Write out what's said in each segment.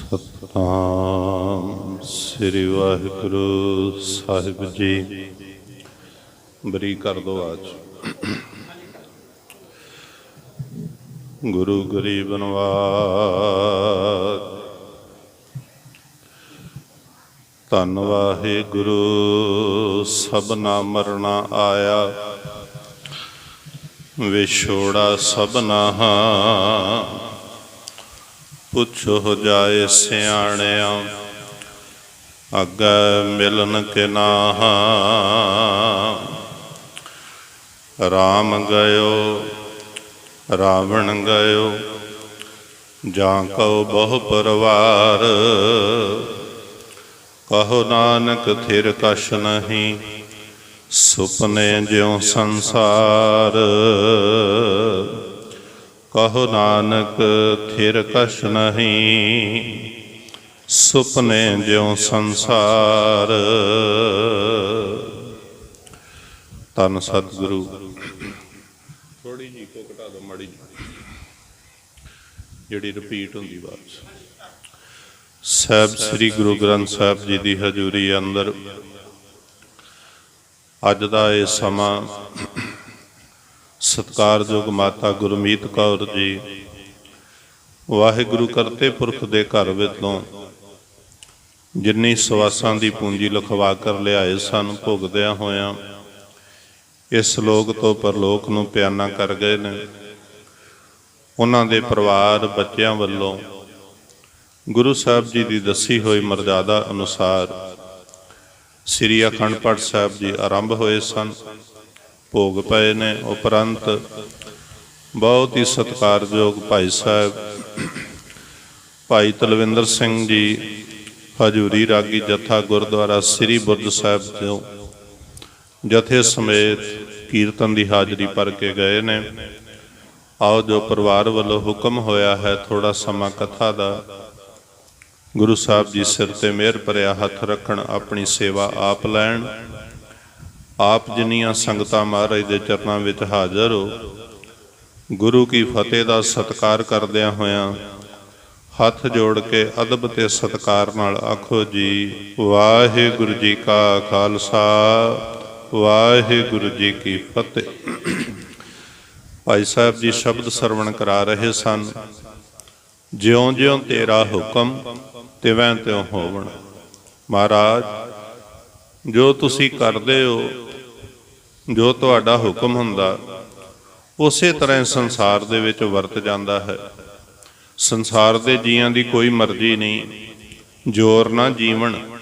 ਸਤਿਨਾਮ ਸ੍ਰੀ ਵਾਹਿਗੁਰੂ ਸਾਹਿਬ ਜੀ। ਬਰੀ ਕਰ ਦੋ ਆਜ। ਗੁਰੂ ਗਰੀਬ ਨਵਾਜ। ਧੰਨ ਵਾਹਿਗੁਰੂ ਸਭਨਾ ਮਰਨਾ ਆਇਆ, ਵਿਛੋੜਾ ਸਭਨਾ ਪੁੱਛੋ ਜਾਏ ਸਿਆਣਿਆ, ਅੱਗੇ ਮਿਲਨ ਕੇ ਨਾਹ। ਰਾਮ ਗਇਓ ਰਾਵਣ ਗਇਓ, ਜਾਂ ਕਉ ਬਹੁ ਪਰਵਾਰ। ਕਹੋ ਨਾਨਕ ਥਿਰ ਕਛ ਨਹੀਂ, ਸੁਪਨੇ ਜਿਉ ਸੰਸਾਰ। ਕਹੋ ਨਾਨਕ ਥਿਰ ਕਛ ਨਹੀਂ, ਸੁਪਨੇ ਜਿਉ ਸੰਸਾਰ। ਧੰਨ ਸਤਿਗੁਰੂ। ਥੋੜੀ ਜਿਹੀ ਕੋ ਘਟਾ ਦੋ, ਮਾੜੀ ਜਿਹੜੀ ਰਿਪੀਟ ਹੁੰਦੀ ਬਾਤ। ਸਾਹਿਬ ਸ੍ਰੀ ਗੁਰੂ ਗ੍ਰੰਥ ਸਾਹਿਬ ਜੀ ਦੀ ਹਜ਼ੂਰੀ ਅੰਦਰ ਅੱਜ ਦਾ ਇਹ ਸਮਾਂ ਸਤਿਕਾਰਯੋਗ ਮਾਤਾ ਗੁਰਮੀਤ ਕੌਰ ਜੀ ਵਾਹਿਗੁਰੂ ਕਰਤੇ ਪੁਰਖ ਦੇ ਘਰ ਵਿੱਚੋਂ ਜਿੰਨੀ ਸਵਾਸਾਂ ਦੀ ਪੂੰਜੀ ਲਿਖਵਾ ਕਰ ਲਿਆਏ ਸਨ, ਭੁਗਦਿਆਂ ਹੋਇਆਂ ਇਸ ਲੋਕ ਤੋਂ ਪਰਲੋਕ ਨੂੰ ਪਿਆਨਾ ਕਰ ਗਏ ਨੇ। ਉਹਨਾਂ ਦੇ ਪਰਿਵਾਰ ਬੱਚਿਆਂ ਵੱਲੋਂ ਗੁਰੂ ਸਾਹਿਬ ਜੀ ਦੀ ਦੱਸੀ ਹੋਈ ਮਰਜ਼ਾਦਾ ਅਨੁਸਾਰ ਸ੍ਰੀ ਅਖੰਡ ਪਾਠ ਸਾਹਿਬ ਜੀ ਆਰੰਭ ਹੋਏ ਸਨ, ਭੋਗ ਪਏ ਨੇ। ਉਪਰੰਤ ਬਹੁਤ ਹੀ ਸਤਿਕਾਰਯੋਗ ਭਾਈ ਸਾਹਿਬ ਭਾਈ ਤਲਵਿੰਦਰ ਸਿੰਘ ਜੀ ਹਜ਼ੂਰੀ ਰਾਗੀ ਜਥਾ ਗੁਰਦੁਆਰਾ ਸ੍ਰੀ ਬੁਰਜ ਸਾਹਿਬ ਤੋਂ ਜਥੇ ਸਮੇਤ ਕੀਰਤਨ ਦੀ ਹਾਜ਼ਰੀ ਭਰ ਕੇ ਗਏ ਨੇ। ਆਓ ਜੋ ਪਰਿਵਾਰ ਵੱਲੋਂ ਹੁਕਮ ਹੋਇਆ ਹੈ, ਥੋੜਾ ਸਮਾਂ ਕਥਾ ਦਾ ਗੁਰੂ ਸਾਹਿਬ ਜੀ ਸਿਰ ਤੇ ਮਿਹਰ ਭਰਿਆ ਹੱਥ ਰੱਖਣ, ਆਪਣੀ ਸੇਵਾ ਆਪ ਲੈਣ। ਆਪ ਜਿੰਨੀਆਂ ਸੰਗਤਾਂ ਮਹਾਰਾਜ ਦੇ ਚਰਨਾਂ ਵਿੱਚ ਹਾਜ਼ਰ ਹੋ, ਗੁਰੂ ਕੀ ਫਤਿਹ ਦਾ ਸਤਿਕਾਰ ਕਰਦਿਆਂ ਹੋਇਆਂ ਹੱਥ ਜੋੜ ਕੇ ਅਦਬ ਤੇ ਸਤਿਕਾਰ ਨਾਲ ਆਖੋ ਜੀ ਵਾਹਿਗੁਰੂ ਜੀ ਕਾ ਖਾਲਸਾ, ਵਾਹਿਗੁਰੂ ਜੀ ਕੀ ਫਤਿਹ। ਭਾਈ ਸਾਹਿਬ ਜੀ ਸ਼ਬਦ ਸਰਵਣ ਕਰਾ ਰਹੇ ਸਨ। ਜਿਉਂ ਜਿਉਂ ਤੇਰਾ ਹੁਕਮ ਤਿਵੇਂ ਤਿਉਂ ਹੋਵਣ। ਮਹਾਰਾਜ, ਜੋ ਤੁਸੀਂ ਕਰਦੇ ਹੋ, ਜੋ ਤੁਹਾਡਾ ਹੁਕਮ ਹੁੰਦਾ, ਉਸੇ ਤਰ੍ਹਾਂ ਸੰਸਾਰ ਦੇ ਵਿੱਚ ਵਰਤ ਜਾਂਦਾ ਹੈ। ਸੰਸਾਰ ਦੇ ਜੀਆਂ ਦੀ ਕੋਈ ਮਰਜ਼ੀ ਨਹੀਂ। ਜ਼ੋਰ ਨਾ ਜੀਵਨ,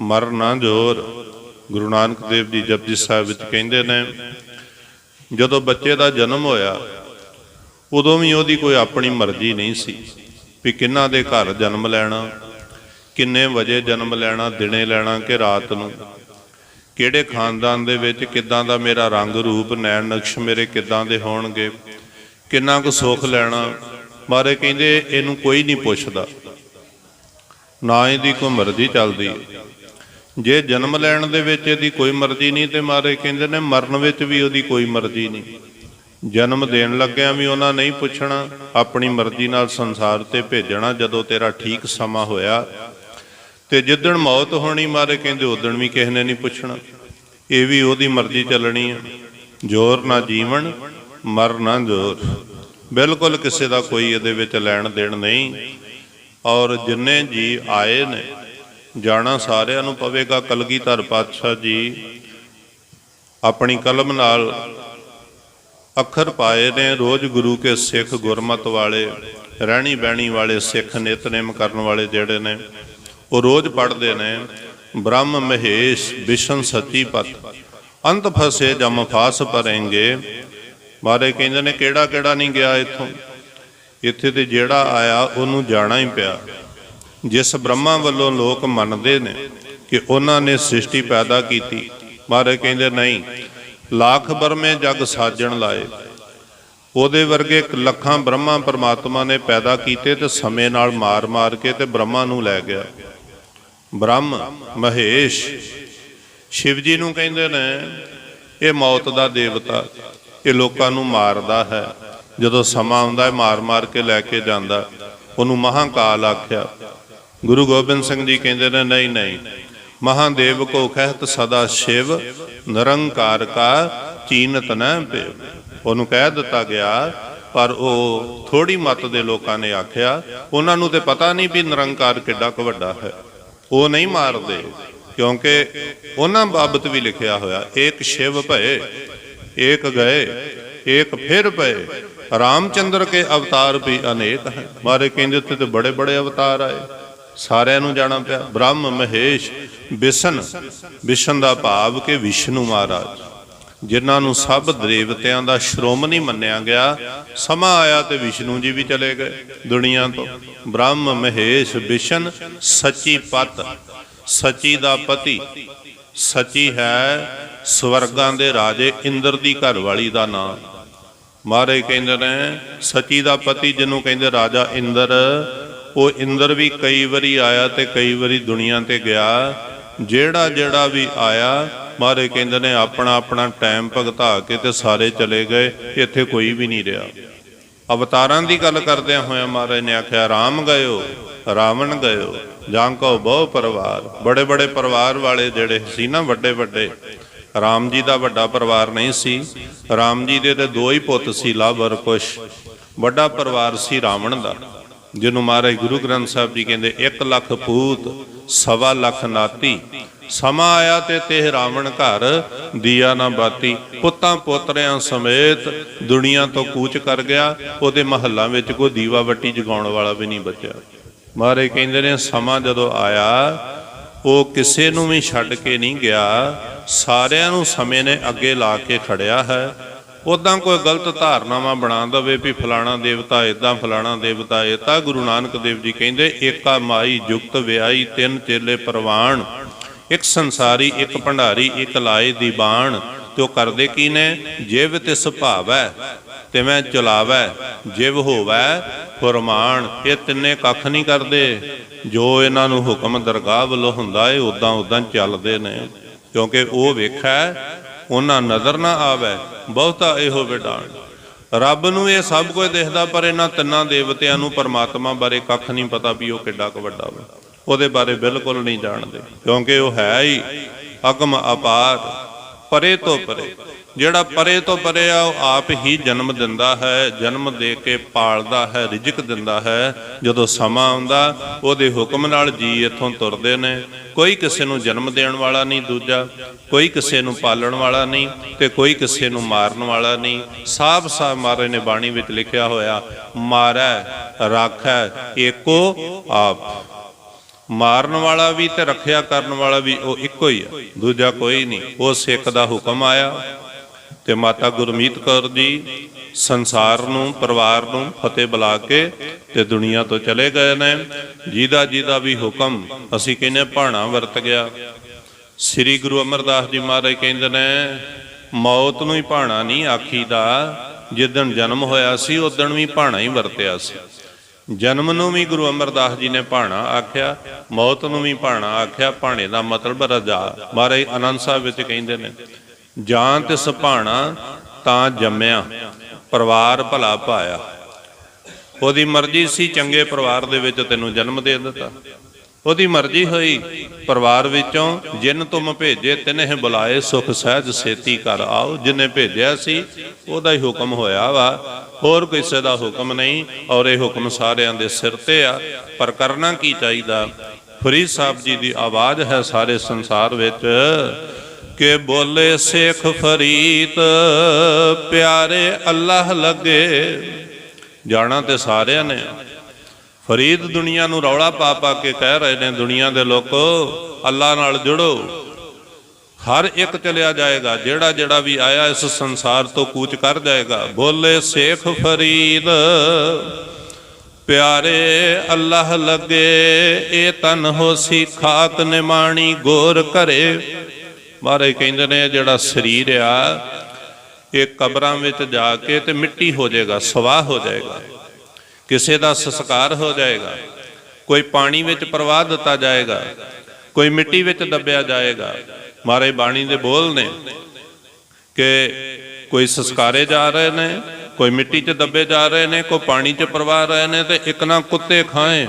ਮਰ ਨਾ ਜ਼ੋਰ। ਗੁਰੂ ਨਾਨਕ ਦੇਵ ਜੀ ਜਪਜੀ ਸਾਹਿਬ ਵਿੱਚ ਕਹਿੰਦੇ ਨੇ, ਜਦੋਂ ਬੱਚੇ ਦਾ ਜਨਮ ਹੋਇਆ ਉਦੋਂ ਵੀ ਉਹਦੀ ਕੋਈ ਆਪਣੀ ਮਰਜ਼ੀ ਨਹੀਂ ਸੀ ਵੀ ਕਿਹਨਾਂ ਦੇ ਘਰ ਜਨਮ ਲੈਣਾ, ਕਿੰਨੇ ਵਜੇ ਜਨਮ ਲੈਣਾ, ਦਿਨੇ ਲੈਣਾ ਕਿ ਰਾਤ ਨੂੰ, ਕਿਹੜੇ ਖਾਨਦਾਨ ਦੇ ਵਿੱਚ ਕਿੱਦਾਂ ਦਾ ਮੇਰਾ ਰੰਗ ਰੂਪ, ਨੈਣ ਨਕਸ਼ ਮੇਰੇ ਕਿੱਦਾਂ ਦੇ ਹੋਣਗੇ, ਕਿੰਨਾ ਕੁ ਸੁੱਖ ਲੈਣਾ। ਮਾਰੇ ਕਹਿੰਦੇ ਇਹਨੂੰ ਕੋਈ ਨਹੀਂ ਪੁੱਛਦਾ, ਨਾ ਇਹਦੀ ਕੋਈ ਮਰਜ਼ੀ ਚੱਲਦੀ। ਜੇ ਜਨਮ ਲੈਣ ਦੇ ਵਿੱਚ ਇਹਦੀ ਕੋਈ ਮਰਜ਼ੀ ਨਹੀਂ ਤੇ ਮਾਰੇ ਕਹਿੰਦੇ ਨੇ ਮਰਨ ਵਿੱਚ ਵੀ ਉਹਦੀ ਕੋਈ ਮਰਜ਼ੀ ਨਹੀਂ। ਜਨਮ ਦੇਣ ਲੱਗਿਆਂ ਵੀ ਉਹਨਾਂ ਨਹੀਂ ਪੁੱਛਣਾ, ਆਪਣੀ ਮਰਜ਼ੀ ਨਾਲ ਸੰਸਾਰ ਤੇ ਭੇਜਣਾ। ਜਦੋਂ ਤੇਰਾ ਠੀਕ ਸਮਾਂ ਹੋਇਆ ਤੇ ਜਿੱਦਣ ਮੌਤ ਹੋਣੀ, ਮਾਰੇ ਕਹਿੰਦੇ ਉਦਣ ਵੀ ਕਿਸੇ ਨੇ ਨਹੀਂ ਪੁੱਛਣਾ। ਇਹ ਵੀ ਉਹਦੀ ਮਰਜ਼ੀ ਚੱਲਣੀ ਹੈ। ਜ਼ੋਰ ਨਾ ਜੀਵਨ, ਮਰ ਨਾ ਜ਼ੋਰ। ਬਿਲਕੁਲ ਕਿਸੇ ਦਾ ਕੋਈ ਇਹਦੇ ਵਿੱਚ ਲੈਣ ਦੇਣ ਨਹੀਂ। ਔਰ ਜਿੰਨੇ ਜੀ ਆਏ ਨੇ, ਜਾਣਾ ਸਾਰਿਆਂ ਨੂੰ ਪਵੇਗਾ। ਕਲਗੀਧਰ ਪਾਤਸ਼ਾਹ ਜੀ ਆਪਣੀ ਕਲਮ ਨਾਲ ਅੱਖਰ ਪਾਏ ਨੇ। ਰੋਜ਼ ਗੁਰੂ ਕੇ ਸਿੱਖ, ਗੁਰਮਤ ਵਾਲੇ, ਰਹਿਣੀ ਬਹਿਣੀ ਵਾਲੇ ਸਿੱਖ, ਨਿਤਨੇਮ ਕਰਨ ਵਾਲੇ ਜਿਹੜੇ ਨੇ, ਉਹ ਰੋਜ਼ ਪੜ੍ਹਦੇ ਨੇ। ਬ੍ਰਹਮ ਮਹੇਸ਼ ਵਿਸ਼ਨ ਸਚੀ ਪਤ, ਅੰਤ ਫਸੇ ਜਮ ਫਾਸ ਭਰੇਂਗੇ। ਮਾਰੇ ਕਹਿੰਦੇ ਨੇ ਕਿਹੜਾ ਕਿਹੜਾ ਨਹੀਂ ਗਿਆ ਇੱਥੋਂ। ਇੱਥੇ ਤੇ ਜਿਹੜਾ ਆਇਆ ਉਹਨੂੰ ਜਾਣਾ ਹੀ ਪਿਆ। ਜਿਸ ਬ੍ਰਹਮਾ ਵੱਲੋਂ ਲੋਕ ਮੰਨਦੇ ਨੇ ਕਿ ਉਹਨਾਂ ਨੇ ਸ੍ਰਿਸ਼ਟੀ ਪੈਦਾ ਕੀਤੀ, ਮਾਰੇ ਕਹਿੰਦੇ ਨਹੀਂ, ਲੱਖ ਬਰਮੇ ਜਗ ਸਾਜਣ ਲਾਏ। ਉਹਦੇ ਵਰਗੇ ਲੱਖਾਂ ਬ੍ਰਹਮਾ ਪਰਮਾਤਮਾ ਨੇ ਪੈਦਾ ਕੀਤੇ ਤੇ ਸਮੇਂ ਨਾਲ ਮਾਰ ਮਾਰ ਕੇ ਤੇ ਬ੍ਰਹਮਾ ਨੂੰ ਲੈ ਗਿਆ। ਬ੍ਰਹਮ ਮਹੇਸ਼ ਸ਼ਿਵ ਜੀ ਨੂੰ ਕਹਿੰਦੇ ਨੇ ਇਹ ਮੌਤ ਦਾ ਦੇਵਤਾ, ਇਹ ਲੋਕਾਂ ਨੂੰ ਮਾਰਦਾ ਹੈ। ਜਦੋਂ ਸਮਾਂ ਆਉਂਦਾ ਹੈ ਮਾਰ ਮਾਰ ਕੇ ਲੈ ਕੇ ਜਾਂਦਾ। ਉਹਨੂੰ ਮਹਾਂਕਾਲ ਆਖਿਆ। गुरु गोबिंद सिंह जी कहते हैं नहीं नहीं, महादेव को कहत सदा शिव, निरंकार का चीनत न पेव। उन्होंने कह दिता गया, पर वो थोड़ी मत दे लोगों ने आख्या, उन्होंने तो पता नहीं भी निरंकार किड्डा क वड्डा है, वो नहीं मारते, क्योंकि उन्होंने बाबत भी लिखिया होया, एक शिव भये, एक गए, एक फिर भये, रामचंद्र के अवतार भी अनेक हैं। मारे कहते थे तो बड़े बड़े अवतार आए, सारिਆਂ ਨੂੰ जाना पिया। ब्रह्म महेश विष्ण, विष्ण का भाव के विष्णु महाराज, जिन्हां नूं सब देवतियां दा श्रोमणी मन्निया गया। समा आया तो विष्णु जी भी चले गए दुनिया तो। ब्रह्म महेश विष्ण सची पत, सची दा पति, सची है स्वर्गां दे राजे इंद्र दी घर वाली दा नाम। महाराज कहते ने सची दा पति जिन्हों कहते राजा इंद्र, वो इंद्र भी कई बारी आया तो कई बारी दुनिया ते गया। जेड़ा जेड़ा भी आया महाराज कहते ने अपना अपना टाइम भगता के ते सारे चले गए, इत्थे कोई भी नहीं रहा। अवतारां दी गल करदे होया महाराज ने आख्या, राम गयो, रावण गयो, जांको बहु परिवार। बड़े बड़े परिवार वाले जेड़े सी ना, वड्डे वड्डे, राम जी का वड्डा परिवार नहीं सी। राम जी दे ते दो ही पुत सी, लव और कुश। वड्डा परिवार सी रावण दा, जिन्हों महाराज गुरु ग्रंथ साहब जी कहते 1 लाख पूत, 1.25 लाख नाती। समा आया ते रावण घर दिया ना बाती। पुत्तां पोतरियां समेत दुनिया तो कूच कर गया। उहदे महल्लां विच कोई दीवा बत्ती जगाउण वाला भी नहीं बचा। महाराज कहते ने समा जदों आया, वो किसी नूं भी छड्ड के नहीं गया, सारियां नूं समय ने अगे ला के खड़िया है। उदा कोई गलत धारनावां बना दे भी फलाना देवता इदा, फलाना देवता इदा। गुरु नानक देव जी कहते, एका माई जुगत व्याई, 3 चेले परवान, एक संसारी, एक भंडारी, एक लाए दी बाण। तो करदे की ने, जिव तिस भावै तिवें चलावै, जिव होवै फरमान। ये तिन्ने कख नहीं करते, जो इन्हां नूं हुक्म दरगाह वल्लों हुंदा है उदां उदां चलदे ने, क्योंकि वो वेखा उन्हां नज़र ना आवे बहुता इहो विडाण। रब नूं ये सब कुछ दिखदा, पर इन्हां तिन्नां देवतियां नूं परमात्मा बारे कख नहीं पता भी वो किड्डा क वड्डा वा। ਉਹਦੇ बारे बिल्कुल नहीं जानते, क्योंकि वह है ही अगम अपार, परे तो परे। ਜਿਹੜਾ ਪਰੇ ਤੋਂ ਪਰੇ ਆ ਉਹ ਆਪ ਹੀ ਜਨਮ ਦਿੰਦਾ ਹੈ, ਜਨਮ ਦੇ ਕੇ ਪਾਲਦਾ ਹੈ, ਰਿਜ਼ਕ ਦਿੰਦਾ ਹੈ। ਜਦੋਂ ਸਮਾਂ ਆਉਂਦਾ ਉਹਦੇ ਹੁਕਮ ਨਾਲ ਜੀ ਇੱਥੋਂ ਤੁਰਦੇ ਨੇ। ਕੋਈ ਕਿਸੇ ਨੂੰ ਜਨਮ ਦੇਣ ਵਾਲਾ ਨਹੀਂ, ਦੂਜਾ ਕੋਈ ਕਿਸੇ ਨੂੰ ਪਾਲਣ ਵਾਲਾ ਨਹੀਂ, ਤੇ ਕੋਈ ਕਿਸੇ ਨੂੰ ਮਾਰਨ ਵਾਲਾ ਨਹੀਂ। ਸਾਫ ਸਾਫ ਮਹਾਰਾਜ ਨੇ ਬਾਣੀ ਵਿੱਚ ਲਿਖਿਆ ਹੋਇਆ, ਮਾਰੈ ਰਾਖੈ ਏਕੋ ਆਪ। ਮਾਰਨ ਵਾਲਾ ਵੀ ਤੇ ਰੱਖਿਆ ਕਰਨ ਵਾਲਾ ਵੀ ਉਹ ਇੱਕੋ ਹੀ ਆ, ਦੂਜਾ ਕੋਈ ਨਹੀਂ। ਉਹ ਸਿੱਖ ਦਾ ਹੁਕਮ ਆਇਆ ਤੇ ਮਾਤਾ ਗੁਰਮੀਤ ਕੌਰ ਜੀ ਸੰਸਾਰ ਨੂੰ, ਪਰਿਵਾਰ ਨੂੰ ਫਤਿਹ ਬੁਲਾ ਕੇ ਤੇ ਦੁਨੀਆ ਤੋਂ ਚਲੇ ਗਏ ਨੇ। ਜਿਹਦਾ ਵੀ ਹੁਕਮ ਅਸੀਂ ਕਹਿੰਦੇ ਭਾਣਾ ਵਰਤ ਗਿਆ। ਸ੍ਰੀ ਗੁਰੂ ਅਮਰਦਾਸ ਜੀ ਮਹਾਰਾਜ ਕਹਿੰਦੇ ਨੇ, ਮੌਤ ਨੂੰ ਹੀ ਭਾਣਾ ਨਹੀਂ ਆਖੀਦਾ। ਜਿੱਦਣ ਜਨਮ ਹੋਇਆ ਸੀ ਉਦਣ ਵੀ ਭਾਣਾ ਹੀ ਵਰਤਿਆ ਸੀ। ਜਨਮ ਨੂੰ ਵੀ ਗੁਰੂ ਅਮਰਦਾਸ ਜੀ ਨੇ ਭਾਣਾ ਆਖਿਆ, ਮੌਤ ਨੂੰ ਵੀ ਭਾਣਾ ਆਖਿਆ। ਭਾਣੇ ਦਾ ਮਤਲਬ ਰਜਾ। ਮਹਾਰਾਜ ਆਨੰਦ ਸਾਹਿਬ ਵਿੱਚ ਕਹਿੰਦੇ ਨੇ, ਜਾਂ ਤਿਸ ਭਾਣਾ ਤਾਂ ਜੰਮਿਆ, ਪਰਿਵਾਰ ਭਲਾ ਪਾਇਆ। ਉਹਦੀ ਮਰਜ਼ੀ ਸੀ ਚੰਗੇ ਪਰਿਵਾਰ ਦੇ ਵਿੱਚ ਤੈਨੂੰ ਜਨਮ ਦੇ ਦਿੱਤਾ। ਉਹਦੀ ਮਰਜ਼ੀ ਹੋਈ ਪਰਿਵਾਰ ਵਿੱਚੋਂ ਜਿਨ ਤੁਮ ਭੇਜੇ ਤਿਨਹਿ ਬੁਲਾਏ, ਸੁਖ ਸਹਿਜ ਛੇਤੀ ਕਰ ਆਓ। ਜਿਹਨੇ ਭੇਜਿਆ ਸੀ ਉਹਦਾ ਹੀ ਹੁਕਮ ਹੋਇਆ ਵਾ, ਹੋਰ ਕਿਸੇ ਦਾ ਹੁਕਮ ਨਹੀਂ। ਔਰ ਇਹ ਹੁਕਮ ਸਾਰਿਆਂ ਦੇ ਸਿਰ ਤੇ ਆ, ਪਰ ਕਰਨਾ ਕੀ ਚਾਹੀਦਾ। ਫਰੀਦ ਸਾਹਿਬ ਜੀ ਦੀ ਆਵਾਜ਼ ਹੈ ਸਾਰੇ ਸੰਸਾਰ ਵਿੱਚ ਕਿ ਬੋਲੇ ਸੇਖ ਫਰੀਦ ਪਿਆਰੇ ਅੱਲਾਹ ਲੱਗੇ। ਜਾਣਾ ਤੇ ਸਾਰਿਆਂ ਨੇ। ਫਰੀਦ ਦੁਨੀਆ ਨੂੰ ਰੌਲਾ ਪਾ ਪਾ ਕੇ ਕਹਿ ਰਹੇ ਨੇ, ਦੁਨੀਆ ਦੇ ਲੋਕੋ ਅੱਲਾ ਨਾਲ ਜੁੜੋ। ਹਰ ਇੱਕ ਚਲਿਆ ਜਾਏਗਾ, ਜਿਹੜਾ ਜਿਹੜਾ ਵੀ ਆਇਆ ਇਸ ਸੰਸਾਰ ਤੋਂ ਕੂਚ ਕਰ ਜਾਏਗਾ। ਬੋਲੇ ਸੇਖ ਫਰੀਦ ਪਿਆਰੇ ਅੱਲਾਹ ਲੱਗੇ, ਇਹ ਤਨ ਹੋਸੀ ਖਾਕ ਨਿਮਾਣੀ ਗੋਰ ਘਰੇ। ਮਹਾਰਾਜ ਕਹਿੰਦੇ ਨੇ ਜਿਹੜਾ ਸਰੀਰ ਆ ਇਹ ਕਬਰਾਂ ਵਿੱਚ ਜਾ ਕੇ ਤੇ ਮਿੱਟੀ ਹੋ ਜਾਏਗਾ, ਸਵਾਹ ਹੋ ਜਾਏਗਾ। ਕਿਸੇ ਦਾ ਸੰਸਕਾਰ ਹੋ ਜਾਏਗਾ, ਕੋਈ ਪਾਣੀ ਵਿੱਚ ਪ੍ਰਵਾਹ ਦਿੱਤਾ ਜਾਏਗਾ, ਕੋਈ ਮਿੱਟੀ ਵਿੱਚ ਦੱਬਿਆ ਜਾਏਗਾ। ਮਹਾਰਾਜ ਬਾਣੀ ਦੇ ਬੋਲ ਨੇ ਕਿ ਕੋਈ ਸੰਸਕਾਰੇ ਜਾ ਰਹੇ ਨੇ, ਕੋਈ ਮਿੱਟੀ 'ਚ ਦੱਬੇ ਜਾ ਰਹੇ ਨੇ, ਕੋਈ ਪਾਣੀ 'ਚ ਪ੍ਰਵਾਹ ਰਹੇ ਨੇ। ਤੇ ਇੱਕ ਨਾ ਕੁੱਤੇ ਖਾਏ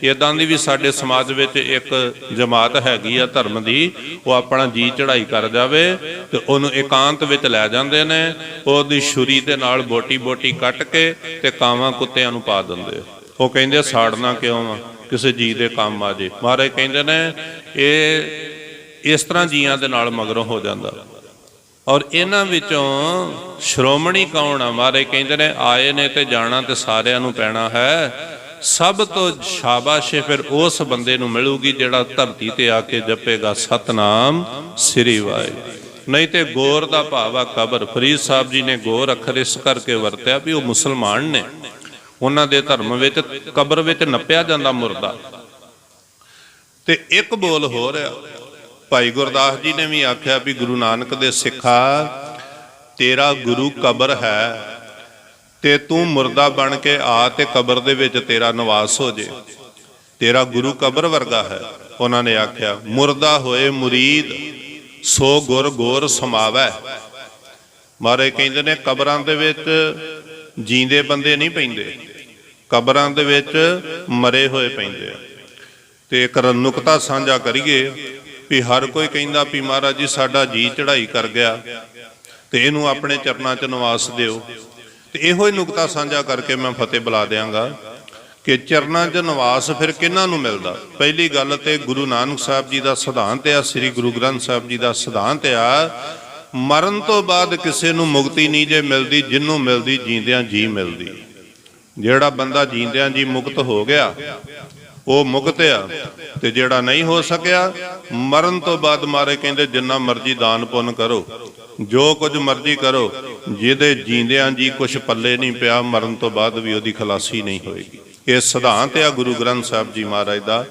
इदां दी भी साडे समाज विच एक जमात हैगी आ धर्म दी, वो अपना जी चढ़ाई कर जावे ते उहनूं एकांत विच लै जांदे ने, ओहदी छुरी दे नाल बोटी बोटी कट के ते कावां कुत्तिआं नूं पा दिंदे। वो कहिंदे साड़ना क्यों आ, किसी जी दे काम आ जे। महाराज कहिंदे ने ये इस तरह जीआं दे नाल मगरों हो जांदा। और इन्हां विचों श्रोमणी कौन आ? महाराज कहिंदे ने आए ने ते जाना ते सारिआं नूं पैना है। सब तो शाबाश फिर उस बंदे नूं मिलूगी जिहड़ा धरती ते आके जपेगा सतनाम श्री वाहिगुरू। नहीं तो गोर दा भाव आ कबर। फरीद साहब जी ने गोर अखर इस करके वरत्या भी वो मुसलमान ने, उन्हां दे धर्म विच कबर विच नप्पिया जांदा मुर्दा। ते एक बोल हो रहा, भाई गुरदास जी ने भी आख्या भी गुरु नानक दे सिखा तेरा गुरु कबर है ते तू मुर्दा बन के आ ते कबर दे विच तेरा निवास हो जे, तेरा गुरु कबर वर्गा है। उन्होंने आख्या मुर्दा होए मुरीद सो गुर गोर समावै। महाराज कहंदे ने कबरां दे विच जींदे बंदे नहीं पैंदे, कबरां दे विच मरे होए पैंदे। ते एक नुकता साझा करिए भी हर कोई कहंदा भी महाराज जी साडा जी चढ़ाई कर गया ते इहनूं अपने चरनां च निवास दिओ। ते इहो ही नुकता साझा करके मैं फतेह बुला देंगा कि चरनां च निवास फिर किन्हां नूं मिलदा। पहली गल ते गुरु नानक साहब जी का सिद्धांत आ, श्री गुरु ग्रंथ साहब जी का सिद्धांत आ, मरण तो बाद किसी नूं मुक्ति नहीं जे मिलदी, जिन्हों मिलदी जींदियां जी मिलदी। जिहड़ा बंदा जींदियां जी मुक्त हो गया वो मुक्त आ, ते जिहड़ा नहीं हो सकिया मरण तो बाद मारे कहंदे जिन्ना मर्जी दान पुन करो, जो कुछ मर्जी करो, जिहदे जींदियां जी कुछ पल्ले नहीं पिया मरण तो बाद भी उहदी खलासी नहीं होएगी। ये सिद्धांत आ गुरु ग्रंथ साहब जी महाराज दा,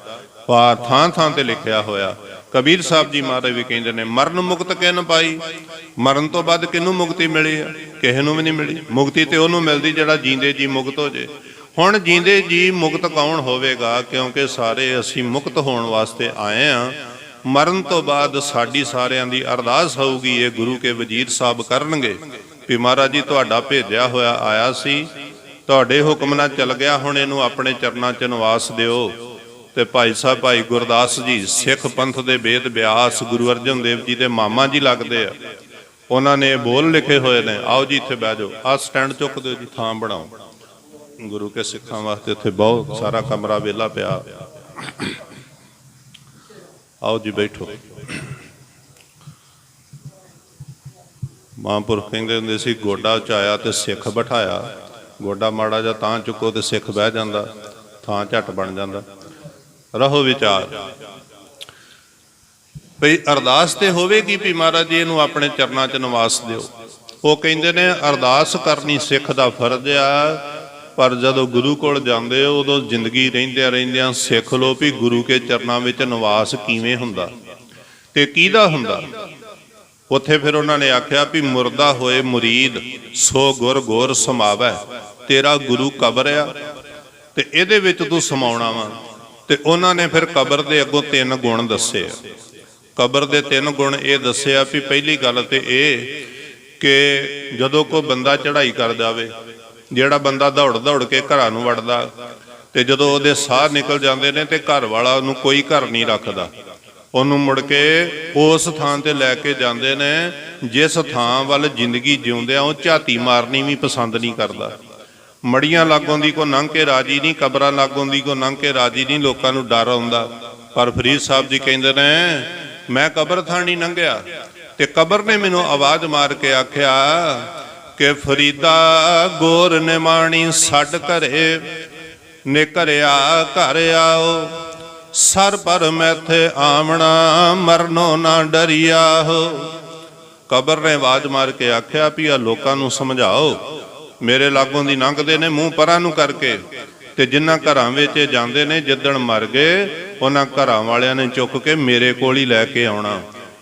थां थां ते लिखिया होया। कबीर साहब जी महाराज भी कहंदे ने मरण मुक्त किन पाई, मरण तो बाद किनू मुक्ति मिली है? किसी नूं भी नहीं मिली। मुक्ति ते उहनूं मिलदी जिहड़ा जींदे जी मुक्त हो जे। हुण जींदे जी मुक्त कौन होवेगा? क्योंकि सारे असीं मुक्त होने वास्ते आए हैं। मरण तो बाद साडी सारियां दी अरदास होऊगी, ये गुरु के वजीर साहब करनगे भी महाराज जी तुहाडा भेजिया होया आया सी, तुहाडे हुक्म नाल चल गया, हुण इहनूं अपने चरनां च निवास दिओ। ते भाई साहब भाई गुरदास जी सिख पंथ दे वेद व्यास गुरु अर्जन देव जी दे मामा जी लगदे आ, उन्होंने बोल लिखे हुए ने। आओ जी इत्थे बैठ जाओ, आ स्टैंड चुक दिओ जी, थां बनाओ गुरु के सिखां वास्ते। इत्थे बहुत सारा कमरा वेला पिया, आओ जी बैठो। महापुरख कहंदे हुंदे सी गोडा चाया ते सिख बिठाया, गोडा माड़ा जा तां चुको ते सिख बह जांदा, थां झट बन जांदा। रहो विचार भई अरदास ते होवेगी भी महाराज जी इहनूं अपने चरनां च निवास दिओ। वो कहंदे ने अरदास करनी सिख दा फर्ज आ, पर जदों गुरु कोल जांदे हो उदों जिंदगी रहिंदियां रहिंदियां सिख लो भी गुरु के चरनां विच निवास किवें हुंदा ते किहदा हुंदा। उत्थे फिर उन्होंने आख्या भी मुर्दा होए मुरीद सो गुर गोर समावै, तेरा गुरु कबर आ ते इहदे विच तूं समाउणा वा। ते उन्होंने फिर कबर दे अगों 3 गुण दस्से। कबर दे 3 गुण ये दस्से भी पहली गल ते कि जदों कोई बंदा चढ़ाई कर जावे, जिहड़ा बंदा दौड़ दौड़ के घरां नूं वड़दा ते जदों उहदे साह निकल जांदे ने ते घर वाला उहनूं कोई घर नहीं रखदा, उहनूं मुड़ के उस थां ते लैके जांदे ने जिस थां वल जिंदगी जिउंदिआं ओह झाती मारनी भी पसंद नहीं करदा। मड़ियां लागों दी को लंघ के राजी नहीं, कबरां लागों दी को लंघ के राजी नहीं, लोकां नूं डर आउंदा। पर फरीद साहब जी कहंदे ने मैं कबर थां नहीं लंघिया ते कबर ने मैनूं आवाज़ मार के आख्या कि फरीदा गोर ने माणी छड्ड घरे ने घरिया घर आओ, सर पर मैथे आमना मरनो ना डरिया हो। कबर ने आवाज़ मार के आख्या भी आ लोकां नूं समझाओ, मेरे लागों दी लंघदे ने मूँह परां नूं करके, ते जिन्हां घरां विच जांदे ने जिद्दण मर गए उन्हां घरां वालियां ने चुक के मेरे कोल ही लैके आउणा।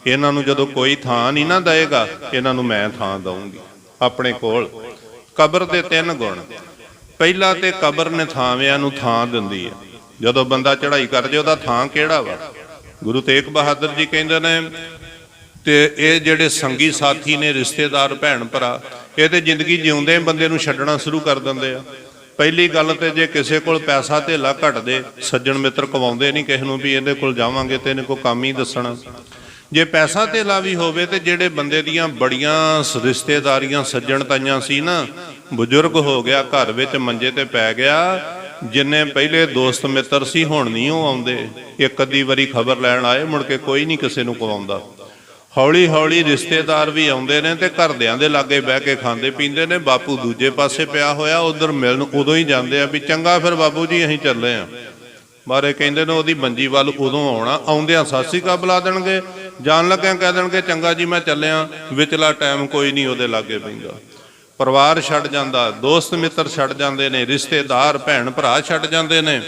इन्हां नूं जदों कोई थां नहीं ना देगा, इन्हां नूं मैं थां दऊंगी अपने कोल। कबर दे 3 गुण। पहला ते कबर ने थावियां नूं थां दिंदी है। जदों बंदा चढ़ाई कर जे उहदा थां किहड़ा वा? गुरु तेग बहादुर जी कहंदे ने ते ये जिहड़े संगी साथी ने रिश्तेदार भैण भरा ये ते जिंदगी जिउंदे बंदे नूं छड्डना शुरू कर दिंदे आ। ਪਹਿਲੀ ਗੱਲ ਤੇ ਜੇ ਕਿਸੇ ਕੋਲ ਪੈਸਾ ਧੇਲਾ ਘਟਦੇ, ਸੱਜਣ ਮਿੱਤਰ ਕਵਾਉਂਦੇ ਨਹੀਂ ਕਿਸੇ ਨੂੰ ਵੀ ਇਹਦੇ ਕੋਲ ਜਾਵਾਂਗੇ ਤੇ ਇਹਨੇ ਕੋਈ ਕੰਮ ਹੀ ਦੱਸਣਾ। ਜੇ ਪੈਸਾ ਧੇਲਾ ਵੀ ਹੋਵੇ ਤੇ ਜਿਹੜੇ ਬੰਦੇ ਦੀਆਂ ਬੜੀਆਂ ਰਿਸ਼ਤੇਦਾਰੀਆਂ ਸੱਜਣ ਤਾਈਆਂ ਸੀ ਨਾ, ਬਜ਼ੁਰਗ ਹੋ ਗਿਆ, ਘਰ ਵਿੱਚ ਮੰਜੇ ਤੇ ਪੈ ਗਿਆ, ਜਿੰਨੇ ਪਹਿਲੇ ਦੋਸਤ ਮਿੱਤਰ ਸੀ ਹੁਣ ਨਹੀਂ ਉਹ ਆਉਂਦੇ। ਇੱਕ ਅੱਧੀ ਵਾਰੀ ਖਬਰ ਲੈਣ ਆਏ, ਮੁੜ ਕੇ ਕੋਈ ਨਹੀਂ ਕਿਸੇ ਨੂੰ ਕਵਾਉਂਦਾ। ਹੌਲੀ ਹੌਲੀ ਰਿਸ਼ਤੇਦਾਰ ਵੀ ਆਉਂਦੇ ਨੇ ਤੇ ਘਰਦਿਆਂ ਦੇ ਲਾਗੇ ਬਹਿ ਕੇ ਖਾਂਦੇ ਪੀਂਦੇ ਨੇ। ਬਾਪੂ ਦੂਜੇ ਪਾਸੇ ਪਿਆ ਹੋਇਆ, ਉਧਰ ਮਿਲਣ ਉਦੋਂ ਹੀ ਜਾਂਦੇ ਆ ਵੀ ਚੰਗਾ ਫਿਰ ਬਾਬੂ ਜੀ ਅਸੀਂ ਚੱਲੇ ਆ। ਬਾਰੇ ਕਹਿੰਦੇ ਨੇ ਉਹਦੀ ਮੰਜੀ ਵੱਲ ਉਦੋਂ ਆਉਣਾ, ਆਉਂਦਿਆਂ ਸਤਿ ਸ੍ਰੀ ਅਕਾਲ ਬੁਲਾ ਦੇਣਗੇ, ਜਾਣ ਲੱਗਿਆਂ ਕਹਿ ਦੇਣਗੇ ਚੰਗਾ ਜੀ ਮੈਂ ਚੱਲਿਆ। ਵਿਚਲਾ ਟਾਈਮ ਕੋਈ ਨਹੀਂ ਉਹਦੇ ਲਾਗੇ ਪੈਂਦਾ। ਪਰਿਵਾਰ ਛੱਡ ਜਾਂਦਾ, ਦੋਸਤ ਮਿੱਤਰ ਛੱਡ ਜਾਂਦੇ ਨੇ, ਰਿਸ਼ਤੇਦਾਰ ਭੈਣ ਭਰਾ ਛੱਡ ਜਾਂਦੇ ਨੇ।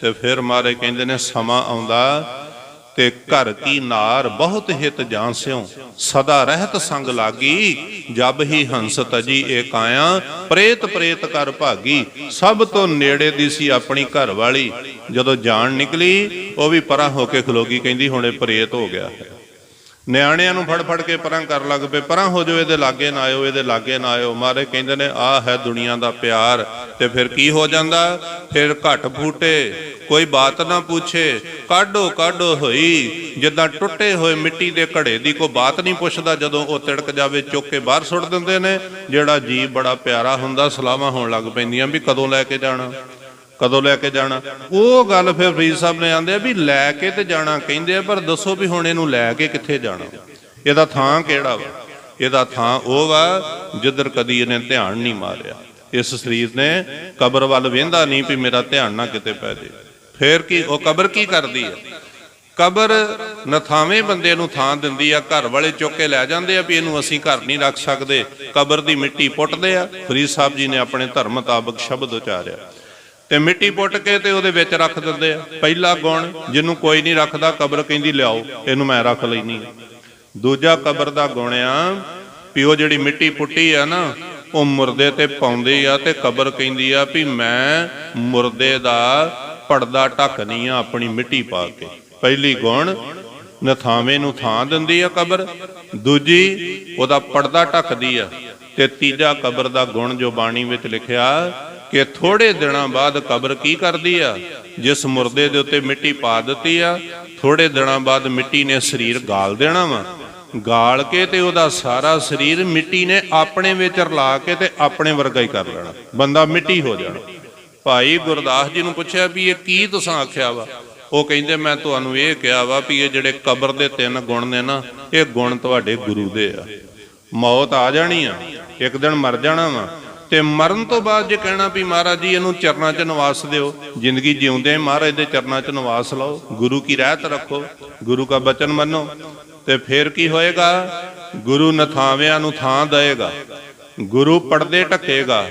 ਤੇ ਫਿਰ ਮਾਰੇ ਕਹਿੰਦੇ ਨੇ ਸਮਾਂ ਆਉਂਦਾ ਤੇ ਘਰ ਕੀ ਨਾਰ ਬਹੁਤ ਹਿਤ ਜਾਂਸਿਓ, ਸਦਾ ਰਹਿਤ ਸੰਗ ਲਾਗੀ, ਜਬ ਹੀ ਹੰਸ ਤਜੀ ਏ ਕਾਇਆ, ਪ੍ਰੇਤ ਪ੍ਰੇਤ ਕਰ ਭਾਗੀ। ਸਭ ਤੋਂ ਨੇੜੇ ਦੀ ਸੀ ਆਪਣੀ ਘਰ ਵਾਲੀ, ਜਦੋਂ ਜਾਣ ਨਿਕਲੀ ਉਹ ਵੀ ਪਰਾਂ ਹੋ ਕੇ ਖਲੋਗੀ, ਕਹਿੰਦੀ ਹੁਣ ਇਹ ਪ੍ਰੇਤ ਹੋ ਗਿਆ। ਨਿਆਣਿਆਂ ਨੂੰ ਫੜ ਫੜ ਕੇ ਪਰਾਂ ਕਰ ਲੱਗ ਪਏ, ਪਰਾਂ ਹੋ ਜਾਓ, ਇਹਦੇ ਲਾਗੇ ਨਾ ਆਇਓ, ਇਹਦੇ ਲਾਗੇ ਨਾ ਆਇਓ। ਮਾਰੇ ਕਹਿੰਦੇ ਨੇ ਆਹ ਹੈ ਦੁਨੀਆ ਦਾ ਪਿਆਰ। ਤੇ ਫਿਰ ਕੀ ਹੋ ਜਾਂਦਾ, ਫਿਰ ਘੱਟ ਫੂਟੇ, ਕੋਈ ਬਾਤ ਨਾ ਪੁੱਛੇ, ਕਾਢੋ ਕਾਢੋ ਹੋਈ, ਜਿੱਦਾਂ ਟੁੱਟੇ ਹੋਏ ਮਿੱਟੀ ਦੇ ਘੜੇ ਦੀ ਕੋਈ ਬਾਤ ਨਹੀਂ ਪੁੱਛਦਾ, ਜਦੋਂ ਉਹ ਤਿੜਕ ਜਾਵੇ ਚੁੱਕ ਕੇ ਬਾਹਰ ਸੁੱਟ ਦਿੰਦੇ ਨੇ। ਜਿਹੜਾ ਜੀਵ ਬੜਾ ਪਿਆਰਾ ਹੁੰਦਾ, ਸਲਾਹਾਂ ਹੋਣ ਲੱਗ ਪੈਂਦੀਆਂ ਵੀ ਕਦੋਂ ਲੈ ਕੇ ਜਾਣਾ, ਕਦੋਂ ਲੈ ਕੇ ਜਾਣਾ। ਉਹ ਗੱਲ ਫਿਰ ਫਰੀਦ ਸਾਹਿਬ ਨੇ ਆਂਦੇ ਆ ਵੀ ਲੈ ਕੇ ਤੇ ਜਾਣਾ ਕਹਿੰਦੇ ਆ, ਪਰ ਦੱਸੋ ਵੀ ਹੁਣ ਇਹਨੂੰ ਲੈ ਕੇ ਕਿੱਥੇ ਜਾਣਾ, ਇਹਦਾ ਥਾਂ ਕਿਹੜਾ ਵਾ? ਇਹਦਾ ਥਾਂ ਉਹ ਵਾ ਜਿੱਧਰ ਕਦੀ ਇਹਨੇ ਧਿਆਨ ਨਹੀਂ ਮਾਰਿਆ। ਇਸ ਸਰੀਰ ਨੇ ਕਬਰ ਵੱਲ ਵੇਂਦਾ ਨਹੀਂ ਵੀ ਮੇਰਾ ਧਿਆਨ ਨਾ ਕਿਤੇ ਪੈ ਜੇ। ਫਿਰ ਕੀ ਉਹ ਕਬਰ ਕੀ ਕਰਦੀ ਹੈ? ਕਬਰ ਨਥਾਵੇਂ ਬੰਦੇ ਨੂੰ ਥਾਂ ਦਿੰਦੀ ਆ। ਘਰ ਵਾਲੇ ਚੁੱਕ ਕੇ ਲੈ ਜਾਂਦੇ ਆ ਵੀ ਇਹਨੂੰ ਅਸੀਂ ਘਰ ਨਹੀਂ ਰੱਖ ਸਕਦੇ, ਕਬਰ ਦੀ ਮਿੱਟੀ ਪੁੱਟਦੇ ਆ। ਫਰੀਦ ਸਾਹਿਬ ਜੀ ਨੇ ਆਪਣੇ ਧਰਮ ਮੁਤਾਬਕ ਸ਼ਬਦ ਉਚਾਰਿਆ ਤੇ ਮਿੱਟੀ ਪੁੱਟ ਕੇ ਤੇ ਉਹਦੇ ਵਿੱਚ ਰੱਖ ਦਿੰਦੇ ਆ। ਪਹਿਲਾ ਗੁਣ ਜਿਹਨੂੰ ਕੋਈ ਨਹੀਂ ਰੱਖਦਾ, ਕਬਰ ਕਹਿੰਦੀ ਲਿਆਓ ਇਹਨੂੰ ਮੈਂ ਰੱਖ ਲੈਣੀ। ਦੂਜਾ ਕਬਰ ਦਾ ਗੁਣ ਆ ਵੀ ਉਹ ਜਿਹੜੀ ਮਿੱਟੀ ਪੁੱਟੀ ਆ ਨਾ, ਉਹ ਮੁਰਦੇ ਤੇ ਪਾਉਂਦੇ ਆ ਤੇ ਕਬਰ ਕਹਿੰਦੀ ਆ ਵੀ ਮੈਂ ਮੁਰਦੇ ਦਾ ਪਰਦਾ ਢੱਕਨੀ ਆ ਆਪਣੀ ਮਿੱਟੀ ਪਾ ਕੇ। ਪਹਿਲੀ ਗੁਣ ਨਥਾਵੇਂ ਨੂੰ ਥਾਂ ਦਿੰਦੀ ਆ ਕਬਰ, ਦੂਜੀ ਉਹਦਾ ਪਰਦਾ ਢੱਕਦੀ ਆ। ਤੇ ਤੀਜਾ ਕਬਰ ਦਾ ਗੁਣ ਜੋ ਬਾਣੀ ਵਿੱਚ ਲਿਖਿਆ ਕਿ ਥੋੜੇ ਦਿਨਾਂ ਬਾਅਦ ਕਬਰ ਕੀ ਕਰਦੀ ਆ, ਜਿਸ ਮੁਰਦੇ ਦੇ ਉੱਤੇ ਮਿੱਟੀ ਪਾ ਦਿੱਤੀ ਆ, ਥੋੜੇ ਦਿਨਾਂ ਬਾਅਦ ਮਿੱਟੀ ਨੇ ਸਰੀਰ ਗਾਲ ਦੇਣਾ ਵਾ। ਗਾਲ ਕੇ ਤੇ ਉਹਦਾ ਸਾਰਾ ਸਰੀਰ ਮਿੱਟੀ ਨੇ ਆਪਣੇ ਵਿੱਚ ਰਲਾ ਕੇ ਤੇ ਆਪਣੇ ਵਰਗਾ ਹੀ ਕਰ ਲੈਣਾ, ਬੰਦਾ ਮਿੱਟੀ ਹੋ ਜਾਣਾ। ਭਾਈ ਗੁਰਦਾਸ ਜੀ ਨੂੰ ਪੁੱਛਿਆ ਵੀ ਇਹ ਕੀ ਤੁਸੀਂ ਆਖਿਆ ਵਾ? ਉਹ ਕਹਿੰਦੇ ਮੈਂ ਤੁਹਾਨੂੰ ਇਹ ਕਿਹਾ ਵਾ ਵੀ ਇਹ ਜਿਹੜੇ ਕਬਰ ਦੇ 3 ਗੁਣ ਨੇ ਨਾ, ਇਹ ਗੁਣ ਤੁਹਾਡੇ ਗੁਰੂ ਦੇ ਆ। ਮੌਤ ਆ ਜਾਣੀ ਆ, ਇੱਕ ਦਿਨ ਮਰ ਜਾਣਾ ਵਾ, ਤੇ ਮਰਨ ਤੋਂ ਬਾਅਦ ਜੇ ਕਹਿਣਾ ਵੀ ਮਹਾਰਾਜ ਜੀ ਇਹਨੂੰ ਚਰਨਾਂ 'ਚ ਨਿਵਾਸ ਦਿਓ, ਜ਼ਿੰਦਗੀ ਜਿਉਂਦੇ ਮਹਾਰਾਜ ਦੇ ਚਰਨਾਂ 'ਚ ਨਿਵਾਸ ਲਓ, ਗੁਰੂ ਕੀ ਰਹਿਤ ਰੱਖੋ, ਗੁਰੂ ਦਾ ਬਚਨ ਮੰਨੋ, ਤੇ ਫਿਰ ਕੀ ਹੋਏਗਾ? ਗੁਰੂ ਨਥਾਵਿਆਂ ਨੂੰ ਥਾਂ ਦੇਏਗਾ, ਗੁਰੂ ਪਰਦੇ ਢੱਕੇਗਾ,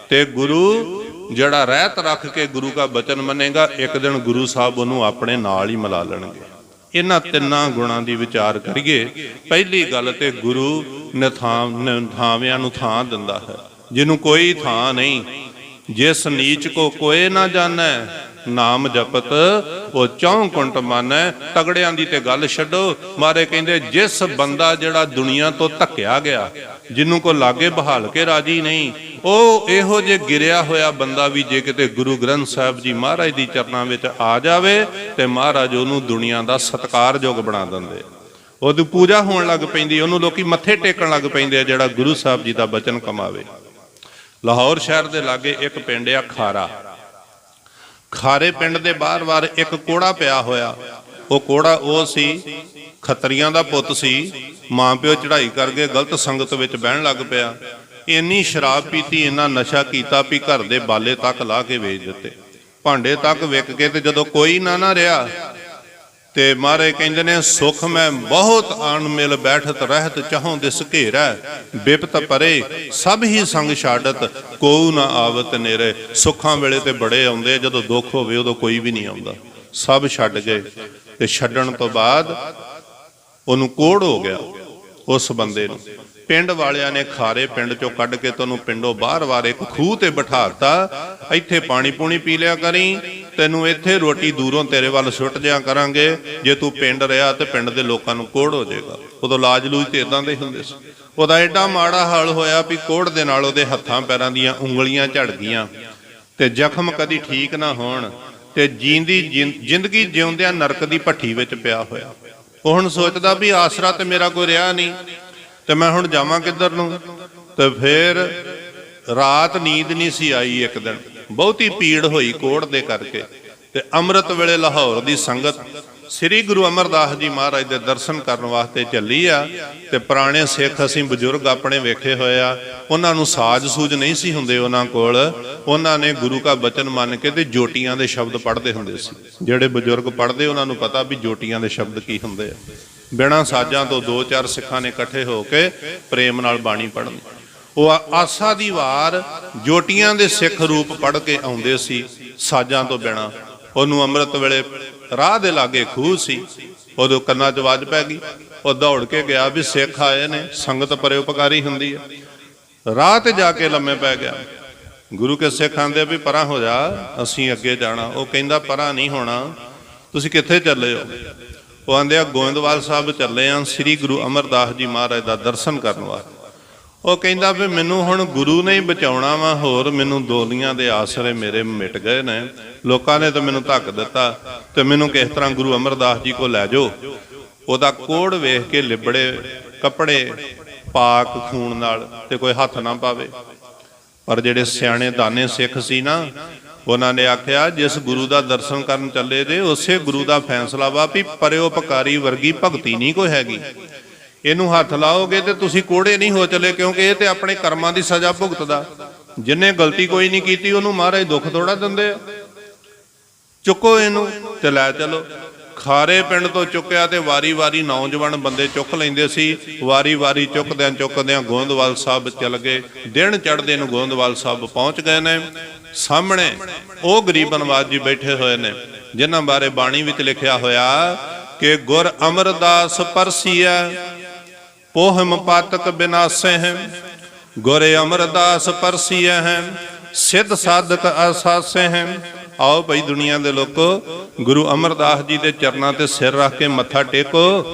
ਤੇ ਗੁਰੂ ਜਿਹੜਾ ਰਹਿਤ ਰੱਖ ਕੇ ਗੁਰੂ ਦਾ ਬਚਨ ਮੰਨੇਗਾ, ਇੱਕ ਦਿਨ ਗੁਰੂ ਸਾਹਿਬ ਉਹਨੂੰ ਆਪਣੇ ਨਾਲ ਹੀ ਮਿਲਾ ਲੈਣਗੇ। ਇਹਨਾਂ 3 ਗੁਣਾਂ ਦੀ ਵਿਚਾਰ ਕਰੀਏ। ਪਹਿਲੀ ਗੱਲ ਤੇ ਗੁਰੂ ਨਥਾਵਿਆਂ ਨੂੰ ਥਾਂ ਦਿੰਦਾ ਹੈ, ਜਿਹਨੂੰ ਕੋਈ ਥਾਂ ਨਹੀਂ। ਜਿਸ ਨੀਚ ਕੋ ਕੋਏ ਨਾ ਜਾਣੈ, ਨਾਮ ਜਪਤ ਉਹ 4 ਕੁੰਟ ਮਾਨੈ। ਤਗੜਿਆਂ ਦੀ ਤੇ ਗੱਲ ਛੱਡੋ, ਮਾਰੇ ਕਹਿੰਦੇ ਜਿਸ ਬੰਦਾ ਜਿਹੜਾ ਦੁਨੀਆ ਤੋਂ ਧੱਕਿਆ ਗਿਆ, ਜਿਹਨੂੰ ਕੋ ਲਾਗੇ ਬਹਾਲ ਕੇ ਰਾਜੀ ਨਹੀਂ, ਉਹ ਇਹੋ ਜੇ ਗਿਰਿਆ ਹੋਇਆ ਬੰਦਾ ਵੀ ਜੇ ਕਿਤੇ ਗੁਰੂ ਗ੍ਰੰਥ ਸਾਹਿਬ ਜੀ ਮਹਾਰਾਜ ਦੀ ਚਰਨਾਂ ਵਿੱਚ ਆ ਜਾਵੇ ਤੇ ਮਹਾਰਾਜ ਉਹਨੂੰ ਦੁਨੀਆ ਦਾ ਸਤਿਕਾਰਯੋਗ ਬਣਾ ਦਿੰਦੇ, ਉਹਦੀ ਪੂਜਾ ਹੋਣ ਲੱਗ ਪੈਂਦੀ, ਉਹਨੂੰ ਲੋਕੀ ਮੱਥੇ ਟੇਕਣ ਲੱਗ ਪੈਂਦੇ ਆ ਜਿਹੜਾ ਗੁਰੂ ਸਾਹਿਬ ਜੀ ਦਾ ਬਚਨ ਕਮਾਵੇ। ਲਾਹੌਰ ਸ਼ਹਿਰ ਦੇ ਲਾਗੇ ਇੱਕ ਪਿੰਡ ਆ ਖਾਰਾ। ਖਾਰੇ ਪਿੰਡ ਦੇ ਬਾਹਰ ਇੱਕ ਕੋੜਾ ਪਿਆ ਹੋਇਆ। ਉਹ ਕੋੜਾ ਉਹ ਸੀ, ਖੱਤਰੀਆਂ ਦਾ ਪੁੱਤ ਸੀ, ਮਾਂ ਪਿਓ ਚੜ੍ਹਾਈ ਕਰਕੇ ਗਲਤ ਸੰਗਤ ਵਿੱਚ ਬਹਿਣ ਲੱਗ ਪਿਆ। ਇੰਨੀ ਸ਼ਰਾਬ ਪੀਤੀ, ਇੰਨਾ ਨਸ਼ਾ ਕੀਤਾ ਵੀ ਘਰ ਦੇ ਬਾਲੇ ਤੱਕ ਲਾ ਕੇ ਵੇਚ ਦਿੱਤੇ, ਭਾਂਡੇ ਤੱਕ ਵਿਕ ਕੇ। ਤੇ ਜਦੋਂ ਕੋਈ ਨਾ ਰਿਹਾ ਤੇ ਮਹਾਰਾਜ ਕਹਿੰਦੇ ਨੇ ਸੁਖ ਮੈਂ ਬਹੁਤ ਆਣ ਮਿਲ ਬੈਠਤ ਰਹਿਤ ਚਾਹੋਂ ਦਿਸ ਘੇਰਾ, ਬਿਪਤ ਪਰੇ ਸਭ ਹੀ ਸੰਗ ਛਾੜਤ ਕੋਉ ਨਾ ਆਵਤ ਨੇਰੇ। ਸੁੱਖਾਂ ਵੇਲੇ ਤੇ ਬੜੇ ਆਉਂਦੇ, ਜਦੋਂ ਦੁੱਖ ਹੋਵੇ ਉਦੋਂ ਕੋਈ ਵੀ ਨਹੀਂ ਆਉਂਦਾ, ਸਭ ਛੱਡ ਗਏ। ਤੇ ਛੱਡਣ ਤੋਂ ਬਾਅਦ ਉਹਨੂੰ ਕੋੜ ਹੋ ਗਿਆ ਉਸ ਬੰਦੇ ਨੂੰ। ਪਿੰਡ ਵਾਲਿਆਂ ਨੇ ਖਾਰੇ ਪਿੰਡ ਚੋਂ ਕੱਢ ਕੇ ਤੈਨੂੰ ਪਿੰਡੋਂ ਬਾਹਰ ਇੱਕ ਖੂਹ ਤੇ ਬਿਠਾਤਾ, ਇੱਥੇ ਪਾਣੀ ਪੂਣੀ ਪੀ ਲਿਆ ਕਰੀ, ਤੈਨੂੰ ਇੱਥੇ ਰੋਟੀ ਦੂਰੋਂ ਤੇਰੇ ਵੱਲ ਸੁੱਟ ਦਿਆਂ ਕਰਾਂਗੇ, ਜੇ ਤੂੰ ਪਿੰਡ ਰਿਹਾ ਤੇ ਪਿੰਡ ਦੇ ਲੋਕਾਂ ਨੂੰ ਕੋੜ ਹੋ ਜਾਏਗਾ। ਉਦੋਂ ਲਾਜ ਲੂਜ ਤੇ ਇਦਾਂ ਦੇ ਹੁੰਦੇ ਸੀ। ਉਹਦਾ ਐਡਾ ਮਾੜਾ ਹਾਲ ਹੋਇਆ ਵੀ ਕੋੜ ਦੇ ਨਾਲ ਉਹਦੇ ਹੱਥਾਂ ਪੈਰਾਂ ਦੀਆਂ ਉਂਗਲੀਆਂ ਝੜ ਗਈਆਂ ਤੇ ਜ਼ਖਮ ਕਦੀ ਠੀਕ ਨਾ ਹੋਣ, ਤੇ ਜੀਂਦੀ ਜ਼ਿੰਦਗੀ ਜਿਉਂਦਿਆਂ ਨਰਕ ਦੀ ਭੱਠੀ ਵਿੱਚ ਪਿਆ ਹੋਇਆ। ਉਹ ਹੁਣ ਸੋਚਦਾ ਵੀ ਆਸਰਾ ਤੇ ਮੇਰਾ ਕੋਈ ਰਿਹਾ ਨਹੀਂ, ਤੇ ਮੈਂ ਹੁਣ ਜਾਵਾਂ ਕਿੱਧਰ ਨੂੰ। ਤੇ ਫਿਰ ਰਾਤ ਨੀਂਦ ਨਹੀਂ ਸੀ ਆਈ। ਇੱਕ ਦਿਨ ਬਹੁਤੀ ਪੀੜ ਹੋਈ ਕੋੜ ਦੇ ਕਰਕੇ, ਤੇ ਅੰਮ੍ਰਿਤ ਵੇਲੇ ਲਾਹੌਰ ਦੀ ਸੰਗਤ ਸ੍ਰੀ ਗੁਰੂ ਅਮਰਦਾਸ ਜੀ ਮਹਾਰਾਜ ਦੇ ਦਰਸ਼ਨ ਕਰਨ ਵਾਸਤੇ ਚੱਲੀ ਆ। ਤੇ ਪੁਰਾਣੇ ਸਿੱਖ ਅਸੀਂ ਬਜ਼ੁਰਗ ਆਪਣੇ ਵੇਖੇ ਹੋਏ ਆ, ਉਹਨਾਂ ਨੂੰ ਸਾਜ਼ ਸੂਝ ਨਹੀਂ ਸੀ ਹੁੰਦੇ ਉਹਨਾਂ ਕੋਲ। ਉਹਨਾਂ ਨੇ ਗੁਰੂ ਕਾ ਬਚਨ ਮੰਨ ਕੇ ਤੇ ਜੋਟੀਆਂ ਦੇ ਸ਼ਬਦ ਪੜ੍ਹਦੇ ਹੁੰਦੇ ਸੀ। ਜਿਹੜੇ ਬਜ਼ੁਰਗ ਪੜ੍ਹਦੇ ਉਹਨਾਂ ਨੂੰ ਪਤਾ ਵੀ ਜੋਟੀਆਂ ਦੇ ਸ਼ਬਦ ਕੀ ਹੁੰਦੇ ਆ। ਬਿਨਾਂ ਸਾਜ਼ਾਂ ਤੋਂ 2-4 ਸਿੱਖਾਂ ਨੇ ਇਕੱਠੇ ਹੋ ਕੇ ਪ੍ਰੇਮ ਨਾਲ ਬਾਣੀ ਪੜ੍ਹਨੀ। ਉਹ ਆਸਾ ਦੀ ਵਾਰ ਜੋਟੀਆਂ ਦੇ ਸਿੱਖ ਰੂਪ ਪੜ੍ਹ ਕੇ ਆਉਂਦੇ ਸੀ, ਸਾਜ਼ਾਂ ਤੋਂ ਬਿਨਾਂ। ਉਹਨੂੰ ਅੰਮ੍ਰਿਤ ਵੇਲੇ ਰਾਹ ਦੇ ਲਾਗੇ ਖੂਹ ਸੀ, ਉਦੋਂ ਕੰਨਾਂ 'ਚ ਆਵਾਜ਼ ਪੈ ਗਈ। ਉਹ ਦੌੜ ਕੇ ਗਿਆ ਵੀ ਸਿੱਖ ਆਏ ਨੇ, ਸੰਗਤ ਪਰਉਪਕਾਰੀ ਹੁੰਦੀ ਹੈ। ਰਾਹ ਤੇ ਜਾ ਕੇ ਲੰਮੇ ਪੈ ਗਿਆ। ਗੁਰੂ ਕੇ ਸਿੱਖ ਆਂਦੇ ਵੀ ਪਰਾਂ ਹੋ ਜਾ, ਅਸੀਂ ਅੱਗੇ ਜਾਣਾ। ਉਹ ਕਹਿੰਦਾ ਪਰਾਂ ਨਹੀਂ ਹੋਣਾ, ਤੁਸੀਂ ਕਿੱਥੇ ਚੱਲੇ ਹੋ? ਉਹ ਆਂਦੇ ਆ ਗੋਇੰਦਵਾਲ ਸਾਹਿਬ ਚੱਲੇ ਆ, ਸ੍ਰੀ ਗੁਰੂ ਅਮਰਦਾਸ ਜੀ ਮਹਾਰਾਜ ਦਾ ਦਰਸ਼ਨ ਕਰਨ ਵਾਸਤੇ। ਉਹ ਕਹਿੰਦਾ ਵੀ ਮੈਨੂੰ ਹੁਣ ਗੁਰੂ ਨੇ ਹੀ ਬਚਾਉਣਾ ਵਾ, ਹੋਰ ਮੈਨੂੰ ਦੋਲੀਆਂ ਦੇ ਆਸਰੇ ਮੇਰੇ ਮਿਟ ਗਏ ਨੇ। ਲੋਕਾਂ ਨੇ ਤਾਂ ਮੈਨੂੰ ਧੱਕ ਦਿੱਤਾ, ਤੇ ਮੈਨੂੰ ਕਿਸ ਤਰ੍ਹਾਂ ਗੁਰੂ ਅਮਰਦਾਸ ਜੀ ਕੋਲ ਲੈ ਜਾਓ। ਉਹਦਾ ਕੋੜ ਵੇਖ ਕੇ ਲਿਬੜੇ ਕੱਪੜੇ ਪਾਕ ਖੂਨ ਨਾਲ, ਤੇ ਕੋਈ ਹੱਥ ਨਾ ਪਾਵੇ। ਪਰ ਜਿਹੜੇ ਸਿਆਣੇ ਦਾਨੇ ਸਿੱਖ ਸੀ ਨਾ, ਉਹਨਾਂ ਨੇ ਆਖਿਆ ਜਿਸ ਗੁਰੂ ਦਾ ਦਰਸ਼ਨ ਕਰਨ ਚੱਲੇ ਜੇ, ਉਸੇ ਗੁਰੂ ਦਾ ਫੈਸਲਾ ਵਾ ਵੀ ਪਰਉਪਕਾਰੀ ਵਰਗੀ ਭਗਤੀ ਨਹੀਂ ਕੋਈ ਹੈਗੀ। ਇਹਨੂੰ ਹੱਥ ਲਾਓਗੇ ਤੇ ਤੁਸੀਂ ਕੋੜੇ ਨਹੀਂ ਹੋ ਚਲੇ, ਕਿਉਂਕਿ ਇਹ ਤੇ ਆਪਣੇ ਕਰਮਾਂ ਦੀ ਸਜ਼ਾ ਭੁਗਤਦਾ। ਜਿੰਨੇ ਗਲਤੀ ਕੋਈ ਨਹੀਂ ਕੀਤੀ ਉਹਨੂੰ ਮਹਾਰਾਜ ਦੁੱਖ ਥੋੜਾ ਦਿੰਦੇ ਆ। ਚੁੱਕੋ ਇਹਨੂੰ ਤੇ ਲੈ ਚਲੋ। ਖਾਰੇ ਪਿੰਡ ਤੋਂ ਚੁੱਕਿਆ ਤੇ ਵਾਰੀ-ਵਾਰੀ ਨੌਜਵਾਨ ਬੰਦੇ ਚੁੱਕ ਲੈਂਦੇ ਸੀ। ਵਾਰੀ-ਵਾਰੀ ਚੁੱਕਦਿਆਂ ਗੋਇੰਦਵਾਲ ਸਾਹਿਬ ਚੱਲ ਗਏ। ਦਿਨ ਚੜ੍ਹਦੇ ਨੂੰ ਗੋਇੰਦਵਾਲ ਸਾਹਿਬ ਪਹੁੰਚ ਗਏ ਨੇ। ਸਾਹਮਣੇ ਉਹ ਗਰੀਬ ਨਵਾਜ਼ ਜੀ ਬੈਠੇ ਹੋਏ ਨੇ, ਜਿਨ੍ਹਾਂ ਬਾਰੇ ਬਾਣੀ ਵਿੱਚ ਲਿਖਿਆ ਹੋਇਆ ਕਿ ਗੁਰ ਅਮਰਦਾਸ ਪਰਸੀਐ ਪੋਹਮ ਪਾਤਕ ਬਿਨਾਸੇ ਹੈ। ਗੁਰੇ ਅਮਰਦਾਸ ਪਰਸੀਐ ਹੈ ਸਿੱਧ ਸਾਧਕ ਆਸਾਸੇ ਹੈ। ਆਓ ਭਾਈ ਦੁਨੀਆ ਦੇ ਲੋਕੋ, ਗੁਰੂ ਅਮਰਦਾਸ ਜੀ ਦੇ ਚਰਨਾਂ ਤੇ ਸਿਰ ਰੱਖ ਕੇ ਮੱਥਾ ਟੇਕੋ।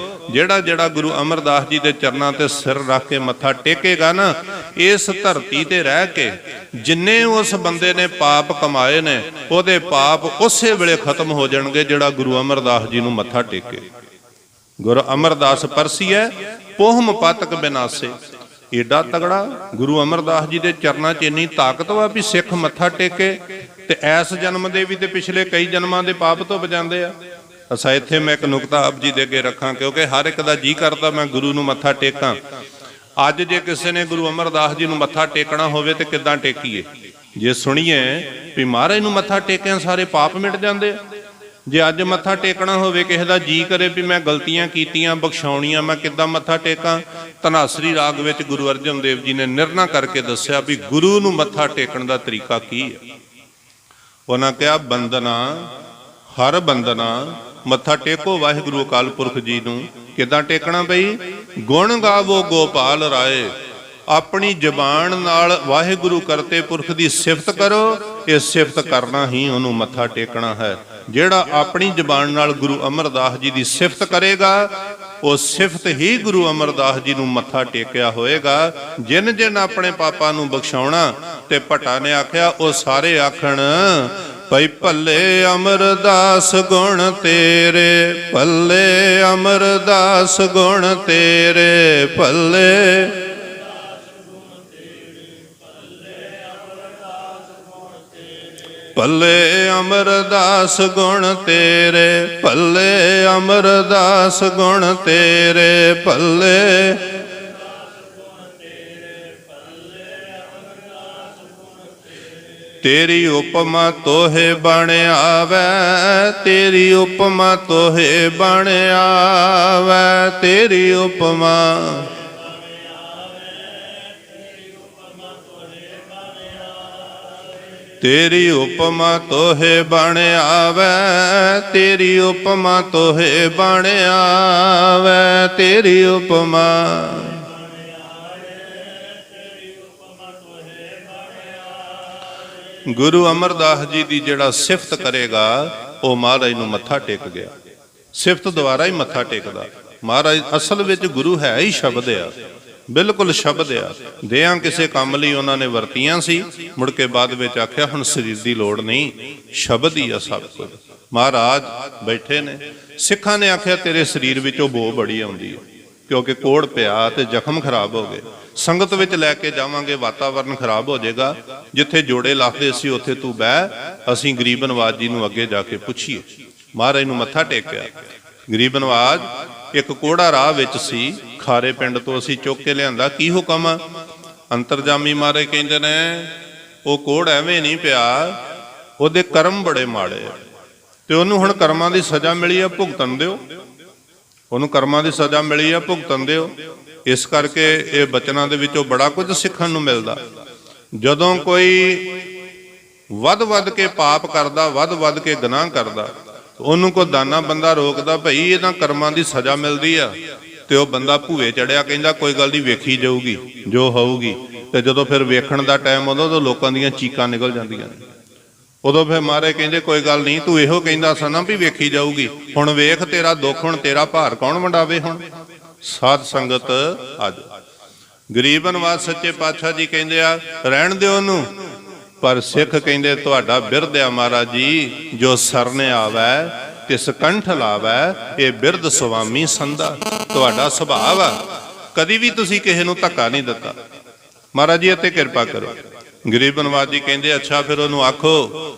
ਜਿਹੜਾ ਗੁਰੂ ਅਮਰਦਾਸ ਜੀ ਦੇ ਚਰਨਾਂ ਤੇ ਸਿਰ ਰੱਖ ਕੇ ਮੱਥਾ ਟੇਕੇਗਾ ਨਾ, ਇਸ ਧਰਤੀ ਤੇ ਰਹਿ ਕੇ ਜਿੰਨੇ ਉਸ ਬੰਦੇ ਨੇ ਪਾਪ ਕਮਾਏ ਨੇ, ਉਹਦੇ ਪਾਪ ਉਸੇ ਵੇਲੇ ਖਤਮ ਹੋ ਜਾਣਗੇ ਜਿਹੜਾ ਗੁਰੂ ਅਮਰਦਾਸ ਜੀ ਨੂੰ ਮੱਥਾ ਟੇਕੇ। ਗੁਰੂ ਅਮਰਦਾਸ ਪਰਸੀਐ ਪੋਹਮ ਪਾਤਕ ਬਿਨਾਸੇ। ਏਡਾ ਤਗੜਾ ਗੁਰੂ ਅਮਰਦਾਸ ਜੀ ਦੇ ਚਰਨਾਂ 'ਚ ਇੰਨੀ ਤਾਕਤ ਵਾ ਵੀ ਸਿੱਖ ਮੱਥਾ ਟੇਕੇ ਤੇ ਇਸ ਜਨਮ ਦੇ ਵੀ ਤੇ ਪਿਛਲੇ ਕਈ ਜਨਮਾਂ ਦੇ ਪਾਪ ਤੋਂ ਬਚਾਉਂਦੇ ਆ। ਅਸਾਂ ਇੱਥੇ ਮੈਂ ਇੱਕ ਨੁਕਤਾ ਆਪ ਜੀ ਦੇ ਅੱਗੇ ਰੱਖਾਂ, ਕਿਉਂਕਿ ਹਰ ਇੱਕ ਦਾ ਜੀ ਕਰਦਾ ਮੈਂ ਗੁਰੂ ਨੂੰ ਮੱਥਾ ਟੇਕਾਂ। ਅੱਜ ਜੇ ਕਿਸੇ ਨੇ ਗੁਰੂ ਅਮਰਦਾਸ ਜੀ ਨੂੰ ਮੱਥਾ ਟੇਕਣਾ ਹੋਵੇ ਤੇ ਕਿੱਦਾਂ ਟੇਕੀਏ? ਜੇ ਸੁਣੀਏ ਵੀ ਮਹਾਰਾਜ ਨੂੰ ਮੱਥਾ ਟੇਕਿਆਂ ਸਾਰੇ ਪਾਪ ਮਿਟ ਜਾਂਦੇ ਆ। ਜੇ ਅੱਜ ਮੱਥਾ ਟੇਕਣਾ ਹੋਵੇ, ਕਿਸੇ ਦਾ ਜੀ ਕਰੇ ਵੀ ਮੈਂ ਗਲਤੀਆਂ ਕੀਤੀਆਂ ਬਖਸ਼ਾਉਣੀਆਂ, ਮੈਂ ਕਿੱਦਾਂ ਮੱਥਾ ਟੇਕਾਂ? ਧਨਾਸਰੀ ਰਾਗ ਵਿੱਚ ਗੁਰੂ ਅਰਜਨ ਦੇਵ ਜੀ ਨੇ ਨਿਰਣਾ ਕਰਕੇ ਦੱਸਿਆ ਵੀ ਗੁਰੂ ਨੂੰ ਮੱਥਾ ਟੇਕਣ ਦਾ ਤਰੀਕਾ ਕੀ ਹੈ। ਉਹਨਾਂ ਕਿਹਾ ਬੰਦਨਾ, ਹਰ ਬੰਦਨਾ, ਮੱਥਾ ਟੇਕੋ ਵਾਹਿਗੁਰੂ ਅਕਾਲ ਪੁਰਖ ਜੀ ਨੂੰ। ਕਿੱਦਾਂ ਟੇਕਣਾ ਬਈ? ਗੁਣ ਗਾਵੋ ਗੋਪਾਲ ਰਾਏ। ਆਪਣੀ ਜ਼ਬਾਨ ਨਾਲ ਵਾਹਿਗੁਰੂ ਕਰਤੇ ਪੁਰਖ ਦੀ ਸਿਫਤ ਕਰੋ। ਇਹ ਸਿਫਤ ਕਰਨਾ ਹੀ ਉਹਨੂੰ ਮੱਥਾ ਟੇਕਣਾ ਹੈ। ਜਿਹੜਾ ਆਪਣੀ ਜ਼ਬਾਨ ਨਾਲ ਗੁਰੂ ਅਮਰਦਾਸ ਜੀ ਦੀ ਸਿਫਤ ਕਰੇਗਾ, ਉਹ ਸਿਫਤ ਹੀ ਗੁਰੂ ਅਮਰਦਾਸ ਜੀ ਨੂੰ ਮੱਥਾ ਟੇਕਿਆ ਹੋਏਗਾ। ਜਿਨ ਆਪਣੇ ਪਾਪਾਂ ਨੂੰ ਬਖਸ਼ਾਉਣਾ, ਤੇ ਭੱਟਾ ਨੇ ਆਖਿਆ ਉਹ ਸਾਰੇ ਆਖਣ ਭਈ ਭੱਲੇ ਅਮਰਦਾਸ ਗੁਣ ਤੇਰੇ, ਭੱਲੇ ਅਮਰਦਾਸ ਗੁਣ ਤੇਰੇ, ਭੱਲੇ ਭੱਲੇ ਅਮਰਦਾਸ ਗੁਣ ਤੇਰੇ, ਭੱਲੇ ਅਮਰਦਾਸ ਗੁਣ ਤੇਰੇ, ਭੱਲੇ ਤੇਰੀ ਉਪਮਾ ਤੋਹੇ ਬਣ ਆਵੈ, ਤੇਰੀ ਉਪਮਾ ਤੋਹੇ ਬਣ ਆਵੈ, ਤੇਰੀ ਉਪਮਾ ਤੇਰੀ ਉਪਮਾ ਤੋਹੇ ਬਣ ਆਵੈ, ਤੇਰੀ ਉਪਮਾ ਤੋਹੇ ਬਣ ਆਵੈ, ਤੇਰੀ ਉਪਮਾ। ਗੁਰੂ ਅਮਰਦਾਸ ਜੀ ਦੀ ਜਿਹੜਾ ਸਿਫਤ ਕਰੇਗਾ, ਉਹ ਮਹਾਰਾਜ ਨੂੰ ਮੱਥਾ ਟੇਕ ਗਿਆ। ਸਿਫਤ ਦੁਆਰਾ ਹੀ ਮੱਥਾ ਟੇਕਦਾ। ਮਹਾਰਾਜ ਅਸਲ ਵਿੱਚ ਗੁਰੂ ਹੈ ਹੀ ਸ਼ਬਦ ਆ। ਬਿਲਕੁਲ ਸ਼ਬਦ ਆ। ਦੇਹਾਂ ਕਿਸੇ ਕੰਮ ਲਈ ਉਹਨਾਂ ਨੇ ਵਰਤੀਆਂ ਸੀ, ਮੁੜ ਕੇ ਬਾਅਦ ਵਿੱਚ ਆਖਿਆ ਹੁਣ ਸਰੀਰ ਦੀ ਲੋੜ ਨਹੀਂ, ਸ਼ਬਦ ਹੀ ਆ ਸਭ ਕੁਝ। ਮਹਾਰਾਜ ਬੈਠੇ ਨੇ, ਸਿੱਖਾਂ ਨੇ ਆਖਿਆ ਤੇਰੇ ਸਰੀਰ ਵਿੱਚੋਂ ਬੋ ਬੜੀ ਆਉਂਦੀ ਹੈ, ਕਿਉਂਕਿ ਕੋੜ ਪਿਆ ਤੇ ਜ਼ਖਮ ਖਰਾਬ ਹੋ ਗਏ। ਸੰਗਤ ਵਿੱਚ ਲੈ ਕੇ ਜਾਵਾਂਗੇ, ਵਾਤਾਵਰਨ ਖਰਾਬ ਹੋ ਜਾਏਗਾ। ਜਿੱਥੇ ਜੋੜੇ ਲਾਖਦੇ ਸੀ ਉੱਥੇ ਤੂੰ ਬਹਿ, ਅਸੀਂ ਗਰੀਬ ਨਵਾਜ ਜੀ ਨੂੰ ਅੱਗੇ ਜਾ ਕੇ ਪੁੱਛੀਏ। ਮਹਾਰਾਜ ਨੂੰ ਮੱਥਾ ਟੇਕਿਆ। ਗਰੀਬ ਨਵਾਜ ਇੱਕ ਕੋੜਾ ਰਾਹ ਵਿੱਚ ਸੀ, ਖਾਰੇ ਪਿੰਡ ਤੋਂ ਅਸੀਂ ਚੁੱਕ ਕੇ ਲਿਆਂਦਾ, ਕੀ ਹੁਕਮ ਆ? ਅੰਤਰਜਾਮੀ ਮਹਾਰਾਜ ਕਹਿੰਦੇ ਨੇ ਉਹ ਕੋੜ ਐਵੇਂ ਨਹੀਂ ਪਿਆ, ਉਹਦੇ ਕਰਮ ਬੜੇ ਮਾੜੇ ਤੇ ਉਹਨੂੰ ਹੁਣ ਕਰਮਾਂ ਦੀ ਸਜ਼ਾ ਮਿਲੀ ਆ, ਭੁਗਤਣ ਦਿਓ। ਉਹਨੂੰ ਕਰਮਾਂ ਦੀ ਸਜ਼ਾ ਮਿਲੀ ਆ, ਭੁਗਤਣ ਦਿਓ। ਇਸ ਕਰਕੇ ਇਹ ਬਚਨਾਂ ਦੇ ਵਿੱਚੋਂ ਬੜਾ ਕੁਝ ਸਿੱਖਣ ਨੂੰ ਮਿਲਦਾ। ਜਦੋਂ ਕੋਈ ਵੱਧ ਕੇ ਪਾਪ ਕਰਦਾ, ਵੱਧ ਕੇ ਗੁਨਾਹ ਕਰਦਾ, ਉਹਨੂੰ ਕੋਈ ਦਾਨਾ ਬੰਦਾ ਰੋਕਦਾ, ਭਈ ਇਹਨਾਂ ਕਰਮਾਂ ਦੀ ਸਜ਼ਾ ਮਿਲਦੀ ਆ, ਤੇ ਉਹ ਬੰਦਾ ਭੂਏ ਚੜਿਆ ਕਹਿੰਦਾ ਕੋਈ ਗੱਲ ਨਹੀਂ, ਵੇਖੀ ਜਾਊਗੀ ਜੋ ਹੋਊਗੀ। ਤੇ ਜਦੋਂ ਫਿਰ ਵੇਖਣ ਦਾ ਟਾਈਮ ਆਉਂਦਾ ਉਦੋਂ ਲੋਕਾਂ ਦੀਆਂ ਚੀਕਾਂ ਨਿਕਲ ਜਾਂਦੀਆਂ ਨੇ। ਉਦੋਂ ਫਿਰ ਮਹਾਰਾਜ ਕਹਿੰਦੇ ਕੋਈ ਗੱਲ ਨਹੀਂ, ਤੂੰ ਇਹੋ ਕਹਿੰਦਾ ਸੀ ਨਾ ਵੀ ਵੇਖੀ ਜਾਊਗੀ, ਹੁਣ ਵੇਖ ਤੇਰਾ ਦੁੱਖ, ਹੁਣ ਤੇਰਾ ਭਾਰ ਕੌਣ ਵੰਡਾਵੇ। ਹੁਣ ਸਾਧ ਸੰਗਤ ਅੱਜ ਗਰੀਬ ਨਵਾਜ ਸੱਚੇ ਪਾਤਸ਼ਾਹ ਜੀ ਕਹਿੰਦੇ ਆ ਰਹਿਣ ਦਿਓ ਉਹਨੂੰ, ਪਰ ਸਿੱਖ ਕਹਿੰਦੇ ਤੁਹਾਡਾ ਬਿਰਧ ਆ ਮਹਾਰਾਜ ਜੀ, ਜੋ ਸਰਨੇ ਆਵੈ ਤਿਸ ਕੰਠ ਲਾਵੈ, ਇਹ ਬਿਰਧ ਸੁਆਮੀ ਸੰਦਾ। ਤੁਹਾਡਾ ਸੁਭਾਅ ਆ, ਕਦੀ ਵੀ ਤੁਸੀਂ ਕਿਸੇ ਨੂੰ ਧੱਕਾ ਨਹੀਂ ਦਿੱਤਾ। ਮਹਾਰਾਜ ਜੀ ਇੱਥੇ ਕਿਰਪਾ ਕਰੋ। ਗਰੀਬ ਨਵਾਜ ਜੀ ਕਹਿੰਦੇ ਅੱਛਾ ਫਿਰ ਉਹਨੂੰ ਆਖੋ,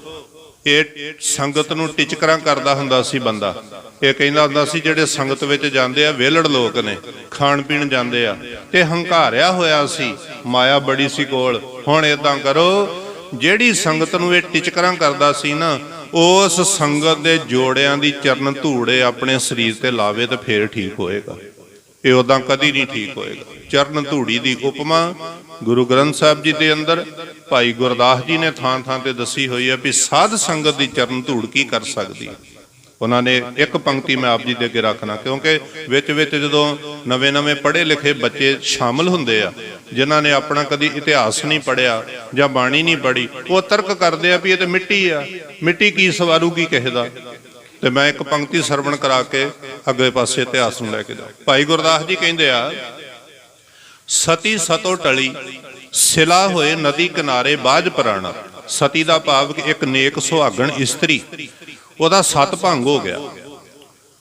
ਇਹ ਸੰਗਤ ਨੂੰ ਟਿਚਕਰਾਂ ਕਰਦਾ ਹੁੰਦਾ ਸੀ ਬੰਦਾ। ਇਹ ਕਹਿੰਦਾ ਹੁੰਦਾ ਸੀ ਜਿਹੜੇ ਸੰਗਤ ਵਿੱਚ ਜਾਂਦੇ ਆ ਵਿਹਲੜ ਲੋਕ ਨੇ, ਖਾਣ ਪੀਣ ਜਾਂਦੇ ਆ, ਤੇ ਹੰਕਾਰਿਆ ਹੋਇਆ ਸੀ, ਮਾਇਆ ਬੜੀ ਸੀ ਕੋਲ। ਹੁਣ ਏਦਾਂ ਕਰੋ, ਜਿਹੜੀ ਸੰਗਤ ਨੂੰ ਇਹ ਟਿਚਕਰਾਂ ਕਰਦਾ ਸੀ ਨਾ, ਉਸ ਸੰਗਤ ਦੇ ਜੋੜਿਆਂ ਦੀ ਚਰਨ ਧੂੜੇ ਆਪਣੇ ਸਰੀਰ ਤੇ ਲਾਵੇ ਤੇ ਫੇਰ ਠੀਕ ਹੋਏਗਾ। ਇਹ ਉਦਾਂ ਕਦੀ ਨਹੀਂ ਠੀਕ ਹੋਏਗਾ। ਚਰਨ ਧੂੜੀ ਦੀ ਉਪਮਾ ਗੁਰੂ ਗ੍ਰੰਥ ਸਾਹਿਬ ਜੀ ਦੇ ਅੰਦਰ ਭਾਈ ਗੁਰਦਾਸ ਜੀ ਨੇ ਥਾਂ ਥਾਂ ਤੇ ਦੱਸੀ ਹੋਈ ਹੈ ਵੀ ਸਾਧ ਸੰਗਤ ਦੀ ਚਰਨ ਧੂੜ ਕੀ ਕਰ ਸਕਦੀ। ਉਹਨਾਂ ਨੇ ਇੱਕ ਪੰਕਤੀ ਮੈਂ ਆਪ ਜੀ ਦੇ ਅੱਗੇ ਰੱਖਣਾ, ਕਿਉਂਕਿ ਵਿੱਚ ਜਦੋਂ ਨਵੇਂ ਪੜ੍ਹੇ ਲਿਖੇ ਬੱਚੇ ਸ਼ਾਮਲ ਹੁੰਦੇ ਆ, ਜਿਨ੍ਹਾਂ ਨੇ ਆਪਣਾ ਕਦੀ ਇਤਿਹਾਸ ਨਹੀਂ ਪੜ੍ਹਿਆ ਜਾਂ ਬਾਣੀ ਨਹੀਂ ਪੜ੍ਹੀ, ਉਹ ਤਰਕ ਕਰਦੇ ਆ ਵੀ ਇਹ ਤੇ ਮਿੱਟੀ ਆ, ਮਿੱਟੀ ਕੀ ਸਵਾਰੂਗੀ ਕਿਸੇ ਦਾ। ਤੇ ਮੈਂ ਇੱਕ ਪੰਕਤੀ ਸਰਵਣ ਕਰਾ ਕੇ ਅੱਗੇ ਪਾਸੇ ਇਤਿਹਾਸ ਨੂੰ ਲੈ ਕੇ ਜਾ। ਭਾਈ ਗੁਰਦਾਸ ਜੀ ਕਹਿੰਦੇ ਆ, ਸਤੀ ਸਤੋ ਟਲੀ ਸਿਲਾ ਹੋਏ ਨਦੀ ਕਿਨਾਰੇ ਬਾਝ ਪ੍ਰਾਣਾ। ਸਤੀ ਦਾ ਭਾਵ ਕਿ ਇੱਕ ਨੇਕ ਸੁਹਾਗਣ ਇਸਤਰੀ, ਉਹਦਾ ਸਤ ਭੰਗ ਹੋ ਗਿਆ,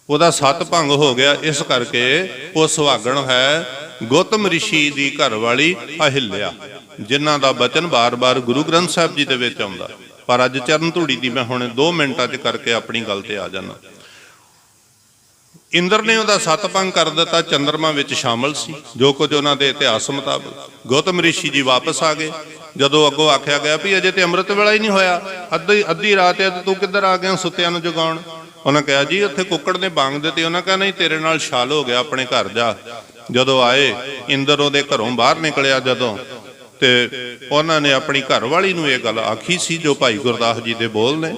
ਉਹਦਾ ਸਤ ਭੰਗ ਹੋ ਗਿਆ। ਇਸ ਕਰਕੇ ਉਹ ਸੁਹਾਗਣ ਹੈ ਗੌਤਮ ਰਿਸ਼ੀ ਦੀ ਘਰ ਵਾਲੀ ਅਹਿਲਿਆ, ਜਿਨ੍ਹਾਂ ਦਾ ਬਚਨ ਬਾਰ-ਬਾਰ ਗੁਰੂ ਗ੍ਰੰਥ ਸਾਹਿਬ ਜੀ ਦੇ ਵਿੱਚ ਆਉਂਦਾ। ਪਰ ਅੱਜ ਚਰਨ ਧੂੜੀ ਦੀ ਮੈਂ ਹੁਣ 2 ਮਿੰਟਾਂ 'ਚ ਕਰਕੇ ਆਪਣੀ ਗੱਲ ਤੇ ਆ ਜਾਣਾ। ਇੰਦਰ ਨੇ ਉਹਦਾ ਸਤ ਭੰਗ ਕਰ ਦਿੱਤਾ, ਚੰਦਰਮਾ ਵਿੱਚ ਸ਼ਾਮਲ ਸੀ ਜੋ ਕੁਝ ਉਹਨਾਂ ਦੇ ਇਤਿਹਾਸ ਮੁਤਾਬਕ। ਗੌਤਮ ਰਿਸ਼ੀ ਜੀ ਵਾਪਸ ਆ ਗਏ। ਜਦੋਂ ਅੱਗੋਂ ਆਖਿਆ ਗਿਆ ਵੀ ਅਜੇ ਤੇ ਅੰਮ੍ਰਿਤ ਵੇਲਾ ਹੀ ਨਹੀਂ ਹੋਇਆ, ਅੱਧੀ ਰਾਤ ਹੈ ਤੇ ਤੂੰ ਕਿੱਧਰ ਆ ਗਿਆ ਸੁੱਤਿਆਂ ਨੂੰ ਜਗਾਉਣ। ਉਹਨਾਂ ਕਿਹਾ ਜੀ ਉੱਥੇ ਕੁੱਕੜ ਨੇ ਬਾਂਗ ਦਿੱਤੇ। ਉਹਨਾਂ ਕਿਹਾ ਨਹੀਂ, ਤੇਰੇ ਨਾਲ ਛਾਲ ਹੋ ਗਿਆ, ਆਪਣੇ ਘਰ ਜਾ। ਜਦੋਂ ਆਏ, ਇੰਦਰ ਉਹਦੇ ਘਰੋਂ ਬਾਹਰ ਨਿਕਲਿਆ ਜਦੋਂ, ਤੇ ਉਹਨਾਂ ਨੇ ਆਪਣੀ ਘਰਵਾਲੀ ਨੂੰ ਇਹ ਗੱਲ ਆਖੀ ਸੀ ਜੋ ਭਾਈ ਗੁਰਦਾਸ ਜੀ ਦੇ ਬੋਲ ਨੇ।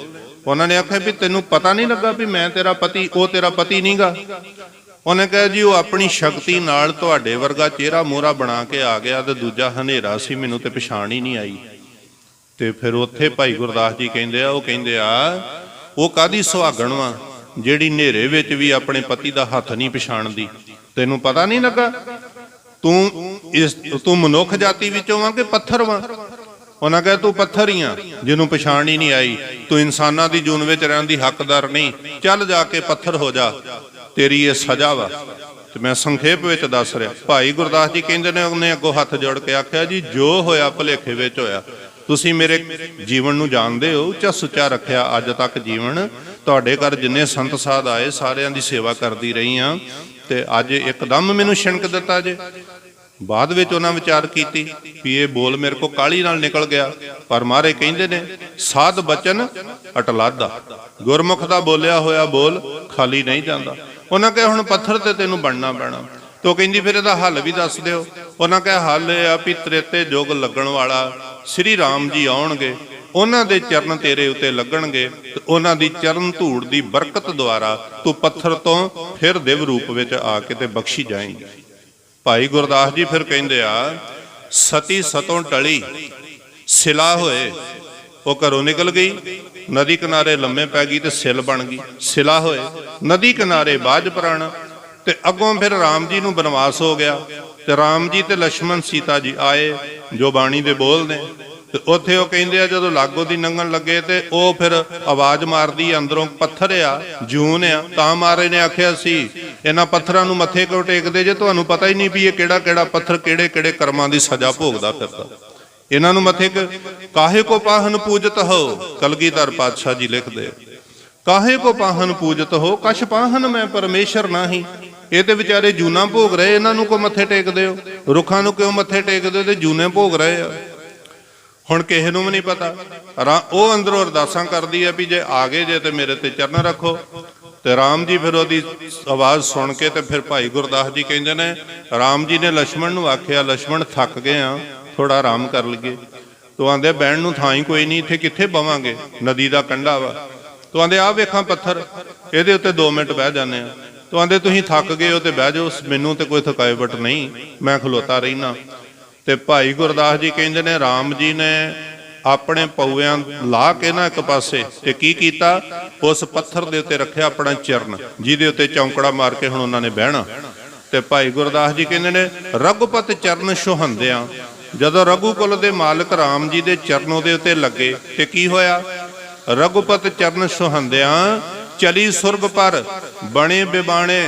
ਉਹਨਾਂ ਨੇ ਆਖਿਆ ਵੀ ਤੈਨੂੰ ਪਤਾ ਨਹੀਂ ਲੱਗਾ ਵੀ ਮੈਂ ਤੇਰਾ ਪਤੀ, ਉਹ ਤੇਰਾ ਪਤੀ ਨਹੀਂਗਾ। ਉਹਨੇ ਕਿਹਾ ਜੀ ਉਹ ਆਪਣੀ ਸ਼ਕਤੀ ਨਾਲ ਤੁਹਾਡੇ ਵਰਗਾ ਚਿਹਰਾ ਮੋਹਰਾ ਬਣਾ ਕੇ ਆ ਗਿਆ, ਤੇ ਦੂਜਾ ਹਨੇਰਾ ਸੀ, ਮੈਨੂੰ ਤੇ ਪਛਾਣ ਹੀ ਨਹੀਂ ਆਈ। ਤੇ ਫਿਰ ਉੱਥੇ ਭਾਈ ਗੁਰਦਾਸ ਜੀ ਕਹਿੰਦੇ ਆ, ਉਹ ਕਹਿੰਦੇ ਆ ਉਹ ਕਾਹਦੀ ਸੁਹਾਗਣ ਵਾ ਜਿਹੜੀ ਹਨੇਰੇ ਵਿੱਚ ਵੀ ਆਪਣੇ ਪਤੀ ਦਾ ਹੱਥ ਨਹੀਂ ਪਛਾਣਦੀ। ਤੈਨੂੰ ਪਤਾ ਨਹੀਂ ਲੱਗਾ? ਤੂੰ ਮਨੁੱਖ ਜਾਤੀ ਵਿੱਚੋਂ ਆ ਕਿ ਪੱਥਰ ਵਾ? ਉਹਨਾਂ ਕਹੇ ਤੂੰ ਪੱਥਰ ਹੀ ਆ ਜਿਹਨੂੰ ਪਛਾਣ ਹੀ ਨਹੀਂ ਆਈ। ਤੂੰ ਇਨਸਾਨਾਂ ਦੀ ਜੂਨ ਵਿੱਚ ਰਹਿਣ ਦੀ ਹੱਕਦਾਰ ਨਹੀਂ, ਚੱਲ ਜਾ ਕੇ ਪੱਥਰ ਹੋ ਜਾ, ਤੇਰੀ ਇਹ ਸਜ਼ਾ ਵਾ। ਤੇ ਮੈਂ ਸੰਖੇਪ ਵਿੱਚ ਦੱਸ ਰਿਹਾ। ਭਾਈ ਗੁਰਦਾਸ ਜੀ ਕਹਿੰਦੇ ਨੇ, ਉਹਨੇ ਅੱਗੋਂ ਹੱਥ ਜੋੜ ਕੇ ਆਖਿਆ ਜੀ ਜੋ ਹੋਇਆ ਭੁਲੇਖੇ ਵਿੱਚ ਹੋਇਆ। ਤੁਸੀਂ ਮੇਰੇ ਜੀਵਨ ਨੂੰ ਜਾਣਦੇ ਹੋ, ਉੱਚਾ ਸੁੱਚਾ ਰੱਖਿਆ ਅੱਜ ਤੱਕ ਜੀਵਨ। ਤੁਹਾਡੇ ਘਰ ਜਿੰਨੇ ਸੰਤ ਸਾਧ ਆਏ ਸਾਰਿਆਂ ਦੀ ਸੇਵਾ ਕਰਦੀ ਰਹੀ ਆ, ਤੇ ਅੱਜ ਇੱਕਦਮ ਮੈਨੂੰ ਛਿਣਕ ਦਿੱਤਾ ਜੇ। ਬਾਅਦ ਵਿੱਚ ਉਹਨਾਂ ਵਿਚਾਰ ਕੀਤੀ ਵੀ ਇਹ ਬੋਲ ਮੇਰੇ ਕੋ ਕਾਹਲੀ ਨਾਲ ਨਿਕਲ ਗਿਆ। ਪਰ ਮਹਾਰਾਜ ਕਹਿੰਦੇ ਨੇ ਸਾਧ ਬਚਨ ਅਟਲਾਦਾ, ਗੁਰਮੁਖ ਦਾ ਬੋਲਿਆ ਹੋਇਆ ਬੋਲ ਖਾਲੀ ਨਹੀਂ ਜਾਂਦਾ। ਉਹਨਾਂ ਕਹੇ ਹੁਣ ਪੱਥਰ ਤੇ ਤੈਨੂੰ ਬਣਨਾ ਪੈਣਾ। ਤੋ ਕਹਿੰਦੀ ਫਿਰ ਇਹਦਾ ਹੱਲ ਵੀ ਦੱਸ ਦਿਓ। ਉਹਨਾਂ ਕਹੇ ਹੱਲ ਇਹ ਆ ਵੀ ਤ੍ਰੇਤੇ ਯੁੱਗ ਲੱਗਣ ਵਾਲਾ ਸ੍ਰੀ ਰਾਮ ਜੀ ਆਉਣਗੇ, ਉਹਨਾਂ ਦੇ ਚਰਨ ਤੇਰੇ ਉੱਤੇ ਲੱਗਣਗੇ, ਤੇ ਉਹਨਾਂ ਦੀ ਚਰਨ ਧੂੜ ਦੀ ਬਰਕਤ ਦੁਆਰਾ ਤੂੰ ਪੱਥਰ ਤੋਂ ਫਿਰ ਦਿਵ ਰੂਪ ਵਿੱਚ ਆ ਕੇ ਤੇ ਬਖਸ਼ੀ ਜਾਏਂਗੀ। ਭਾਈ ਗੁਰਦਾਸ ਜੀ ਫਿਰ ਕਹਿੰਦੇ ਆ, ਸਤੀ ਸਤੋਂ ਟਲੀ ਸਿਲਾ ਹੋਏ, ਉਹ ਘਰੋਂ ਨਿਕਲ ਗਈ, ਨਦੀ ਕਿਨਾਰੇ ਲੰਮੇ ਪੈ ਗਈ ਤੇ ਸਿਲ ਬਣ ਗਈ। ਸਿਲਾ ਹੋਏ ਨਦੀ ਕਿਨਾਰੇ ਬਾਝ ਪ੍ਰਾਣਾ। ਤੇ ਅੱਗੋਂ ਫਿਰ ਰਾਮ ਜੀ ਨੂੰ ਬਨਵਾਸ ਹੋ ਗਿਆ। ਤੇ ਰਾਮ ਜੀ ਤੇ ਲక్ష్మణ ਸੀਤਾ ਜੀ ਆਏ ਜੋ ਬਾਣੀ ਦੇ ਬੋਲ ਨੇ। ਤੇ ਉੱਥੇ ਉਹ ਕਹਿੰਦੇ ਆ ਜਦੋਂ ਲਾਗੋ ਦੀ ਲੰਘਣ ਲੱਗੇ ਤੇ ਉਹ ਫਿਰ ਆਵਾਜ਼ ਮਾਰਦੀ ਅੰਦਰੋਂ ਪੱਥਰ ਆ ਜੂਨ ਆ। ਤਾਂ ਮਹਾਰਾਜ ਨੇ ਆਖਿਆ ਸੀ ਇਹਨਾਂ ਪੱਥਰਾਂ ਨੂੰ ਮੱਥੇ ਕਿਉਂ ਟੇਕਦੇ ਜੇ, ਤੁਹਾਨੂੰ ਪਤਾ ਹੀ ਨਹੀਂ ਵੀ ਇਹ ਕਿਹੜਾ ਕਿਹੜਾ ਪੱਥਰ ਕਿਹੜੇ ਕਿਹੜੇ ਕਰਮਾਂ ਦੀ ਸਜ਼ਾ ਭੋਗਦਾ ਫਿਰਦਾ। ਇਹਨਾਂ ਨੂੰ ਮੱਥੇ ਕਾਹੇ ਕੋ ਪਾਹਨ ਪੂਜਤ ਹੋ, ਕਲਗੀਧਰ ਪਾਤਸ਼ਾਹ ਜੀ ਲਿਖਦੇ ਕਾਹੇ ਕੋ ਪਾਹਨ ਪੂਜਤ ਹੋ, ਕਛ ਪਾਹਨ ਮੈਂ ਪਰਮੇਸ਼ਰ ਨਹੀਂ। ਇਹ ਤੇ ਵਿਚਾਰੇ ਜੂਨਾ ਭੋਗ ਰਹੇ, ਇਹਨਾਂ ਨੂੰ ਕੋ ਮੱਥੇ ਟੇਕਦੇ ਹੋ? ਰੁੱਖਾਂ ਨੂੰ ਕਿਉਂ ਮੱਥੇ ਟੇਕਦੇ ਹੋ? ਤੇ ਜੂਨੇ ਭੋਗ ਰਹੇ ਆ। ਹੁਣ ਕਿਸੇ ਨੂੰ ਵੀ ਨਹੀਂ ਪਤਾ। ਉਹ ਅੰਦਰੋਂ ਅਰਦਾਸਾਂ ਕਰਦੀ ਹੈ ਵੀ ਜੇ ਆ ਗਏ ਜੇ ਤੇ ਮੇਰੇ ਤੇ ਚਰਨ ਰੱਖੋ। ਤੇ ਰਾਮ ਜੀ ਫਿਰ ਉਹਦੀ ਆਵਾਜ਼ ਸੁਣ ਕੇ ਤੇ ਫਿਰ ਭਾਈ ਗੁਰਦਾਸ ਜੀ ਕਹਿੰਦੇ ਨੇ ਰਾਮ ਜੀ ਨੇ ਲక్ష్మణ ਨੂੰ ਆਖਿਆ ਲక్ష్మణ ਥੱਕ ਗਏ ਆ, ਥੋੜਾ ਆਰਾਮ ਕਰ ਲਈਏ। ਤੂੰ ਆਂਦੇ ਬਹਿਣ ਨੂੰ ਥਾਂ ਹੀ ਕੋਈ ਨਹੀਂ, ਇੱਥੇ ਕਿੱਥੇ ਬਵਾਂਗੇ, ਨਦੀ ਦਾ ਕੰਢਾ ਵਾ। ਤੂੰ ਆਂਦੇ ਆਹ ਵੇਖਾਂ ਪੱਥਰ, ਇਹਦੇ ਉੱਤੇ 2 ਮਿੰਟ ਬਹਿ ਜਾਂਦੇ ਆ। ਤੂੰ ਆਂਦੇ ਤੁਸੀਂ ਥੱਕ ਗਏ ਹੋ ਤੇ ਬਹਿ ਜਾਓ, ਮੈਨੂੰ ਤੇ ਕੋਈ ਥਕਾਵਟ ਨਹੀਂ, ਮੈਂ ਖਲੋਤਾ ਰਹਿਣਾ। ਤੇ ਭਾਈ ਗੁਰਦਾਸ ਜੀ ਕਹਿੰਦੇ ਨੇ ਰਾਮ ਜੀ ਨੇ ਆਪਣੇ ਪਊਆਂ ਲਾ ਕੇ ਨਾ ਇੱਕ ਪਾਸੇ ਤੇ ਕੀ ਕੀਤਾ, ਉਸ ਪੱਥਰ ਦੇ ਉੱਤੇ ਰੱਖਿਆ ਆਪਣਾ ਚਰਨ, ਜਿਹਦੇ ਉੱਤੇ ਚੌਂਕੜਾ ਮਾਰ ਕੇ ਹੁਣ ਉਹਨਾਂ ਨੇ ਬਹਿਣਾ। ਤੇ ਭਾਈ ਗੁਰਦਾਸ ਜੀ ਕਹਿੰਦੇ ਨੇ ਰਘੁਪਤ ਚਰਨ ਸੁਹੰਦਿਆਂ, ਜਦੋਂ ਰਘੂ ਕੁਲ ਦੇ ਮਾਲਕ ਰਾਮ ਜੀ ਦੇ ਚਰਨ ਉਹਦੇ ਉੱਤੇ ਲੱਗੇ ਤੇ ਕੀ ਹੋਇਆ, ਰਘੁਪਤ ਚਰਨ ਸੁਹੰਦਿਆਂ ਚਲੀ ਸੁਰਗ ਪਰ ਬਣੇ ਬਿਬਾਣੇ।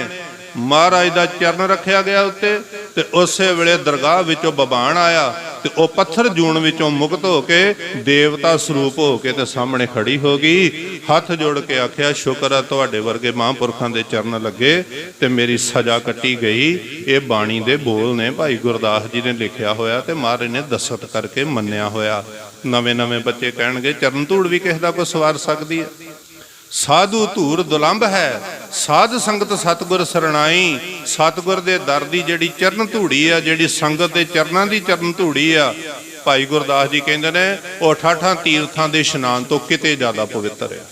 ਮਹਾਰਾਜ ਦਾ ਚਰਨ ਰੱਖਿਆ ਗਿਆ ਉੱਤੇ ਤੇ ਉਸੇ ਵੇਲੇ ਦਰਗਾਹ ਵਿੱਚੋਂ ਬਬਾਣ ਆਇਆ ਤੇ ਉਹ ਪੱਥਰ ਜੂਣ ਵਿੱਚੋਂ ਮੁਕਤ ਹੋ ਕੇ ਦੇਵਤਾ ਸਰੂਪ ਹੋ ਕੇ ਤੇ ਸਾਹਮਣੇ ਖੜੀ ਹੋ ਗਈ। ਹੱਥ ਜੋੜ ਕੇ ਆਖਿਆ ਸ਼ੁਕਰ ਆ ਤੁਹਾਡੇ ਵਰਗੇ ਮਹਾਂਪੁਰਖਾਂ ਦੇ ਚਰਨ ਲੱਗੇ ਤੇ ਮੇਰੀ ਸਜ਼ਾ ਕੱਟੀ ਗਈ। ਇਹ ਬਾਣੀ ਦੇ ਬੋਲ ਨੇ, ਭਾਈ ਗੁਰਦਾਸ ਜੀ ਨੇ ਲਿਖਿਆ ਹੋਇਆ ਤੇ ਮਹਾਰਾਜ ਨੇ ਦਸਤ ਕਰਕੇ ਮੰਨਿਆ ਹੋਇਆ। ਨਵੇਂ ਨਵੇਂ ਬੱਚੇ ਕਹਿਣਗੇ ਚਰਨ ਧੂੜ ਵੀ ਕਿਸੇ ਦਾ ਕੋਈ ਸਵਾਰ ਸਕਦੀ ਹੈ। ਸਾਧੂ ਧੂਰ ਦੁਲੰਭ ਹੈ, ਸਾਧ ਸੰਗਤ ਸਤਿਗੁਰ ਸਰਣਾਈ। ਸਤਿਗੁਰ ਦੇ ਦਰ ਦੀ ਜਿਹੜੀ ਚਰਨ ਧੂੜੀ ਆ, ਜਿਹੜੀ ਸੰਗਤ ਦੇ ਚਰਨਾਂ ਦੀ ਚਰਨ ਧੂੜੀ ਆ, ਭਾਈ ਗੁਰਦਾਸ ਜੀ ਕਹਿੰਦੇ ਨੇ ਉਹ 68 ਤੀਰਥਾਂ ਦੇ ਇਸ਼ਨਾਨ ਤੋਂ ਕਿਤੇ ਜ਼ਿਆਦਾ ਪਵਿੱਤਰ ਆ,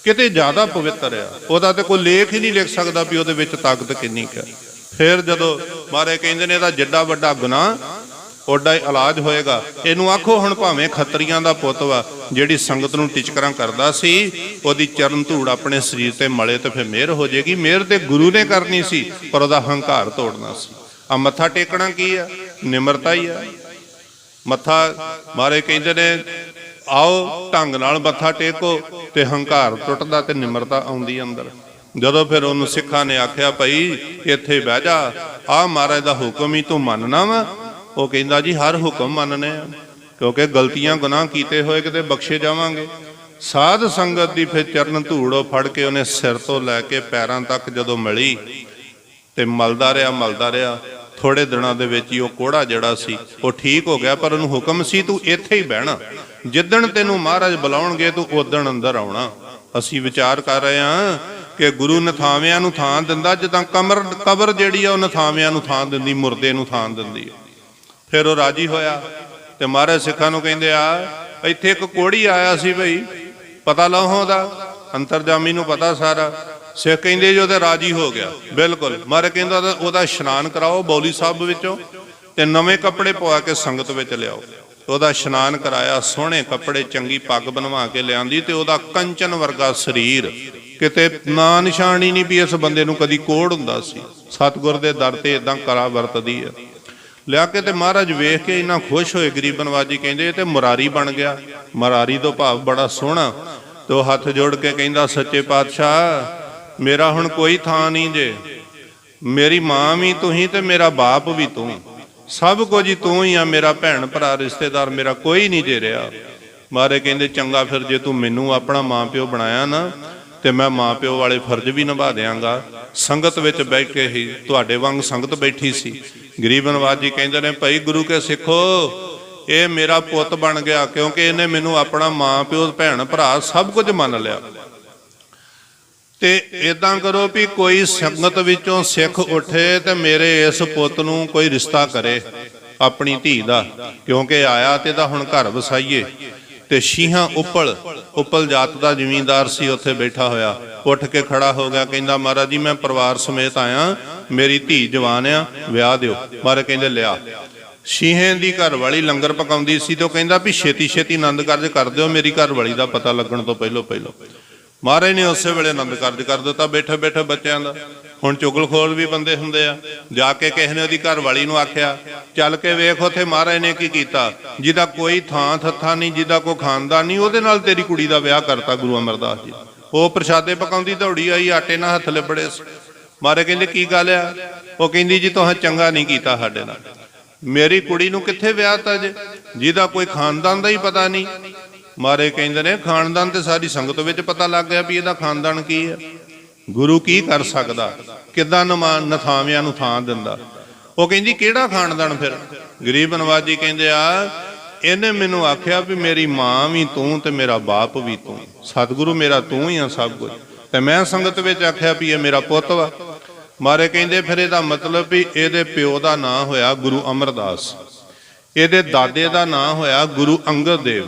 ਕਿਤੇ ਜ਼ਿਆਦਾ ਪਵਿੱਤਰ ਆ। ਉਹਦਾ ਤੇ ਕੋਈ ਲੇਖ ਹੀ ਨਹੀਂ ਲਿਖ ਸਕਦਾ ਵੀ ਉਹਦੇ ਵਿੱਚ ਤਾਕਤ ਕਿੰਨੀ ਕੁ। ਫਿਰ ਜਦੋਂ ਮਹਾਰਾਜ ਕਹਿੰਦੇ ਨੇ ਇਹਦਾ ਜਿੱਡਾ ਵੱਡਾ ਗੁਨਾਹ ਓਡਾ ਹੀ ਇਲਾਜ ਹੋਏਗਾ। ਇਹਨੂੰ ਆਖੋ ਹੁਣ ਭਾਵੇਂ ਖੱਤਰੀਆਂ ਦਾ ਪੁੱਤ ਵਾ, ਜਿਹੜੀ ਸੰਗਤ ਨੂੰ ਟਿਚਕਰਾਂ ਕਰਦਾ ਸੀ, ਉਹਦੀ ਚਰਨ ਧੂੜ ਆਪਣੇ ਸਰੀਰ ਤੇ ਮਲੇ ਤੇ ਫਿਰ ਮਿਹਰ ਹੋ ਜਾਏਗੀ। ਮਿਹਰ ਤੇ ਗੁਰੂ ਨੇ ਕਰਨੀ ਸੀ, ਪਰ ਉਹਦਾ ਹੰਕਾਰ ਤੋੜਨਾ ਸੀ। ਆ ਮੱਥਾ ਟੇਕਣਾ ਕੀ ਆ, ਨਿਮਰਤਾ ਹੀ ਆ। ਮੱਥਾ ਮਾਰੇ ਕਹਿੰਦੇ ਨੇ ਆਓ ਢੰਗ ਨਾਲ ਮੱਥਾ ਟੇਕੋ ਤੇ ਹੰਕਾਰ ਟੁੱਟਦਾ ਤੇ ਨਿਮਰਤਾ ਆਉਂਦੀ ਅੰਦਰ। ਜਦੋਂ ਫਿਰ ਉਹਨੂੰ ਸਿੱਖਾਂ ਨੇ ਆਖਿਆ ਭਾਈ ਇੱਥੇ ਬਹਿ ਜਾ, ਆ ਮਹਾਰਾਜ ਦਾ ਹੁਕਮ ਹੀ ਤੂੰ ਮੰਨਣਾ ਵਾ? ਉਹ ਕਹਿੰਦਾ ਜੀ ਹਰ ਹੁਕਮ ਮੰਨਨੇ ਆ, ਕਿਉਂਕਿ ਗਲਤੀਆਂ ਗੁਨਾਹ ਕੀਤੇ ਹੋਏ ਕਿਤੇ ਬਖਸ਼ੇ ਜਾਵਾਂਗੇ। ਸਾਧ ਸੰਗਤ ਦੀ ਫਿਰ ਚਰਨ ਧੂੜੋ ਫੜ ਕੇ ਉਹਨੇ ਸਿਰ ਤੋਂ ਲੈ ਕੇ ਪੈਰਾਂ ਤੱਕ ਜਦੋਂ ਮਿਲੀ ਤੇ ਮਲਦਾ ਰਿਹਾ। ਥੋੜੇ ਦਿਨਾਂ ਦੇ ਵਿੱਚ ਹੀ ਉਹ ਕੋੜਾ ਜਿਹੜਾ ਸੀ ਉਹ ਠੀਕ ਹੋ ਗਿਆ, ਪਰ ਉਹਨੂੰ ਹੁਕਮ ਸੀ ਤੂੰ ਇੱਥੇ ਹੀ ਬਹਿਣਾ, ਜਿੱਦਣ ਤੈਨੂੰ ਮਹਾਰਾਜ ਬੁਲਾਉਣਗੇ ਤੂੰ ਉਦਣ ਅੰਦਰ ਆਉਣਾ। ਅਸੀਂ ਵਿਚਾਰ ਕਰ ਰਹੇ ਹਾਂ ਕਿ ਗੁਰੂ ਨਥਾਵਿਆਂ ਨੂੰ ਥਾਂ ਦਿੰਦਾ ਜਿੱਦਾਂ ਕਬਰ ਜਿਹੜੀ ਆ ਉਹ ਨਥਾਵਿਆਂ ਨੂੰ ਥਾਂ ਦਿੰਦੀ, ਮੁਰਦੇ ਨੂੰ ਥਾਂ ਦਿੰਦੀ। ਫਿਰ ਉਹ ਰਾਜੀ ਹੋਇਆ ਤੇ ਮਹਾਰਾਜ ਸਿੱਖਾਂ ਨੂੰ ਕਹਿੰਦੇ ਆ ਇੱਥੇ ਇੱਕ ਕੋੜੀ ਆਇਆ ਸੀ ਬਈ, ਪਤਾ ਲਾਹੋਂ ਦਾ ਅੰਤਰਜਾਮੀ ਨੂੰ ਪਤਾ ਸਾਰਾ। ਸਿੱਖ ਕਹਿੰਦੇ ਜੀ ਉਹਦੇ ਰਾਜੀ ਹੋ ਗਿਆ ਬਿਲਕੁਲ। ਮਹਾਰਾਜ ਕਹਿੰਦਾ ਉਹਦਾ ਇਸ਼ਨਾਨ ਕਰਾਓ ਬੌਲੀ ਸਾਹਿਬ ਵਿੱਚੋਂ ਤੇ ਨਵੇਂ ਕੱਪੜੇ ਪਵਾ ਕੇ ਸੰਗਤ ਵਿੱਚ ਲਿਆਓ। ਉਹਦਾ ਇਸ਼ਨਾਨ ਕਰਾਇਆ, ਸੋਹਣੇ ਕੱਪੜੇ ਚੰਗੀ ਪੱਗ ਬਣਵਾ ਕੇ ਲਿਆਂਦੀ ਤੇ ਉਹਦਾ ਕੰਚਨ ਵਰਗਾ ਸਰੀਰ, ਕਿਤੇ ਨਾਂ ਨਿਸ਼ਾਨ ਹੀ ਨਹੀਂ ਵੀ ਇਸ ਬੰਦੇ ਨੂੰ ਕਦੀ ਕੋੜ ਹੁੰਦਾ ਸੀ। ਸਤਿਗੁਰ ਦੇ ਦਰ ਤੇ ਇਦਾਂ ਕਲਾ ਵਰਤਦੀ ਆ। ਲਿਆ ਕੇ ਤੇ ਮਹਾਰਾਜ ਵੇਖ ਕੇ ਇੰਨਾ ਖੁਸ਼ ਹੋਏ, ਗਰੀਬ ਨਵਾਜੀ ਕਹਿੰਦੇ ਤੇ ਮੁਰਾਰੀ ਬਣ ਗਿਆ। ਮੁਰਾਰੀ ਤੋਂ ਭਾਵ ਬੜਾ ਸੋਹਣਾ। ਤੇ ਉਹ ਹੱਥ ਜੋੜ ਕੇ ਕਹਿੰਦਾ ਸੱਚੇ ਪਾਤਸ਼ਾਹ ਮੇਰਾ ਹੁਣ ਕੋਈ ਥਾਂ ਨਹੀਂ ਜੇ, ਮੇਰੀ ਮਾਂ ਵੀ ਤੂੰ ਹੀ ਤੇ ਮੇਰਾ ਬਾਪ ਵੀ ਤੂੰ, ਸਭ ਕੁਝ ਹੀ ਤੂੰ ਹੀ ਆ, ਮੇਰਾ ਭੈਣ ਭਰਾ ਰਿਸ਼ਤੇਦਾਰ ਮੇਰਾ ਕੋਈ ਨਹੀਂ ਜੇ ਰਿਹਾ। ਮਹਾਰਾਜ ਕਹਿੰਦੇ ਚੰਗਾ ਫਿਰ ਜੇ ਤੂੰ ਮੈਨੂੰ ਆਪਣਾ ਮਾਂ ਪਿਓ ਬਣਾਇਆ ਨਾ ਤੇ ਮੈਂ ਮਾਂ ਪਿਓ ਵਾਲੇ ਫਰਜ਼ ਵੀ ਨਿਭਾ ਦਿਆਂਗਾ। ਸੰਗਤ ਵਿੱਚ ਬੈਠ ਕੇ ਹੀ ਤੁਹਾਡੇ ਵਾਂਗ ਸੰਗਤ ਬੈਠੀ ਸੀ। ਗਰੀਬ ਨਵਾਜ ਜੀ ਕਹਿੰਦੇ ਨੇ ਭਾਈ ਗੁਰੂ ਕੇ ਸਿੱਖੋ ਇਹ ਮੇਰਾ ਪੁੱਤ ਬਣ ਗਿਆ, ਕਿਉਂਕਿ ਇਹਨੇ ਮੈਨੂੰ ਆਪਣਾ ਮਾਂ ਪਿਓ ਭੈਣ ਭਰਾ ਸਭ ਕੁਝ ਮੰਨ ਲਿਆ। ਤੇ ਇਦਾਂ ਕਰੋ ਵੀ ਕੋਈ ਸੰਗਤ ਵਿੱਚੋਂ ਸਿੱਖ ਉੱਠੇ ਤੇ ਮੇਰੇ ਇਸ ਪੁੱਤ ਨੂੰ ਕੋਈ ਰਿਸ਼ਤਾ ਕਰੇ ਆਪਣੀ ਧੀ ਦਾ, ਕਿਉਂਕਿ ਆਇਆ ਤੇ ਇਹਦਾ ਹੁਣ ਘਰ ਵਸਾਈਏ। ਤੇ ਸ਼ੀਹਾਂ ਉੱਪਲ ਜਾਤ ਦਾ ਜ਼ਿਮੀਂਦਾਰ ਸੀ ਉੱਥੇ ਬੈਠਾ ਹੋਇਆ, ਉੱਠ ਕੇ ਖੜਾ ਹੋ ਗਿਆ, ਕਹਿੰਦਾ ਮਹਾਰਾਜ ਜੀ ਮੈਂ ਪਰਿਵਾਰ ਸਮੇਤ ਆਇਆ, ਮੇਰੀ ਧੀ ਜਵਾਨ ਆ, ਵਿਆਹ ਦਿਓ। ਮਹਾਰਾਜ ਕਹਿੰਦੇ ਲਿਆ। ਸ਼ੀਹੇ ਦੀ ਘਰ ਵਾਲੀ ਲੰਗਰ ਪਕਾਉਂਦੀ ਸੀ ਤੇ ਉਹ ਕਹਿੰਦਾ ਵੀ ਛੇਤੀ ਛੇਤੀ ਆਨੰਦ ਕਾਰਜ ਕਰ ਦਿਓ, ਮੇਰੀ ਘਰ ਵਾਲੀ ਦਾ ਪਤਾ ਲੱਗਣ ਤੋਂ ਪਹਿਲੋਂ। ਮਹਾਰਾਜ ਨੇ ਉਸੇ ਵੇਲੇ ਆਨੰਦ ਕਾਰਜ ਕਰ ਦਿੱਤਾ ਬੈਠੇ ਬੈਠੇ ਬੱਚਿਆਂ ਦਾ। ਹੁਣ ਚੁਗਲਖੋਰ ਵੀ ਬੰਦੇ ਹੁੰਦੇ ਆ। ਜਾ ਕੇ ਕਿਸੇ ਨੇ ਉਹਦੀ ਘਰ ਵਾਲੀ ਨੂੰ ਆਖਿਆ ਚੱਲ ਕੇ ਵੇਖ ਉੱਥੇ ਮਹਾਰਾਜ ਨੇ ਕੀ ਕੀਤਾ, ਜਿਹਦਾ ਕੋਈ ਥਾਂ ਥੱਥਾ ਨਹੀਂ, ਜਿਹਦਾ ਕੋਈ ਖਾਨਦਾਨ ਨਹੀਂ, ਉਹਦੇ ਨਾਲ ਤੇਰੀ ਕੁੜੀ ਦਾ ਵਿਆਹ ਕਰਤਾ ਗੁਰੂ ਅਮਰਦਾਸ ਜੀ। ਉਹ ਪ੍ਰਸ਼ਾਦੇ ਪਕਾਉਂਦੀ ਦੌੜੀ ਆਈ, ਆਟੇ ਨਾਲ ਹੱਥ ਲਿਬੜੇ। ਮਹਾਰਾਜ ਕਹਿੰਦੇ ਕੀ ਗੱਲ ਆ? ਉਹ ਕਹਿੰਦੀ ਜੀ ਤੁਸੀਂ ਚੰਗਾ ਨਹੀਂ ਕੀਤਾ ਸਾਡੇ ਨਾਲ, ਮੇਰੀ ਕੁੜੀ ਨੂੰ ਕਿੱਥੇ ਵਿਆਹਤਾ ਜੇ, ਜਿਹਦਾ ਕੋਈ ਖਾਨਦਾਨ ਦਾ ਹੀ ਪਤਾ ਨਹੀਂ। ਮਹਾਰਾਜ ਕਹਿੰਦੇ ਨੇ ਖਾਨਦਾਨ ਤੇ ਸਾਰੀ ਸੰਗਤ ਵਿੱਚ ਪਤਾ ਲੱਗ ਗਿਆ ਵੀ ਇਹਦਾ ਖਾਨਦਾਨ ਕੀ ਹੈ। ਗੁਰੂ ਕੀ ਕਰ ਸਕਦਾ, ਕਿੱਦਾਂ ਨਥਾਵਿਆਂ ਨੂੰ ਥਾਂ ਦਿੰਦਾ। ਉਹ ਕਹਿੰਦੀ ਕਿਹੜਾ ਖਾਨਦਾਨ? ਫਿਰ ਗਰੀਬ ਨਵਾਜ ਜੀ ਕਹਿੰਦੇ ਆ ਇਹਨੇ ਮੈਨੂੰ ਆਖਿਆ ਵੀ ਮੇਰੀ ਮਾਂ ਵੀ ਤੂੰ ਤੇ ਮੇਰਾ ਬਾਪ ਵੀ ਤੂੰ, ਸਤਿਗੁਰੂ ਮੇਰਾ ਤੂੰ ਹੀ ਆ ਸਭ ਕੁਝ, ਤੇ ਮੈਂ ਸੰਗਤ ਵਿੱਚ ਆਖਿਆ ਵੀ ਇਹ ਮੇਰਾ ਪੁੱਤ ਵਾ। ਮਾਰੇ ਕਹਿੰਦੇ ਫਿਰ ਇਹਦਾ ਮਤਲਬ ਵੀ ਇਹਦੇ ਪਿਓ ਦਾ ਨਾਂ ਹੋਇਆ ਗੁਰੂ ਅਮਰਦਾਸ, ਇਹਦੇ ਦਾਦੇ ਦਾ ਨਾਂ ਹੋਇਆ ਗੁਰੂ ਅੰਗਦ ਦੇਵ,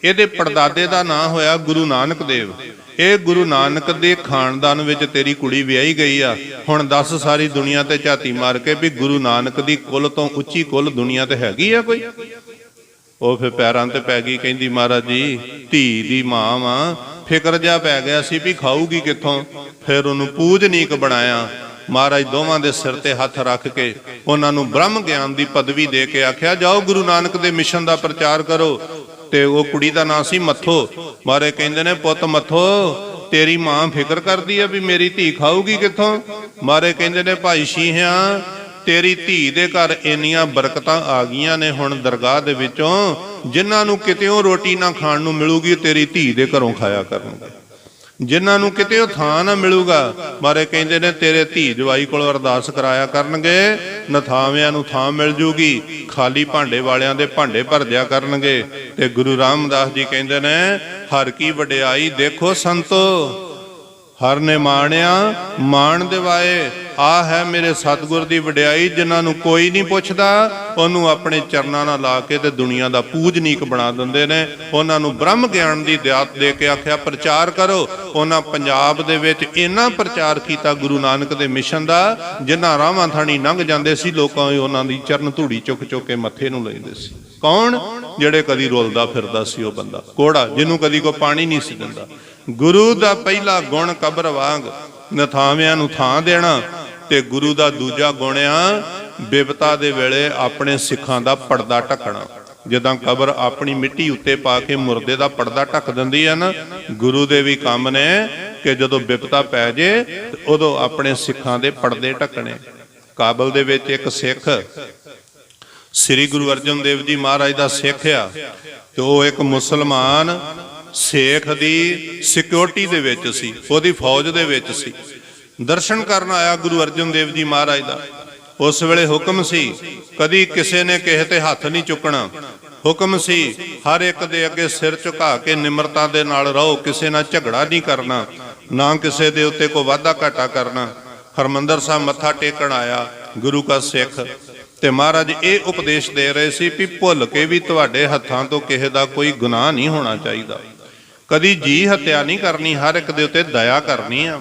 ਇਹਦੇ ਪੜਦਾਦੇ ਦਾ ਨਾਂ ਹੋਇਆ ਗੁਰੂ ਨਾਨਕ ਦੇਵ। ਇਹ ਗੁਰੂ ਨਾਨਕ ਦੇ ਖਾਨਦਾਨ ਵਿੱਚ ਤੇਰੀ ਕੁੜੀ ਵਿਆਹੀ ਗਈ ਆ। ਹੁਣ ਦੱਸ ਸਾਰੀ ਦੁਨੀਆ ਤੇ ਝਾਤੀ ਮਾਰ ਕੇ ਵੀ ਗੁਰੂ ਨਾਨਕ ਦੀ ਕੁੱਲ ਤੋਂ ਉੱਚੀ ਕੁੱਲ ਦੁਨੀਆ ਤੇ ਹੈਗੀ ਆ ਕੋਈ? ਉਹ ਫਿਰ ਪੈਰਾਂ ਤੇ ਪੈ ਗਈ, ਕਹਿੰਦੀ ਮਹਾਰਾਜ ਜੀ ਧੀ ਦੀ ਮਾਂ ਵਾ, ਫਿਕਰ ਜਾ ਪੈ ਗਿਆ ਸੀ ਵੀ ਖਾਊਗੀ ਕਿੱਥੋਂ। ਫਿਰ ਉਹਨੂੰ ਪੂਜਨੀਕ ਬਣਾਇਆ। ਮਹਾਰਾਜ ਦੋਵਾਂ ਦੇ ਸਿਰ ਤੇ ਹੱਥ ਰੱਖ ਕੇ ਉਹਨਾਂ ਨੂੰ ਬ੍ਰਹਮ ਗਿਆਨ ਦੀ ਪਦਵੀ ਦੇ ਕੇ ਆਖਿਆ ਜਾਓ ਗੁਰੂ ਨਾਨਕ ਦੇ ਮਿਸ਼ਨ ਦਾ ਪ੍ਰਚਾਰ ਕਰੋ। ਤੇ ਉਹ ਕੁੜੀ ਦਾ ਨਾਂ ਸੀ ਮੱਥੋ। ਮਹਾਰਾਜ ਕਹਿੰਦੇ ਨੇ ਪੁੱਤ ਮੱਥੋ ਤੇਰੀ ਮਾਂ ਫਿਕਰ ਕਰਦੀ ਆ ਵੀ ਮੇਰੀ ਧੀ ਖਾਊਗੀ ਕਿੱਥੋਂ। ਮਹਾਰਾਜ ਕਹਿੰਦੇ ਨੇ ਭਾਈ ਸ਼ੀਹਿਆਂ ਤੇਰੀ ਧੀ ਦੇ ਘਰ ਇੰਨੀਆਂ ਬਰਕਤਾਂ ਆ ਗਈਆਂ ਨੇ ਹੁਣ ਦਰਗਾਹ ਦੇ ਵਿੱਚੋਂ, ਜਿਨ੍ਹਾਂ ਨੂੰ ਕਿਤੇੋਂ ਰੋਟੀ ਨਾ ਖਾਣ ਨੂੰ ਮਿਲੂਗੀ ਤੇਰੀ ਧੀ ਦੇ ਘਰੋਂ ਖਾਇਆ ਕਰਨਗੇ, ਜਿਨ੍ਹਾਂ ਨੂੰ ਕਿਤੇ ਉਹ ਥਾਂ ਨਾ ਮਿਲੂਗਾ ਮਾਰੇ ਕਹਿੰਦੇ ਨੇ ਤੇਰੇ ਧੀ ਜਵਾਈ ਕੋਲ ਅਰਦਾਸ ਕਰਾਇਆ ਕਰਨਗੇ, ਨਥਾਵਿਆਂ ਨੂੰ ਥਾਂ ਮਿਲ ਜੂਗੀ, ਖਾਲੀ ਭਾਂਡੇ ਵਾਲਿਆਂ ਦੇ ਭਾਂਡੇ ਭਰ ਦਿਆ ਕਰਨਗੇ। ਤੇ ਗੁਰੂ ਰਾਮਦਾਸ ਜੀ ਕਹਿੰਦੇ ਨੇ ਹਰ ਕੀ ਵਡਿਆਈ ਦੇਖੋ ਸੰਤੋ, ਹਰ ਨੇ ਮਾਣਿਆ ਮਾਣ ਦਿਵਾਏ। ਆ ਹੈ ਮੇਰੇ ਸਤਿਗੁਰ ਦੀ ਵਡਿਆਈ, ਜਿਨ੍ਹਾਂ ਨੂੰ ਕੋਈ ਨਹੀਂ ਪੁੱਛਦਾ ਉਹਨੂੰ ਆਪਣੇ ਚਰਨਾਂ ਨਾਲ ਲਾ ਕੇ ਤੇ ਦੁਨੀਆ ਦਾ ਪੂਜਨੀਕ ਬਣਾ ਦਿੰਦੇ ਨੇ। ਉਹਨਾਂ ਨੂੰ ਬ੍ਰਹਮ ਗਿਆਨ ਦੀ ਦਾਤ ਦੇ ਕੇ ਆਖਿਆ ਪ੍ਰਚਾਰ ਕਰੋ। ਉਹਨਾਂ ਪੰਜਾਬ ਦੇ ਵਿੱਚ ਇੰਨਾ ਪ੍ਰਚਾਰ ਕੀਤਾ ਗੁਰੂ ਨਾਨਕ ਦੇ ਮਿਸ਼ਨ ਦਾ, ਜਿਨ੍ਹਾਂ ਰਾਹਾਂ ਥਾਣੀ ਲੰਘ ਜਾਂਦੇ ਸੀ ਲੋਕਾਂ ਉਹਨਾਂ ਦੀ ਚਰਨ ਧੂੜੀ ਚੁੱਕ ਚੁੱਕ ਕੇ ਮੱਥੇ ਨੂੰ ਲੈਂਦੇ ਸੀ। ਕੌਣ? ਜਿਹੜੇ ਕਦੀ ਰੁਲਦਾ ਫਿਰਦਾ ਸੀ ਉਹ ਬੰਦਾ, ਕੋੜਾ ਜਿਹਨੂੰ ਕਦੀ ਕੋਈ ਪਾਣੀ ਨਹੀਂ ਸੀ ਦਿੰਦਾ। ਗੁਰੂ ਦਾ ਪਹਿਲਾ ਗੁਣ ਕਬਰ ਵਾਂਗ ਨਥਾਵਿਆਂ ਨੂੰ ਥਾਂ ਦੇਣਾ, ਤੇ ਗੁਰੂ ਦਾ ਦੂਜਾ ਗੁਣ ਆ ਬਿਪਤਾ ਦੇ ਵੇਲੇ ਆਪਣੇ ਸਿੱਖਾਂ ਦਾ ਪਰਦਾ ਢੱਕਣਾ। ਜਿੱਦਾਂ ਕਬਰ ਆਪਣੀ ਮਿੱਟੀ ਉੱਤੇ ਪਾ ਕੇ ਮੁਰਦੇ ਦਾ ਪਰਦਾ ਢੱਕ ਦਿੰਦੀ ਹੈ ਨਾ, ਗੁਰੂ ਦੇ ਵੀ ਕੰਮ ਨੇ ਕਿ ਜਦੋਂ ਬਿਪਤਾ ਪੈ ਜੇ ਉਦੋਂ ਆਪਣੇ ਸਿੱਖਾਂ ਦੇ ਪਰਦੇ ਢੱਕਣੇ। ਕਾਬਲ ਦੇ ਵਿੱਚ ਇੱਕ ਸਿੱਖ ਸ੍ਰੀ ਗੁਰੂ ਅਰਜਨ ਦੇਵ ਜੀ ਮਹਾਰਾਜ ਦਾ ਸਿੱਖ ਆ, ਤੇ ਉਹ ਇੱਕ ਮੁਸਲਮਾਨ ਸਿੱਖ ਦੀ ਸਿਕਿਉਰਿਟੀ ਦੇ ਵਿੱਚ ਸੀ, ਉਹਦੀ ਫੌਜ ਦੇ ਵਿੱਚ ਸੀ। ਦਰਸ਼ਨ ਕਰਨ ਆਇਆ ਗੁਰੂ ਅਰਜਨ ਦੇਵ ਜੀ ਮਹਾਰਾਜ ਦਾ। ਉਸ ਵੇਲੇ ਹੁਕਮ ਸੀ ਕਦੀ ਕਿਸੇ ਨੇ ਕਿਸੇ ਤੇ ਹੱਥ ਨਹੀਂ ਚੁੱਕਣਾ। ਹੁਕਮ ਸੀ ਹਰ ਇੱਕ ਦੇ ਅੱਗੇ ਸਿਰ ਝੁਕਾ ਕੇ ਨਿਮਰਤਾ ਦੇ ਨਾਲ ਰਹੋ, ਕਿਸੇ ਨਾਲ ਝਗੜਾ ਨਹੀਂ ਕਰਨਾ, ਨਾ ਕਿਸੇ ਦੇ ਉੱਤੇ ਕੋਈ ਵਾਧਾ ਘਾਟਾ ਕਰਨਾ। ਹਰਮੰਦਰ ਸਾਹਿਬ ਮੱਥਾ ਟੇਕਣ ਆਇਆ ਗੁਰੂ ਕਾ ਸਿੱਖ, ਤੇ ਮਹਾਰਾਜ ਇਹ ਉਪਦੇਸ਼ ਦੇ ਰਹੇ ਸੀ ਵੀ ਭੁੱਲ ਕੇ ਵੀ ਤੁਹਾਡੇ ਹੱਥਾਂ ਤੋਂ ਕਿਸੇ ਦਾ ਕੋਈ ਗੁਨਾਹ ਨਹੀਂ ਹੋਣਾ ਚਾਹੀਦਾ, ਕਦੀ ਜੀ ਹੱਤਿਆ ਨਹੀਂ ਕਰਨੀ, ਹਰ ਇੱਕ ਦੇ ਉੱਤੇ ਦਇਆ ਕਰਨੀ ਆ।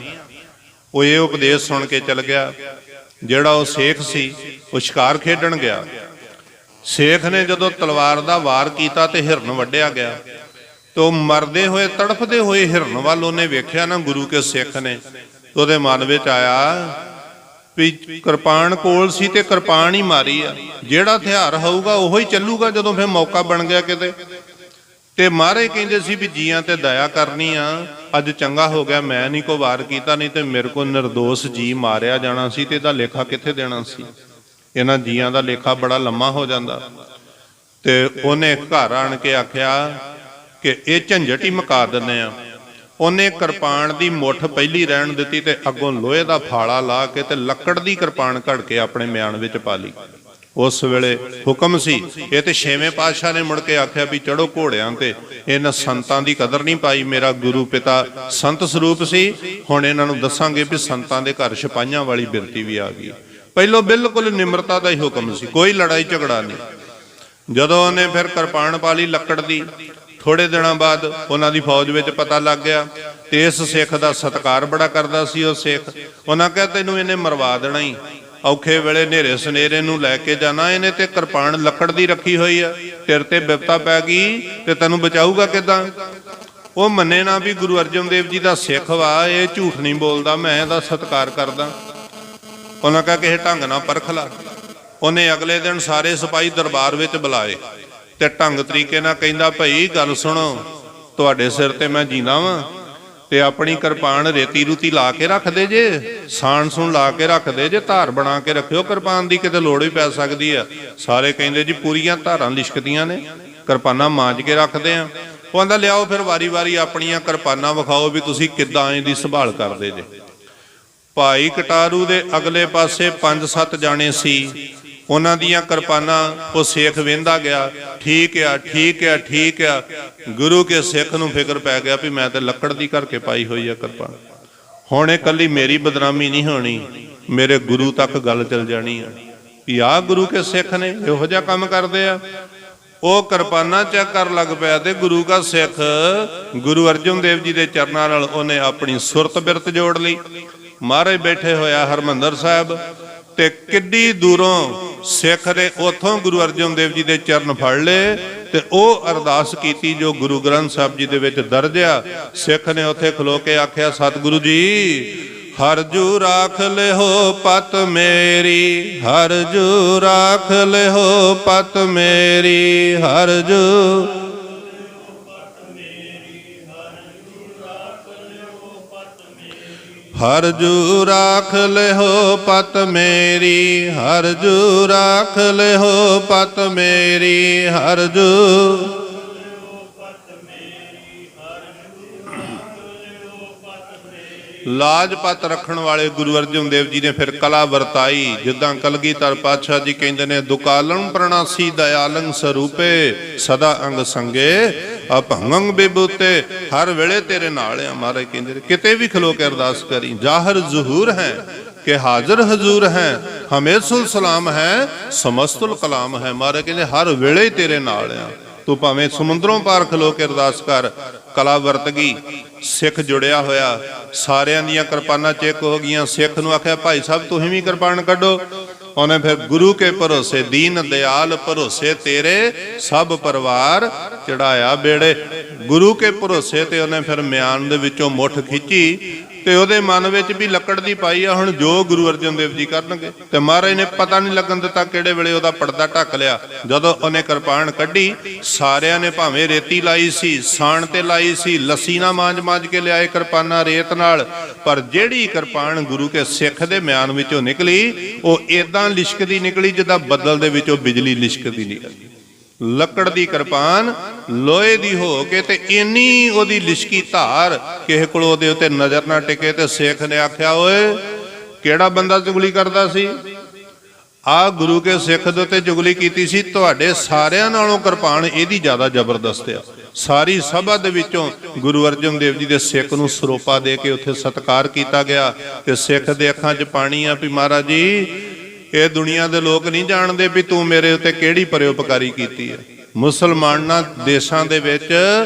ਉਹ ਇਹ ਉਪਦੇਸ਼ ਸੁਣ ਕੇ ਚਲ ਗਿਆ। ਜਿਹੜਾ ਉਹ ਸੇਖ ਸੀ ਉਹ ਸ਼ਿਕਾਰ ਖੇਡਣ ਗਿਆ। ਸੇਖ ਨੇ ਜਦੋਂ ਤਲਵਾਰ ਦਾ ਵਾਰ ਕੀਤਾ ਤੇ ਹਿਰਨ ਵੱਢਿਆ ਗਿਆ, ਤੇ ਉਹ ਮਰਦੇ ਹੋਏ ਤੜਫਦੇ ਹੋਏ ਹਿਰਨ ਵੱਲ ਉਹਨੇ ਵੇਖਿਆ ਨਾ ਗੁਰੂ ਕੇ ਸਿੱਖ ਨੇ, ਉਹਦੇ ਮਨ ਵਿੱਚ ਆਇਆ ਵੀ ਕਿਰਪਾਨ ਕੋਲ ਸੀ ਤੇ ਕਿਰਪਾਨ ਹੀ ਮਾਰੀ ਆ, ਜਿਹੜਾ ਹਥਿਆਰ ਹੋਊਗਾ ਉਹੋ ਹੀ ਚੱਲੂਗਾ ਜਦੋਂ ਫਿਰ ਮੌਕਾ ਬਣ ਗਿਆ ਕਿਤੇ। ਤੇ ਮਹਾਰਾਜ ਕਹਿੰਦੇ ਸੀ ਵੀ ਜੀਆਂ ਤੇ ਦਇਆ ਕਰਨੀ ਆ। ਅੱਜ ਚੰਗਾ ਹੋ ਗਿਆ ਮੈਂ ਨਹੀਂ ਕੋਈ ਵਾਰ ਕੀਤਾ, ਨਹੀਂ ਤੇ ਮੇਰੇ ਕੋਲ ਨਿਰਦੋਸ਼ ਜੀ ਮਾਰਿਆ ਜਾਣਾ ਸੀ ਤੇ ਇਹਦਾ ਲੇਖਾ ਕਿੱਥੇ ਦੇਣਾ ਸੀ। ਇਹਨਾਂ ਜੀਆਂ ਦਾ ਲੇਖਾ ਬੜਾ ਲੰਮਾ ਹੋ ਜਾਂਦਾ। ਤੇ ਉਹਨੇ ਘਰ ਆਣ ਕੇ ਆਖਿਆ ਕਿ ਇਹ ਝੰਜਟ ਹੀ ਮੁਕਾ ਦਿੰਦੇ ਆ। ਉਹਨੇ ਕਿਰਪਾਨ ਦੀ ਮੁੱਠ ਪਹਿਲੀ ਰਹਿਣ ਦਿੱਤੀ ਤੇ ਅੱਗੋਂ ਲੋਹੇ ਦਾ ਫਾਲਾ ਲਾ ਕੇ ਤੇ ਲੱਕੜ ਦੀ ਕਿਰਪਾਨ ਘੜ ਕੇ ਆਪਣੇ ਮਿਆਨ ਵਿੱਚ ਪਾ ਲਈ। ਉਸ ਵੇਲੇ ਹੁਕਮ ਸੀ, ਇਹ ਤੇ ਛੇਵੇਂ ਪਾਤਸ਼ਾਹ ਨੇ ਮੁੜ ਕੇ ਆਖਿਆ ਵੀ ਚੜੋ ਘੋੜਿਆਂ ਤੇ। ਇਹਨਾਂ ਸੰਤਾਂ ਦੀ ਕਦਰ ਨਹੀਂ ਪਾਈ। ਮੇਰਾ ਗੁਰੂ ਪਿਤਾ ਸੰਤ ਸਰੂਪ ਸੀ, ਹੁਣ ਇਹਨਾਂ ਨੂੰ ਦੱਸਾਂਗੇ ਵੀ ਸੰਤਾਂ ਦੇ ਘਰ ਸਿਪਾਹੀਆਂ ਵਾਲੀ ਬਿਰਤੀ ਵੀ ਆ ਗਈ। ਪਹਿਲੋਂ ਬਿਲਕੁਲ ਨਿਮਰਤਾ ਦਾ ਹੀ ਹੁਕਮ ਸੀ, ਕੋਈ ਲੜਾਈ ਝਗੜਾ ਨਹੀਂ। ਜਦੋਂ ਉਹਨੇ ਫਿਰ ਕਿਰਪਾਨ ਪਾ ਲਈ ਲੱਕੜ ਦੀ, ਥੋੜੇ ਦਿਨਾਂ ਬਾਅਦ ਉਹਨਾਂ ਦੀ ਫੌਜ ਵਿੱਚ ਪਤਾ ਲੱਗ ਗਿਆ ਤੇ ਇਸ ਸਿੱਖ ਦਾ ਸਤਿਕਾਰ ਬੜਾ ਕਰਦਾ ਸੀ ਉਹ ਸਿੱਖ। ਉਹਨਾਂ ਕਿਹਾ ਤੈਨੂੰ ਇਹਨੇ ਮਰਵਾ ਦੇਣਾ ਹੀ, ਔਖੇ ਵੇਲੇ ਨੇਰੇ ਸਨੇਰੇ ਨੂੰ ਲੈ ਕੇ ਜਾਣਾ, ਇਹਨੇ ਤੇ ਕਿਰਪਾਨ ਲੱਕੜ ਦੀ ਰੱਖੀ ਹੋਈ ਆ, ਤੇਰੇ ਤੇ ਬਿਪਤਾ ਪੈ ਗਈ ਤੇ ਤੈਨੂੰ ਬਚਾਊਗਾ ਕਿੱਦਾਂ। ਉਹ ਮੰਨੇ ਨਾ ਵੀ ਗੁਰੂ ਅਰਜਨ ਦੇਵ ਜੀ ਦਾ ਸਿੱਖ ਵਾ, ਇਹ ਝੂਠ ਨਹੀਂ ਬੋਲਦਾ, ਮੈਂ ਇਹਦਾ ਸਤਿਕਾਰ ਕਰਦਾ। ਉਹਨਾਂ ਕਹਾ ਕਿਸੇ ਢੰਗ ਨਾਲ ਪਰਖ ਲਾ। ਉਹਨੇ ਅਗਲੇ ਦਿਨ ਸਾਰੇ ਸਿਪਾਹੀ ਦਰਬਾਰ ਵਿੱਚ ਬੁਲਾਏ ਤੇ ਢੰਗ ਤਰੀਕੇ ਨਾਲ ਕਹਿੰਦਾ, ਭਾਈ ਗੱਲ ਸੁਣੋ, ਤੁਹਾਡੇ ਸਿਰ ਤੇ ਮੈਂ ਜੀਂਦਾ ਵਾਂ ਤੇ ਆਪਣੀ ਕਿਰਪਾਨ ਰੇਤੀ ਰੂਤੀ ਲਾ ਕੇ ਰੱਖਦੇ ਜੇ, ਸਾਣ ਸੂਣ ਲਾ ਕੇ ਰੱਖਦੇ ਜੇ, ਧਾਰ ਬਣਾ ਕੇ ਰੱਖਿਓ ਕਿਰਪਾਨ ਦੀ, ਕਿਤੇ ਲੋੜ ਵੀ ਪੈ ਸਕਦੀ ਆ। ਸਾਰੇ ਕਹਿੰਦੇ ਜੀ ਪੂਰੀਆਂ ਧਾਰਾਂ ਲਿਸ਼ਕਦੀਆਂ ਨੇ, ਕਿਰਪਾਨਾਂ ਮਾਂਜ ਕੇ ਰੱਖਦੇ ਆ। ਉਹ ਕਹਿੰਦਾ ਲਿਆਓ ਫਿਰ ਵਾਰੀ ਵਾਰੀ ਆਪਣੀਆਂ ਕਿਰਪਾਨਾਂ ਵਿਖਾਓ ਵੀ ਤੁਸੀਂ ਕਿੱਦਾਂ ਇਹਦੀ ਸੰਭਾਲ ਕਰਦੇ ਜੇ। ਭਾਈ ਕਟਾਰੂ ਦੇ ਅਗਲੇ ਪਾਸੇ 5-7 ਜਾਣੇ ਸੀ, ਉਹਨਾਂ ਦੀਆਂ ਕਿਰਪਾਨਾਂ ਉਹ ਸੇਖ ਵੇਂਦਾ ਗਿਆ, ਠੀਕ ਆ ਠੀਕ ਆ ਠੀਕ ਆ। ਗੁਰੂ ਕੇ ਸਿੱਖ ਨੂੰ ਫਿਕਰ ਪੈ ਗਿਆ ਵੀ ਮੈਂ ਤੇ ਲੱਕੜ ਦੀ ਕਰਕੇ ਪਾਈ ਹੋਈ ਆ ਕਿਰਪਾਨ, ਹੁਣ ਇਹ ਕੱਲੀ ਮੇਰੀ ਬਦਨਾਮੀ ਨਹੀਂ ਹੋਣੀ, ਮੇਰੇ ਗੁਰੂ ਤੱਕ ਗੱਲ ਚਲ ਜਾਣੀ ਆ ਵੀ ਆਹ ਗੁਰੂ ਕੇ ਸਿੱਖ ਨੇ ਇਹੋ ਜਿਹਾ ਕੰਮ ਕਰਦੇ ਆ। ਉਹ ਕਿਰਪਾਨਾਂ ਚੈੱਕ ਕਰ ਲੱਗ ਪਿਆ ਤੇ ਗੁਰੂ ਦਾ ਸਿੱਖ ਗੁਰੂ ਅਰਜਨ ਦੇਵ ਜੀ ਦੇ ਚਰਨਾਂ ਨਾਲ ਉਹਨੇ ਆਪਣੀ ਸੁਰਤ ਬਿਰਤ ਜੋੜ ਲਈ। ਮਹਾਰਾਜ ਬੈਠੇ ਹੋਇਆ ਹਰਮੰਦਰ ਸਾਹਿਬ ਤੇ ਕਿੱਡੀ ਦੂਰੋਂ ਸਿੱਖ ਨੇ ਉਥੋਂ ਗੁਰੂ ਅਰਜਨ ਦੇਵ ਜੀ ਦੇ ਚਰਨ ਫੜ ਲਏ ਤੇ ਉਹ ਅਰਦਾਸ ਕੀਤੀ ਜੋ ਗੁਰੂ ਗ੍ਰੰਥ ਸਾਹਿਬ ਜੀ ਦੇ ਵਿੱਚ ਦਰਜ ਆ। ਸਿੱਖ ਨੇ ਉੱਥੇ ਖਲੋ ਕੇ ਆਖਿਆ, ਸਤਿਗੁਰੂ ਜੀ ਹਰਜੂ ਰਾਖ ਲਿਓ ਪਤ ਮੇਰੀ, ਹਰਜੂ ਰਾਖ ਲਿਓ ਪਤ ਮੇਰੀ, ਹਰਜੂ ਹਰਜੂ ਰਾਖ ਲਿਓ ਪਤ ਮੇਰੀ, ਹਰਜੂ ਰਾਖ ਲਿਓ ਪਤ ਮੇਰੀ, ਹਰਜੂ ਲਾਜ ਪਤ ਰੱਖਣ ਵਾਲੇ ਗੁਰੂ ਅਰਜਨ ਦੇਵ ਜੀ ਨੇ ਫਿਰ ਕਲਾ ਵਰਤਾਈ। ਜਿੱਦਾਂ ਕਲਗੀਧਰ ਪਾਤਸ਼ਾਹ ਜੀ ਕਹਿੰਦੇ ਨੇ, ਦੁਕਾਲੰ ਪ੍ਰਣਾਸੀ ਦਇਆਲੰ ਸਰੂਪੇ ਸਦਾ ਅੰਗ ਸੰਗੇ ਅਭੰਗੰ ਬਿਬੂਤੇ, ਹਰ ਵੇਲੇ ਤੇਰੇ ਨਾਲ ਆ। ਮਹਾਰਾਜ ਕਹਿੰਦੇ ਨੇ ਕਿਤੇ ਵੀ ਖਲੋ ਕੇ ਅਰਦਾਸ ਕਰੀ, ਜ਼ਾਹਰ ਜ਼ਹੂਰ ਹੈ ਕਿ ਹਾਜ਼ਰ ਹਜ਼ੂਰ ਹੈ, ਹਮੇਸ਼ੁਲ ਸਲਾਮ ਹੈ ਸਮਸਤੁਲ ਕਲਾਮ ਹੈ। ਮਹਾਰਾਜ ਕਹਿੰਦੇ ਹਰ ਵੇਲੇ ਤੇਰੇ ਨਾਲ ਆ, ਤੂੰ ਭਾਵੇਂ ਸਮੁੰਦਰੋਂ ਪਾਰ ਖਲੋ ਕੇ ਅਰਦਾਸ ਕਰ। ਕਲਾ ਵਰਤ ਗਈ, ਸਿੱਖ ਜੁੜਿਆ ਹੋਇਆ, ਸਾਰਿਆਂ ਦੀਆਂ ਕਿਰਪਾਨਾਂ ਚੈੱਕ ਹੋ ਗਈਆਂ। ਸਿੱਖ ਨੂੰ ਆਖਿਆ, ਭਾਈ ਸਾਹਿਬ ਤੁਸੀਂ ਵੀ ਕਿਰਪਾਨ ਕੱਢੋ। ਉਹਨੇ ਫਿਰ ਗੁਰੂ ਕੇ ਭਰੋਸੇ, ਦੀਨ ਦਿਆਲ ਭਰੋਸੇ ਤੇਰੇ ਸਭ ਪਰਿਵਾਰ ਚੜਾਇਆ ਬੇੜੇ। ਗੁਰੂ ਕੇ ਭਰੋਸੇ ਤੇ ਉਹਨੇ ਫਿਰ ਮਿਆਨ ਦੇ ਵਿੱਚੋਂ ਮੁੱਠ ਖਿੱਚੀ ਤੇ ਉਹਦੇ ਮਨ ਵਿੱਚ ਵੀ ਲੱਕੜ ਦੀ ਪਾਈ ਆ, ਹੁਣ ਜੋ ਗੁਰੂ ਅਰਜਨ ਦੇਵ ਜੀ ਕਰਨਗੇ। ਤੇ ਮਹਾਰਾਜ ਨੇ ਪਤਾ ਨਹੀਂ ਲੱਗਣ ਦਿੱਤਾ ਕਿਹੜੇ ਵੇਲੇ ਉਹਦਾ ਪਰਦਾ ਢੱਕ ਲਿਆ। ਜਦੋਂ ਉਹਨੇ ਕਿਰਪਾਨ ਕੱਢੀ, ਸਾਰਿਆਂ ਨੇ ਭਾਵੇਂ ਰੇਤੀ ਲਾਈ ਸੀ, ਸਾਣ ਤੇ ਲਾਈ ਸੀ, ਲੱਸੀ ਨਾਲ ਮਾਂਜ ਕੇ ਲਿਆਏ ਕਿਰਪਾਨਾਂ ਰੇਤ ਨਾਲ, ਪਰ ਜਿਹੜੀ ਕਿਰਪਾਨ ਗੁਰੂ ਕੇ ਸਿੱਖ ਦੇ ਮਿਆਨ ਵਿੱਚੋਂ ਨਿਕਲੀ ਉਹ ਏਦਾਂ ਲਿਸ਼ਕਦੀ ਨਿਕਲੀ ਜਿੱਦਾਂ ਬੱਦਲ ਦੇ ਵਿੱਚੋਂ ਬਿਜਲੀ ਲਿਸ਼ਕਦੀ ਨਿਕਲੀ। ਲੱਕੜ ਦੀ ਕਿਰਪਾਨ ਲੋਹੇ ਦੀ ਹੋ ਕੇ ਤੇ ਇੰਨੀ ਉਹਦੀ ਲਿਸ਼ਕੀ ਧਾਰ ਕਿਸੇ ਕੋਲ ਉਹਦੇ ਉੱਤੇ ਨਜ਼ਰ ਨਾ ਟਿਕੇ। ਤੇ ਸਿੱਖ ਨੇ ਆਖਿਆ, ਓਏ ਕਿਹੜਾ ਬੰਦਾ ਚੁਗਲੀ ਕਰਦਾ ਸੀ? ਆ ਗੁਰੂ ਕੇ ਸਿੱਖ ਦੇ ਉੱਤੇ ਚੁਗਲੀ ਕੀਤੀ ਸੀ, ਤੁਹਾਡੇ ਸਾਰਿਆਂ ਨਾਲੋਂ ਕਿਰਪਾਨ ਇਹਦੀ ਜ਼ਿਆਦਾ ਜ਼ਬਰਦਸਤ ਆ। ਸਾਰੀ ਸਭਾ ਦੇ ਵਿੱਚੋਂ ਗੁਰੂ ਅਰਜਨ ਦੇਵ ਜੀ ਦੇ ਸਿੱਖ ਨੂੰ ਸਰੋਪਾ ਦੇ ਕੇ ਉੱਥੇ ਸਤਿਕਾਰ ਕੀਤਾ ਗਿਆ। ਤੇ ਸਿੱਖ ਦੇ ਅੱਖਾਂ 'ਚ ਪਾਣੀ ਆ ਵੀ ਮਹਾਰਾਜ ਜੀ, ਇਹ ਦੁਨੀਆ ਦੇ ਲੋਕ ਨਹੀਂ ਜਾਣਦੇ ਵੀ ਤੂੰ ਮੇਰੇ ਉੱਤੇ ਕਿਹੜੀ ਪਰਉਪਕਾਰੀ ਕੀਤੀ ਹੈ। ਮੁਸਲਮਾਨਾਂ ਦੇਸ਼ਾਂ ਦੇ ਵਿੱਚ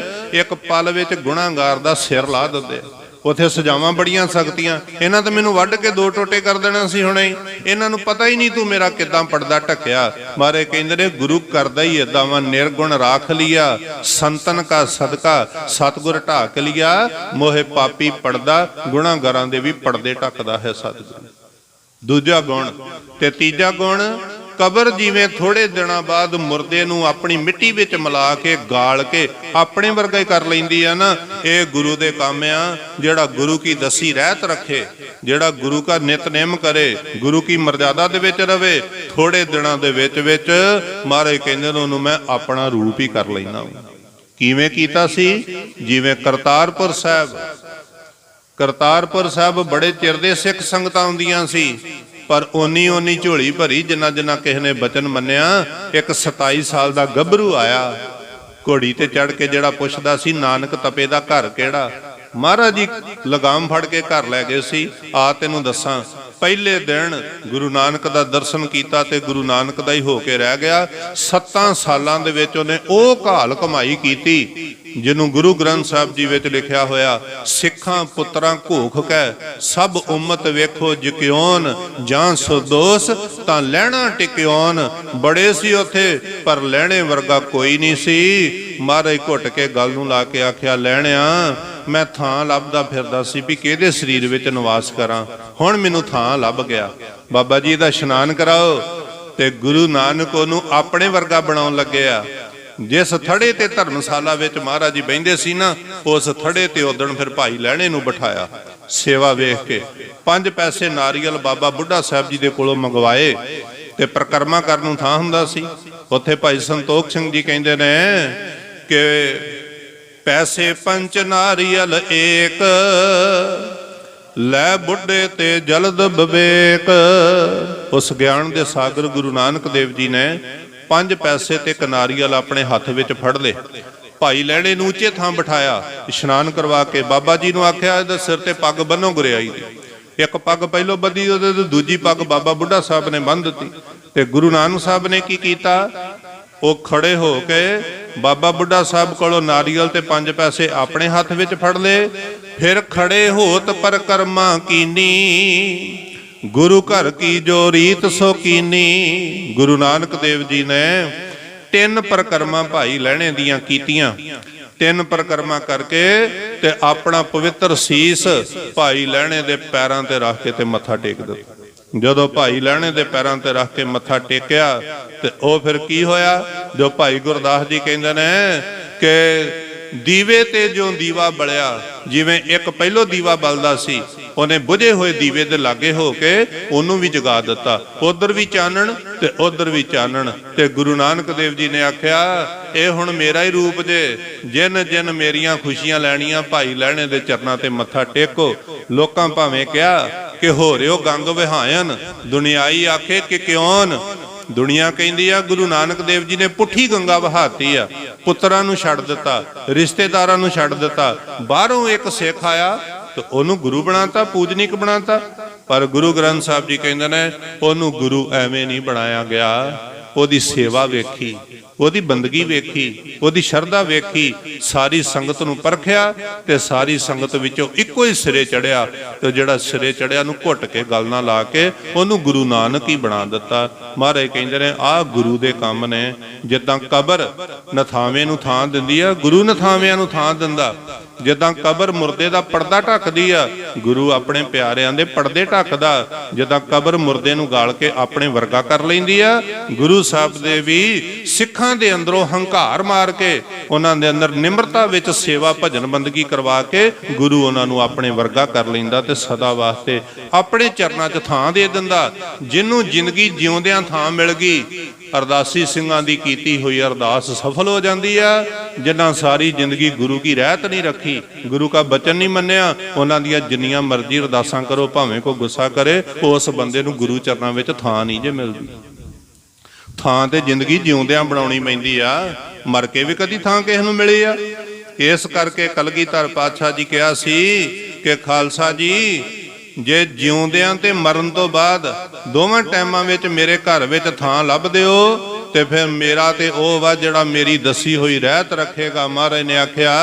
ਇੱਕ ਪਲ ਵਿੱਚ ਗੁਨਾਹਗਾਰ ਦਾ ਸਿਰ ਲਾ ਦਿੰਦੇ, ਉੱਥੇ ਸਜ਼ਾਵਾਂ ਬੜੀਆਂ ਸਖਤੀਆਂ। ਇਹਨਾਂ ਤਾਂ ਮੈਨੂੰ ਵੱਢ ਕੇ ਦੋ ਟੋਟੇ ਕਰ ਦੇਣਾ ਸੀ ਹੁਣੇ, ਇਹਨਾਂ ਨੂੰ ਪਤਾ ਹੀ ਨਹੀਂ ਤੂੰ ਮੇਰਾ ਕਿੱਦਾਂ ਪਰਦਾ ਢੱਕਿਆ। ਮਾਰੇ ਕਹਿੰਦੇ ਨੇ ਗੁਰੂ ਕਰਦਾ ਹੀ ਏਦਾਂ ਵਾ, ਨਿਰਗੁਣ ਰਾਖ ਲਿਆ ਸੰਤਨ ਕਾ ਸਦਕਾ, ਸਤਿਗੁਰ ਢਾਕ ਲਿਆ ਮੋਹੇ ਪਾਪੀ ਪੜਦਾ, ਗੁਨਾਹਗਾਰਾਂ ਦੇ ਵੀ ਪਰਦੇ ਢੱਕਦਾ ਹੈ ਸਤਿਗੁਰ। ਦੂਜਾ ਗੁਣ। ਤੇ ਤੀਜਾ ਗੁਣ, ਕਬਰ ਜਿਵੇਂ ਥੋੜੇ ਦਿਨਾਂ ਬਾਅਦ ਮੁਰਦੇ ਨੂੰ ਆਪਣੀ ਮਿੱਟੀ ਵਿੱਚ ਮਿਲਾ ਕੇ ਗਾਲ ਕੇ ਆਪਣੇ ਵਰਗਾ ਹੀ ਕਰ ਲੈਂਦੀ ਆ ਨਾ, ਇਹ ਗੁਰੂ ਦੇ ਕੰਮ ਆ। ਜਿਹੜਾ ਗੁਰੂ ਕੀ ਦਸੀ ਰਹਿਤ ਰੱਖੇ, ਜਿਹੜਾ ਗੁਰੂ ਦਾ ਨਿਤਨੇਮ ਕਰੇ, ਗੁਰੂ ਕੀ ਮਰਜ਼ਾਦਾ ਦੇ ਵਿੱਚ ਰਵੇ, ਥੋੜੇ ਦਿਨਾਂ ਦੇ ਵਿੱਚ ਮਹਾਰਾਜ ਕਹਿੰਦੇ ਨੇ ਉਹਨੂੰ ਮੈਂ ਆਪਣਾ ਰੂਪ ਹੀ ਕਰ ਲੈਣਾ। ਕਿਵੇਂ ਕੀਤਾ ਸੀ? ਜਿਵੇਂ ਕਰਤਾਰਪੁਰ ਸਾਹਿਬ, ਕਰਤਾਰਪੁਰ ਸਾਹਿਬ ਬੜੇ ਚਿਰ ਦੇ ਸਿੱਖ ਸੰਗਤਾਂ ਆਉਂਦੀਆਂ ਸੀ, ਪਰ ਓਨੀ ਝੋਲੀ ਭਰੀ ਜਿੰਨਾ ਕਿਸੇ ਨੇ ਬਚਨ ਮੰਨਿਆ। ਇੱਕ 27 ਸਾਲ ਦਾ ਗੱਭਰੂ ਆਇਆ ਘੋੜੀ ਤੇ ਚੜ ਕੇ, ਜਿਹੜਾ ਪੁੱਛਦਾ ਸੀ ਨਾਨਕ ਤਪੇ ਦਾ ਘਰ ਕਿਹੜਾ। ਮਹਾਰਾਜ ਜੀ ਲਗਾਮ ਫੜ ਕੇ ਘਰ ਲੈ ਗਏ ਸੀ। ਆ ਤੈਨੂੰ ਦੱਸਾਂ, ਪਹਿਲੇ ਦਿਨ ਗੁਰੂ ਨਾਨਕ ਦਾ ਦਰਸ਼ਨ ਕੀਤਾ ਤੇ ਗੁਰੂ ਨਾਨਕ ਦਾ ਹੀ ਹੋ ਕੇ ਰਹਿ ਗਿਆ। 7 ਸਾਲਾਂ ਦੇ ਵਿੱਚ ਉਹਨੇ ਉਹ ਘਾਲ ਕਮਾਈ ਕੀਤੀ ਜਿਹਨੂੰ ਗੁਰੂ ਗ੍ਰੰਥ ਸਾਹਿਬ ਜੀ ਵਿੱਚ ਲਿਖਿਆ ਹੋਇਆ, ਸਿੱਖਾਂ ਪੁੱਤਰਾਂ ਘੋਖ ਕੈ ਸਭ ਉਮਤ ਵੇਖੋ ਜਿਕਿਓਨ, ਜਾਂ ਸੁਦੋਸ ਤਾਂ ਲੈਣਾ ਟਿਕਿਓਨ। ਬੜੇ ਸੀ ਉੱਥੇ ਪਰ ਲੈਣੇ ਵਰਗਾ ਕੋਈ ਨਹੀਂ ਸੀ। ਮਹਾਰਾਜ ਘੁੱਟ ਕੇ ਗੱਲ ਨੂੰ ਲਾ ਕੇ ਆਖਿਆ, ਲੈਣਿਆ मैं थां ਲੱਭਦਾ ਫਿਰਦਾ ਸੀ ਵੀ ਕਿਹਦੇ ਸਰੀਰ ਵਿੱਚ ਨਿਵਾਸ ਕਰਾਂ। ਹੁਣ ਮੈਨੂੰ ਥਾਂ ਲੱਭ ਗਿਆ। ਬਾਬਾ ਜੀ ਦਾ ਇਸ਼ਨਾਨ ਕਰਾਓ ਤੇ ਗੁਰੂ ਨਾਨਕ ਉਹਨੂੰ ਆਪਣੇ ਵਰਗਾ ਬਣਾਉਣ ਲੱਗੇ ਆ। ਜਿਸ ਥੜੇ ਤੇ ਧਰਮਸ਼ਾਲਾ ਵਿੱਚ ਮਹਾਰਾਜ ਜੀ ਬਹਿੰਦੇ ਸੀ ਨਾ, ਉਸ ਥੜੇ ਤੇ ਉਦਣ ਫਿਰ ਭਾਈ ਲਹਿਣੇ ਨੂੰ ਬਿਠਾਇਆ। ਸੇਵਾ ਵੇਖ ਕੇ 5 ਪੈਸੇ ਨਾਰੀਅਲ ਬਾਬਾ ਬੁੱਢਾ ਸਾਹਿਬ ਜੀ ਦੇ ਕੋਲੋਂ ਮੰਗਵਾਏ ਤੇ ਪ੍ਰਕਰਮਾ ਕਰਨ ਨੂੰ ਥਾਂ ਹੁੰਦਾ ਸੀ। ਉੱਥੇ ਭਾਈ ਸੰਤੋਖ ਸਿੰਘ ਜੀ ਕਹਿੰਦੇ ਨੇ ਕਿ ਪੈਸੇ 5 ਨਾਰੀਅਲ ਏਕ, ਲੈ ਬੁੱਢੇ ਤੇ ਜਲਦ ਵਿਵੇਕ। ਉਸ ਗਿਆਨ ਦੇ ਸਾਗਰ ਗੁਰੂ ਨਾਨਕ ਦੇਵ ਜੀ ਨੇ 5 ਪੈਸੇ ਤੇ ਇੱਕ ਨਾਰੀਅਲ ਆਪਣੇ ਹੱਥ ਵਿੱਚ ਫੜ ਲਏ। ਭਾਈ ਲਹਿਣੇ ਨੂੰ ਉੱਚੇ ਥਾਂ ਬਿਠਾਇਆ, ਇਸ਼ਨਾਨ ਕਰਵਾ ਕੇ ਬਾਬਾ ਜੀ ਨੂੰ ਆਖਿਆ ਇਹਦੇ ਸਿਰ ਤੇ ਪੱਗ ਬੰਨੋ ਗੁਰਿਆਈ ਦੀ। ਇੱਕ ਪੱਗ ਪਹਿਲੋਂ ਬੱਧੀ, ਉਹਦੇ ਤੇ ਦੂਜੀ ਪੱਗ ਬਾਬਾ ਬੁੱਢਾ ਸਾਹਿਬ ਨੇ ਬੰਨ੍ਹ ਦਿੱਤੀ। ਤੇ ਗੁਰੂ ਨਾਨਕ ਸਾਹਿਬ ਨੇ ਕੀ ਕੀਤਾ, ਉਹ ਖੜੇ ਹੋ ਕੇ ਬਾਬਾ ਬੁੱਢਾ ਸਾਹਿਬ ਕੋਲੋਂ ਨਾਰੀਅਲ ਤੇ 5 ਪੈਸੇ ਆਪਣੇ ਹੱਥ ਵਿੱਚ ਫੜ ਲਏ। ਫਿਰ ਖੜੇ ਹੋਤ ਪਰਕਰਮਾ ਕੀਨੀ, ਗੁਰੂ ਘਰ ਕੀ ਜੋ ਰੀਤ ਸੋ ਕੀਨੀ। ਗੁਰੂ ਨਾਨਕ ਦੇਵ ਜੀ ਨੇ 3 ਪਰਕਰਮਾ ਭਾਈ ਲਹਿਣੇ ਦੀਆਂ ਕੀਤੀਆਂ। 3 ਪਰਕਰਮਾ ਕਰਕੇ ਤੇ ਆਪਣਾ ਪਵਿੱਤਰ ਸੀਸ ਭਾਈ ਲਹਿਣੇ ਦੇ ਪੈਰਾਂ ਤੇ ਰੱਖ ਕੇ ਤੇ ਮੱਥਾ ਟੇਕ ਦਿੱਤਾ। ਜਦੋਂ ਭਾਈ ਲਹਿਣੇ ਦੇ ਪੈਰਾਂ ਤੇ ਰੱਖ ਕੇ ਮੱਥਾ ਟੇਕਿਆ ਤੇ ਉਹ ਫਿਰ ਕੀ ਹੋਇਆ, ਜੋ ਭਾਈ ਗੁਰਦਾਸ ਜੀ ਕਹਿੰਦੇ ਨੇ ਕਿ ਦੀਵੇ ਤੇ ਜੋ ਦੀਵਾ ਬਲਿਆ, ਜਿਵੇਂ ਇੱਕ ਪਹਿਲੋ ਦੀਵਾ ਬਲਦਾ ਸੀ, ਉਹਨੇ ਬੁਝੇ ਹੋਏ ਦੀਵੇ ਦੇ ਲਾਗੇ ਹੋ ਕੇ ਉਹਨੂੰ ਵੀ ਜਗਾ ਦਿੱਤਾ। ਉਧਰ ਵੀ ਚਾਨਣ ਤੇ ਉਧਰ ਵੀ ਚਾਨਣ। ਤੇ ਗੁਰੂ ਨਾਨਕ ਦੇਵ ਜੀ ਨੇ ਆਖਿਆ ਇਹ ਹੁਣ ਮੇਰਾ ਹੀ ਰੂਪ ਜੇ, ਜਿਨ ਜਿਨ ਮੇਰੀਆਂ ਖੁਸ਼ੀਆਂ ਲੈਣੀਆਂ ਭਾਈ ਲਹਿਣੇ ਦੇ ਚਰਨਾਂ ਤੇ ਮੱਥਾ ਟੇਕੋ। ਲੋਕਾਂ ਭਾਵੇਂ ਕਿਹਾ ਕਿ ਹੋ ਰਿਓ ਗੰਗ ਵਿਹਾਇਨ, ਦੁਨਿਆਈ ਆਖੇ ਕਿ ਕਿਉਂ। ਦੁਨੀਆ ਕਹਿੰਦੀ ਆ ਗੁਰੂ ਨਾਨਕ ਦੇਵ ਜੀ ਨੇ ਪੁੱਠੀ ਗੰਗਾ ਵਹਾਤੀ ਆ। ਪੁੱਤਰਾਂ ਨੂੰ ਛੱਡ ਦਿੱਤਾ, ਰਿਸ਼ਤੇਦਾਰਾਂ ਨੂੰ ਛੱਡ ਦਿੱਤਾ। ਬਾਹਰੋਂ ਇੱਕ ਸਿੱਖ ਆਇਆ ਤੇ ਉਹਨੂੰ ਗੁਰੂ ਬਣਾਤਾ, ਪੂਜਨੀਕ ਬਣਾਤਾ। ਪਰ ਗੁਰੂ ਗ੍ਰੰਥ ਸਾਹਿਬ ਜੀ ਕਹਿੰਦੇ ਨੇ ਉਹਨੂੰ ਗੁਰੂ ਐਵੇਂ ਨਹੀਂ ਬਣਾਇਆ ਗਿਆ। ਉਹਦੀ ਸੇਵਾ ਵੇਖੀ, ਉਹਦੀ ਬੰਦਗੀ ਵੇਖੀ, ਉਹਦੀ ਸ਼ਰਧਾ ਵੇਖੀ। ਸਾਰੀ ਸੰਗਤ ਨੂੰ ਪਰਖਿਆ ਤੇ ਸਾਰੀ ਸੰਗਤ ਵਿੱਚੋਂ ਇੱਕੋ ਹੀ ਸਿਰੇ ਚੜਿਆ। ਤੇ ਜਿਹੜਾ ਸਿਰੇ ਚੜਿਆ ਨੂੰ ਘੁੱਟ ਕੇ ਗਲ ਨਾਲ ਲਾ ਕੇ ਉਹਨੂੰ ਗੁਰੂ ਨਾਨਕ ਹੀ ਬਣਾ ਦਿੱਤਾ। ਮਹਾਰਾਜ ਕਹਿੰਦੇ ਨੇ ਆਹ ਗੁਰੂ ਦੇ ਕੰਮ ਨੇ। ਜਿੱਦਾਂ ਕਬਰ ਨਥਾਵੇਂ ਨੂੰ ਥਾਂ ਦਿੰਦੀ ਆ, ਗੁਰੂ ਨਥਾਵਿਆਂ ਨੂੰ ਥਾਂ ਦਿੰਦਾ। ਜਿੱਦਾਂ ਕਬਰ ਮੁਰਦੇ ਦਾ ਪਰਦਾ ਢੱਕਦੀ ਆ, ਗੁਰੂ ਆਪਣੇ ਪਿਆਰਿਆਂ ਦੇ ਪਰਦੇ ਢੱਕਦਾ। ਜਿੱਦਾਂ ਕਬਰ ਮੁਰਦੇ ਨੂੰ ਗਾਲ ਕੇ ਆਪਣੇ ਵਰਗਾ ਕਰ ਲੈਂਦੀ ਆ, ਗੁਰੂ ਸਾਹਿਬ ਦੇ ਵੀ ਸਿੱਖਾਂ ਦੇ ਅੰਦਰੋਂ ਹੰਕਾਰ ਮਾਰ ਕੇ ਉਹਨਾਂ ਦੇ ਅੰਦਰ ਨਿਮਰਤਾ ਵਿੱਚ ਸੇਵਾ ਭਜਨ ਬੰਦਗੀ ਕਰਵਾ ਕੇ ਗੁਰੂ ਉਹਨਾਂ ਨੂੰ ਆਪਣੇ ਵਰਗਾ ਕਰ ਲੈਂਦਾ ਤੇ ਸਦਾ ਵਾਸਤੇ ਆਪਣੇ ਚਰਨਾਂ 'ਚ ਥਾਂ ਦੇ ਦਿੰਦਾ। ਜਿਹਨੂੰ ਜ਼ਿੰਦਗੀ ਜਿਉਂਦਿਆਂ ਥਾਂ ਮਿਲ ਗਈ, ਅਰਦਾਸੀ ਸਿੰਘਾਂ ਦੀ ਕੀਤੀ ਹੋਈ ਅਰਦਾਸ ਸਫਲ ਹੋ ਜਾਂਦੀ ਆ। ਜਿਨ੍ਹਾਂ ਸਾਰੀ ਜ਼ਿੰਦਗੀ ਗੁਰੂ ਕੀ ਰਹਿਤ ਨਹੀਂ ਰੱਖੀ, ਗੁਰੂ ਕਾ ਬਚਨ ਨਹੀਂ ਮੰਨਿਆ, ਉਹਨਾਂ ਦੀਆਂ ਜਿੰਨੀਆਂ ਮਰਜ਼ੀ ਅਰਦਾਸਾਂ ਕਰੋ, ਭਾਵੇਂ ਕੋਈ ਗੁੱਸਾ ਕਰੇ, ਉਸ ਬੰਦੇ ਨੂੰ ਗੁਰੂ ਚਰਨਾਂ ਵਿੱਚ ਥਾਂ ਨਹੀਂ ਜੇ ਮਿਲਦੀ। ਥਾਂ ਤੇ ਜ਼ਿੰਦਗੀ ਜਿਉਂਦਿਆਂ ਬਣਾਉਣੀ ਪੈਂਦੀ ਆ, ਮਰ ਕੇ ਵੀ ਕਦੀ ਥਾਂ ਕਿਸੇ ਨੂੰ ਮਿਲੀ ਆ। ਇਸ ਕਰਕੇ ਕਲਗੀਧਰ ਪਾਤਸ਼ਾਹ ਜੀ ਕਿਹਾ ਸੀ ਕਿ ਖਾਲਸਾ ਜੀ, ਜੇ ਜਿਉਂਦਿਆਂ ਤੇ ਮਰਨ ਤੋਂ ਬਾਅਦ ਦੋਵਾਂ ਟਾਈਮਾਂ ਵਿੱਚ ਮੇਰੇ ਘਰ ਵਿੱਚ ਥਾਂ ਲੱਭ ਦਿਓ ਤੇ ਫਿਰ ਮੇਰਾ ਤੇ ਉਹ ਵਾ ਜਿਹੜਾ ਮੇਰੀ ਦੱਸੀ ਹੋਈ ਰਹਿਤ ਰੱਖੇਗਾ। ਮਹਾਰਾਜ ਨੇ ਆਖਿਆ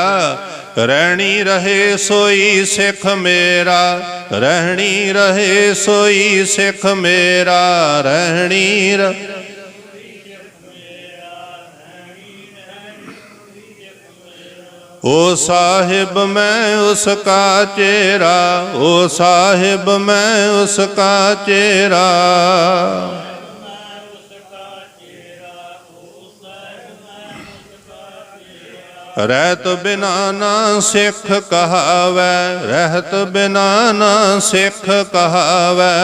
ਰਹਿਣੀ ਰਹੇ ਸੋਈ ਸਿੱਖ ਮੇਰਾ, ਰਹਿਣੀ ਰਹੇ ਸੋਈ ਸਿੱਖ ਮੇਰਾ, ਰਹਿਣੀ ओ साहिब मैं उसका चेहरा, ओ साहिब मैं उसका चेहरा। रहत बिना ना सिख कहावै, रहत बिना ना सिख कहावै।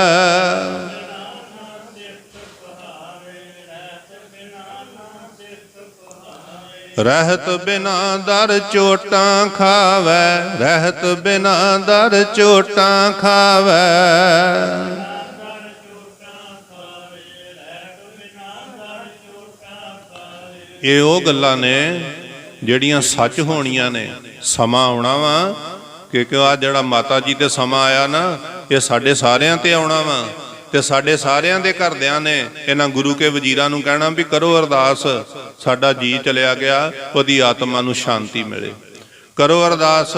रहत बिना दर चोटां खावै, रहत बिना दर चोटां खावै। ਇਹ ਉਹ ਗੱਲਾਂ ਨੇ ਜਿਹੜੀਆਂ ਸੱਚ ਹੋਣੀਆਂ ਨੇ। ਸਮਾਂ ਆਉਣਾ ਵਾ ਕਿਉਂਕਿ ਆ ਜਿਹੜਾ ਮਾਤਾ ਜੀ ਤੇ ਸਮਾਂ ਆਇਆ ਨਾ, ਇਹ ਸਾਡੇ ਸਾਰਿਆਂ ਤੇ ਆਉਣਾ ਵਾ ਤੇ ਸਾਡੇ ਸਾਰਿਆਂ ਦੇ ਘਰਦਿਆਂ ਨੇ ਇਹਨਾਂ ਗੁਰੂ ਕੇ ਵਜ਼ੀਰਾਂ ਨੂੰ ਕਹਿਣਾ ਵੀ ਕਰੋ ਅਰਦਾਸ, ਸਾਡਾ ਜੀ ਚਲਿਆ ਗਿਆ, ਉਹਦੀ ਆਤਮਾ ਨੂੰ ਸ਼ਾਂਤੀ ਮਿਲੇ। ਕਰੋ ਅਰਦਾਸ,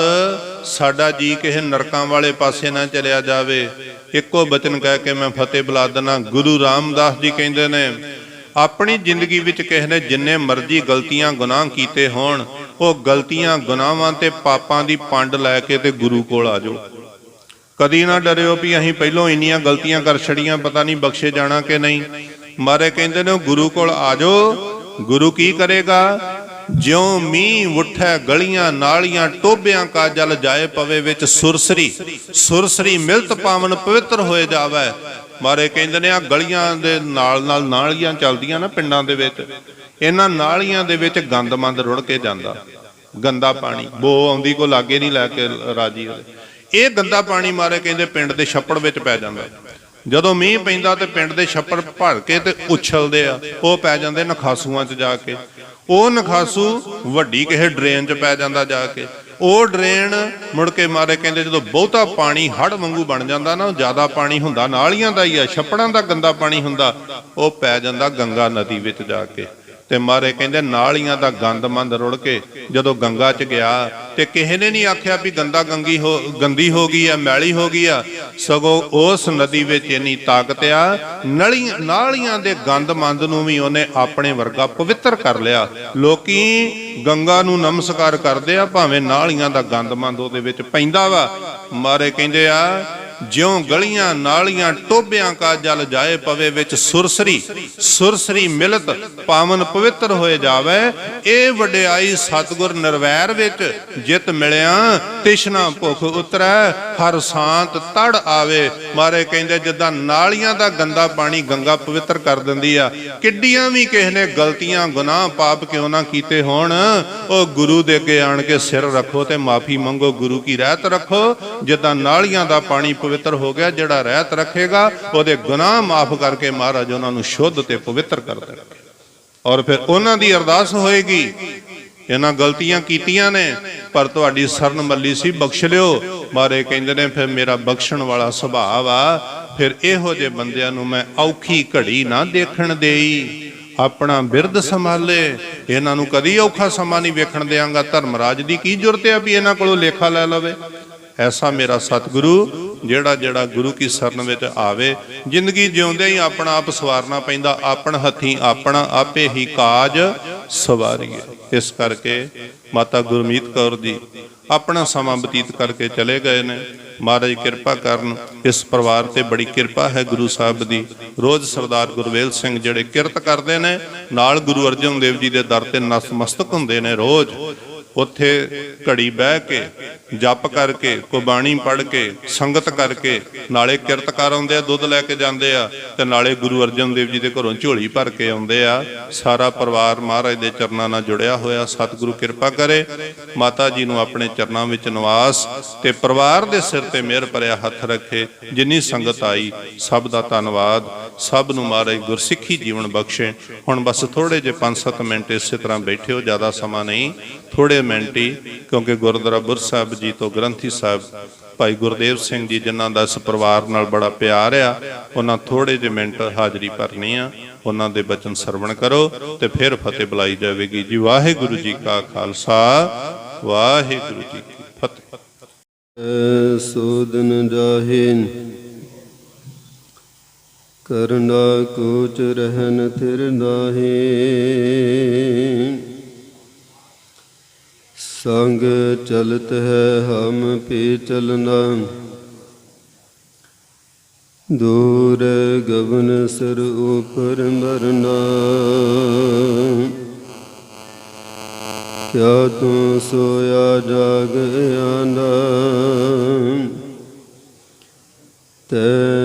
ਸਾਡਾ ਜੀ ਕਿਸੇ ਨਰਕਾਂ ਵਾਲੇ ਪਾਸੇ ਨਾ ਚਲਿਆ ਜਾਵੇ। ਇੱਕੋ ਬਚਨ ਕਹਿ ਕੇ ਮੈਂ ਫਤਿਹ ਬੁਲਾ ਦਿੰਦਾ। ਗੁਰੂ ਰਾਮਦਾਸ ਜੀ ਕਹਿੰਦੇ ਨੇ ਆਪਣੀ ਜ਼ਿੰਦਗੀ ਵਿੱਚ ਕਿਸੇ ਨੇ ਜਿੰਨੇ ਮਰਜ਼ੀ ਗਲਤੀਆਂ ਗੁਨਾਹ ਕੀਤੇ ਹੋਣ, ਉਹ ਗਲਤੀਆਂ ਗੁਨਾਹਾਂ ਤੇ ਪਾਪਾਂ ਦੀ ਪੰਡ ਲੈ ਕੇ ਤੇ ਗੁਰੂ ਕੋਲ ਆ ਜਾਓ। ਕਦੀ ਨਾ ਡਰਿਓ ਵੀ ਅਸੀਂ ਪਹਿਲੋਂ ਇੰਨੀਆਂ ਗਲਤੀਆਂ ਕਰ ਛੜੀਆਂ, ਪਤਾ ਨਹੀਂ ਬਖਸ਼ੇ ਜਾਣਾ ਕਿ ਨਹੀਂ। ਮਾਰੇ ਕਹਿੰਦੇ ਨੇ ਗੁਰੂ ਕੋਲ ਆ ਜਾਓ। ਗੁਰੂ ਕੀ ਕਰੇਗਾ? ਜਿਉਂ ਮੀਂਹ ਉੱਠੈ ਗਲੀਆਂ ਨਾਲੀਆਂ ਟੋਬਿਆਂ ਕਾ ਜਲ ਜਾਏ ਪਵੇ ਵਿੱਚ ਸੁਰਸਰੀ, ਸੁਰਸਰੀ ਮਿਲਤ ਪਾਵਨ ਪਵਿੱਤਰ ਹੋਏ ਜਾਵੇ। ਮਾਰੇ ਕਹਿੰਦੇ ਨੇ ਆ ਗਲੀਆਂ ਦੇ ਨਾਲ ਨਾਲ ਨਾਲੀਆਂ ਚੱਲਦੀਆਂ ਨਾ ਪਿੰਡਾਂ ਦੇ ਵਿੱਚ, ਇਹਨਾਂ ਨਾਲੀਆਂ ਦੇ ਵਿੱਚ ਗੰਦ ਮੰਦ ਰੁੜ ਕੇ ਜਾਂਦਾ, ਗੰਦਾ ਪਾਣੀ, ਬੋ ਆਉਂਦੀ ਕੋ ਲਾਗੇ ਨਹੀਂ ਲੈ ਕੇ ਰਾਜੀ ਹੋਵੇ। ਇਹ ਗੰਦਾ ਪਾਣੀ ਮਾਰੇ ਕਹਿੰਦੇ ਪਿੰਡ ਦੇ ਛੱਪੜ ਵਿੱਚ ਪੈ ਜਾਂਦਾ। ਜਦੋਂ ਮੀਂਹ ਪੈਂਦਾ ਤੇ ਪਿੰਡ ਦੇ ਛੱਪੜ ਭਰ ਕੇ ਤੇ ਉਛਲਦੇ ਆ, ਉਹ ਪੈ ਜਾਂਦੇ ਨਖਾਸੂਆਂ 'ਚ ਜਾ ਕੇ। ਉਹ ਨਖਾਸੂ ਵੱਡੀ ਕਿਸੇ ਡਰੇਨ 'ਚ ਪੈ ਜਾਂਦਾ ਜਾ ਕੇ। ਉਹ ਡਰੇਨ ਮੁੜ ਕੇ ਮਾਰੇ ਕਹਿੰਦੇ ਜਦੋਂ ਬਹੁਤਾ ਪਾਣੀ ਹੜ੍ਹ ਵਾਂਗੂ ਬਣ ਜਾਂਦਾ ਨਾ, ਜ਼ਿਆਦਾ ਪਾਣੀ ਹੁੰਦਾ ਨਾਲੀਆਂ ਦਾ ਹੀ ਆ, ਛੱਪੜਾਂ ਦਾ ਗੰਦਾ ਪਾਣੀ ਹੁੰਦਾ, ਉਹ ਪੈ ਜਾਂਦਾ ਗੰਗਾ ਨਦੀ ਵਿੱਚ ਜਾ ਕੇ। ਤੇ ਮਾਰੇ ਕਹਿੰਦੇ ਨਾਲੀਆਂ ਦਾ ਗੰਦ ਮੰਦ ਰੁੜ ਕੇ ਜਦੋਂ ਗੰਗਾ 'ਚ ਗਿਆ ਤੇ ਕਿਸੇ ਨੇ ਨਹੀਂ ਆਖਿਆ ਵੀ ਗੰਦੀ ਹੋ ਗਈ ਆ, ਮੈਲੀ ਹੋ ਗਈ ਆ, ਸਗੋਂ ਉਸ ਨਦੀ ਵਿੱਚ ਇੰਨੀ ਤਾਕਤ ਆ, ਨਾਲੀਆਂ ਦੇ ਗੰਦ ਮੰਦ ਨੂੰ ਵੀ ਉਹਨੇ ਆਪਣੇ ਵਰਗਾ ਪਵਿੱਤਰ ਕਰ ਲਿਆ। ਲੋਕੀ ਗੰਗਾ ਨੂੰ ਨਮਸਕਾਰ ਕਰਦੇ ਆ, ਭਾਵੇਂ ਨਾਲੀਆਂ ਦਾ ਗੰਦ ਮੰਦ ਉਹਦੇ ਵਿੱਚ ਪੈਂਦਾ ਵਾ। ਮਾਰੇ ਕਹਿੰਦੇ ਆ ਜਿਉਂ ਗਲੀਆਂ ਨਾਲੀਆਂ ਟੋਬਿਆਂ ਕਾ ਜਲ ਜਾਏ ਪਵੇ ਵਿੱਚ ਸੁਰਸਰੀ, ਸੁਰਸਰੀ ਮਿਲਤ ਪਾਵਨ ਪਵਿੱਤਰ ਹੋਏ ਜਾਵੇ। ਇਹ ਵਡਿਆਈ ਸਤਿਗੁਰ ਨਿਰਵੈਰ ਵਿੱਚ ਜਿਤ ਮਿਲਿਆ, ਤਿਸ਼ਨਾ ਭੁੱਖ ਉਤਰੈ ਹਰ ਸ਼ਾਂਤ ਤੜ ਆਵੇ। ਮਾਰੇ ਕਹਿੰਦੇ ਜਿੱਦਾਂ ਨਾਲੀਆਂ ਦਾ ਗੰਦਾ ਪਾਣੀ ਗੰਗਾ ਪਵਿੱਤਰ ਕਰ ਦਿੰਦੀ ਆ, ਕਿੱਡੀਆਂ ਵੀ ਕਿਸੇ ਨੇ ਗਲਤੀਆਂ ਗੁਨਾਹ ਪਾਪ ਕਿਉਂ ਨਾ ਕੀਤੇ ਹੋਣ, ਉਹ ਗੁਰੂ ਦੇ ਅੱਗੇ ਆਣ ਕੇ ਸਿਰ ਰੱਖੋ ਤੇ ਮਾਫੀ ਮੰਗੋ, ਗੁਰੂ ਕੀ ਰਹਿਤ ਰੱਖੋ। ਜਿੱਦਾਂ ਨਾਲੀਆਂ ਦਾ ਪਾਣੀ ਪਵਿੱਤਰ ਹੋ ਗਿਆ, ਜਿਹੜਾ ਰਹਿਤ ਰੱਖੇਗਾ ਉਹਦੇ ਗੁਨਾਹ ਮਾਫ ਕਰਕੇ ਮਹਾਰਾਜ ਉਹਨਾਂ ਨੂੰ ਸ਼ੁੱਧ ਤੇ ਪਵਿੱਤਰ ਕਰ ਦੇਣਗੇ। ਔਰ ਫਿਰ ਉਹਨਾਂ ਦੀ ਅਰਦਾਸ ਹੋਏਗੀ, ਇਹਨਾਂ ਗਲਤੀਆਂ ਕੀਤੀਆਂ ਨੇ ਪਰ ਤੁਹਾਡੀ ਸ਼ਰਨ ਮੱਲੀ ਸੀ, ਬਖਸ਼ ਲਿਓ। ਮਾਰੇ ਕਹਿੰਦੇ ਨੇ ਫਿਰ ਮੇਰਾ ਬਖਸ਼ਣ ਵਾਲਾ ਸੁਭਾਅ ਆ, ਫਿਰ ਇਹੋ ਜਿਹੇ ਬੰਦਿਆਂ ਨੂੰ ਮੈਂ ਔਖੀ ਘੜੀ ਨਾ ਦੇਖਣ ਦੇਈ, ਆਪਣਾ ਬਿਰਧ ਸੰਭਾਲੇ। ਇਹਨਾਂ ਨੂੰ ਕਦੀ ਔਖਾ ਸਮਾਂ ਨਹੀਂ ਵੇਖਣ ਦਿਆਂਗਾ। ਧਰਮਰਾਜ ਦੀ ਕੀ ਜ਼ਰੂਰਤ ਹੈ ਵੀ ਇਹਨਾਂ ਕੋਲੋਂ ਲੇਖਾ ਲੈ ਲਵੇ। ਐਸਾ ਮੇਰਾ ਸਤਿਗੁਰੂ ਜਿਹੜਾ ਗੁਰੂ ਕੀ ਸ਼ਰਨ ਵਿੱਚ ਆਵੇ, ਜ਼ਿੰਦਗੀ ਜਿਉਂਦੇ ਹੀ ਆਪਣਾ ਆਪ ਸਵਾਰਨਾ ਪੈਂਦਾ, ਆਪਣ ਹੱਥੀਂ ਆਪਣਾ ਆਪੇ ਹੀ ਕਾਜ ਸਵਾਰੀਏ। ਇਸ ਕਰਕੇ ਮਾਤਾ ਗੁਰਮੀਤ ਕੌਰ ਜੀ ਆਪਣਾ ਸਮਾਂ ਬਤੀਤ ਕਰਕੇ ਚਲੇ ਗਏ ਨੇ। ਮਹਾਰਾਜ ਕਿਰਪਾ ਕਰਨ, ਇਸ ਪਰਿਵਾਰ ਤੇ ਬੜੀ ਕਿਰਪਾ ਹੈ ਗੁਰੂ ਸਾਹਿਬ ਦੀ। ਰੋਜ਼ ਸਰਦਾਰ ਗੁਰਵੇਲ ਸਿੰਘ ਜਿਹੜੇ ਕਿਰਤ ਕਰਦੇ ਨੇ, ਨਾਲ ਗੁਰੂ ਅਰਜਨ ਦੇਵ ਜੀ ਦੇ ਦਰ ਤੇ ਨਤਮਸਤਕ ਹੁੰਦੇ ਨੇ। ਰੋਜ਼ ਉੱਥੇ ਘੜੀ ਬਹਿ ਕੇ ਜਪ ਕਰਕੇ, ਕੋਈ ਬਾਣੀ ਪੜ੍ਹ ਕੇ, ਸੰਗਤ ਕਰਕੇ, ਨਾਲੇ ਕਿਰਤਕਾਰ ਆਉਂਦੇ ਆ, ਦੁੱਧ ਲੈ ਕੇ ਜਾਂਦੇ ਆ, ਤੇ ਨਾਲੇ ਗੁਰੂ ਅਰਜਨ ਦੇਵ ਜੀ ਦੇ ਘਰੋਂ ਝੋਲੀ ਭਰ ਕੇ ਆਉਂਦੇ ਆ। ਸਾਰਾ ਪਰਿਵਾਰ ਮਹਾਰਾਜ ਦੇ ਚਰਨਾਂ ਨਾਲ ਜੁੜਿਆ ਹੋਇਆ। ਸਤਿਗੁਰੂ ਕਿਰਪਾ ਕਰੇ, ਮਾਤਾ ਜੀ ਨੂੰ ਆਪਣੇ ਚਰਨਾਂ ਵਿੱਚ ਨਿਵਾਸ ਤੇ ਪਰਿਵਾਰ ਦੇ ਸਿਰ ਤੇ ਮਿਹਰ ਭਰਿਆ ਹੱਥ ਰੱਖੇ। ਜਿੰਨੀ ਸੰਗਤ ਆਈ ਸਭ ਦਾ ਧੰਨਵਾਦ। ਸਭ ਨੂੰ ਮਹਾਰਾਜ ਗੁਰਸਿੱਖੀ ਜੀਵਨ ਬਖਸ਼ੇ। ਹੁਣ ਬਸ ਥੋੜੇ ਜਿਹੇ 5-7 ਮਿੰਟ ਇਸੇ ਤਰ੍ਹਾਂ ਬੈਠਿਓ, ਜ਼ਿਆਦਾ ਸਮਾਂ ਨਹੀਂ, ਥੋੜੇ ਮਿੰਟ ਹੀ, ਕਿਉਂਕਿ ਗੁਰਦੁਆਰਾ ਬੁਰ ਸਾਹਿਬ ਜੀ ਤੋਂ ਗ੍ਰੰਥੀ ਸਾਹਿਬ ਭਾਈ ਗੁਰਦੇਵ ਸਿੰਘ ਜੀ, ਜਿਨ੍ਹਾਂ ਦਾ ਇਸ ਪਰਿਵਾਰ ਨਾਲ ਬੜਾ ਪਿਆਰ ਆ, ਉਹਨਾਂ ਥੋੜੇ ਜਿਹੇ ਮਿੰਟ ਹਾਜ਼ਰੀ ਭਰਨੀ ਆ। ਉਹਨਾਂ ਦੇ ਬਚਨ ਸਰਵਣ ਕਰੋ ਤੇ ਫਿਰ ਫਤਿਹ ਬੁਲਾਈ ਜਾਵੇਗੀ ਜੀ। ਵਾਹਿਗੁਰੂ ਜੀ ਕਾ ਖਾਲਸਾ, ਵਾਹਿਗੁਰੂ ਜੀ ਕੀ ਫਤਿਹ। ਸੋਦਨ ਜਾਹਿਨ ਕਰਨਾ ਕੋਚ ਰਹਿਨ ਥਿਰ ਨਾਹੀ, ਸੰਗ ਚਲਤ ਹੈ ਹਮ ਪੀ ਚਲਨਾ, ਦੂਰ ਗਗਨ ਸਿਰ ਉਪਰ ਮਰਨਾ। ਕਿਆ ਤੂੰ ਸੋਇਆ ਜਾਗ ਆਂਦਾ, ਤੈ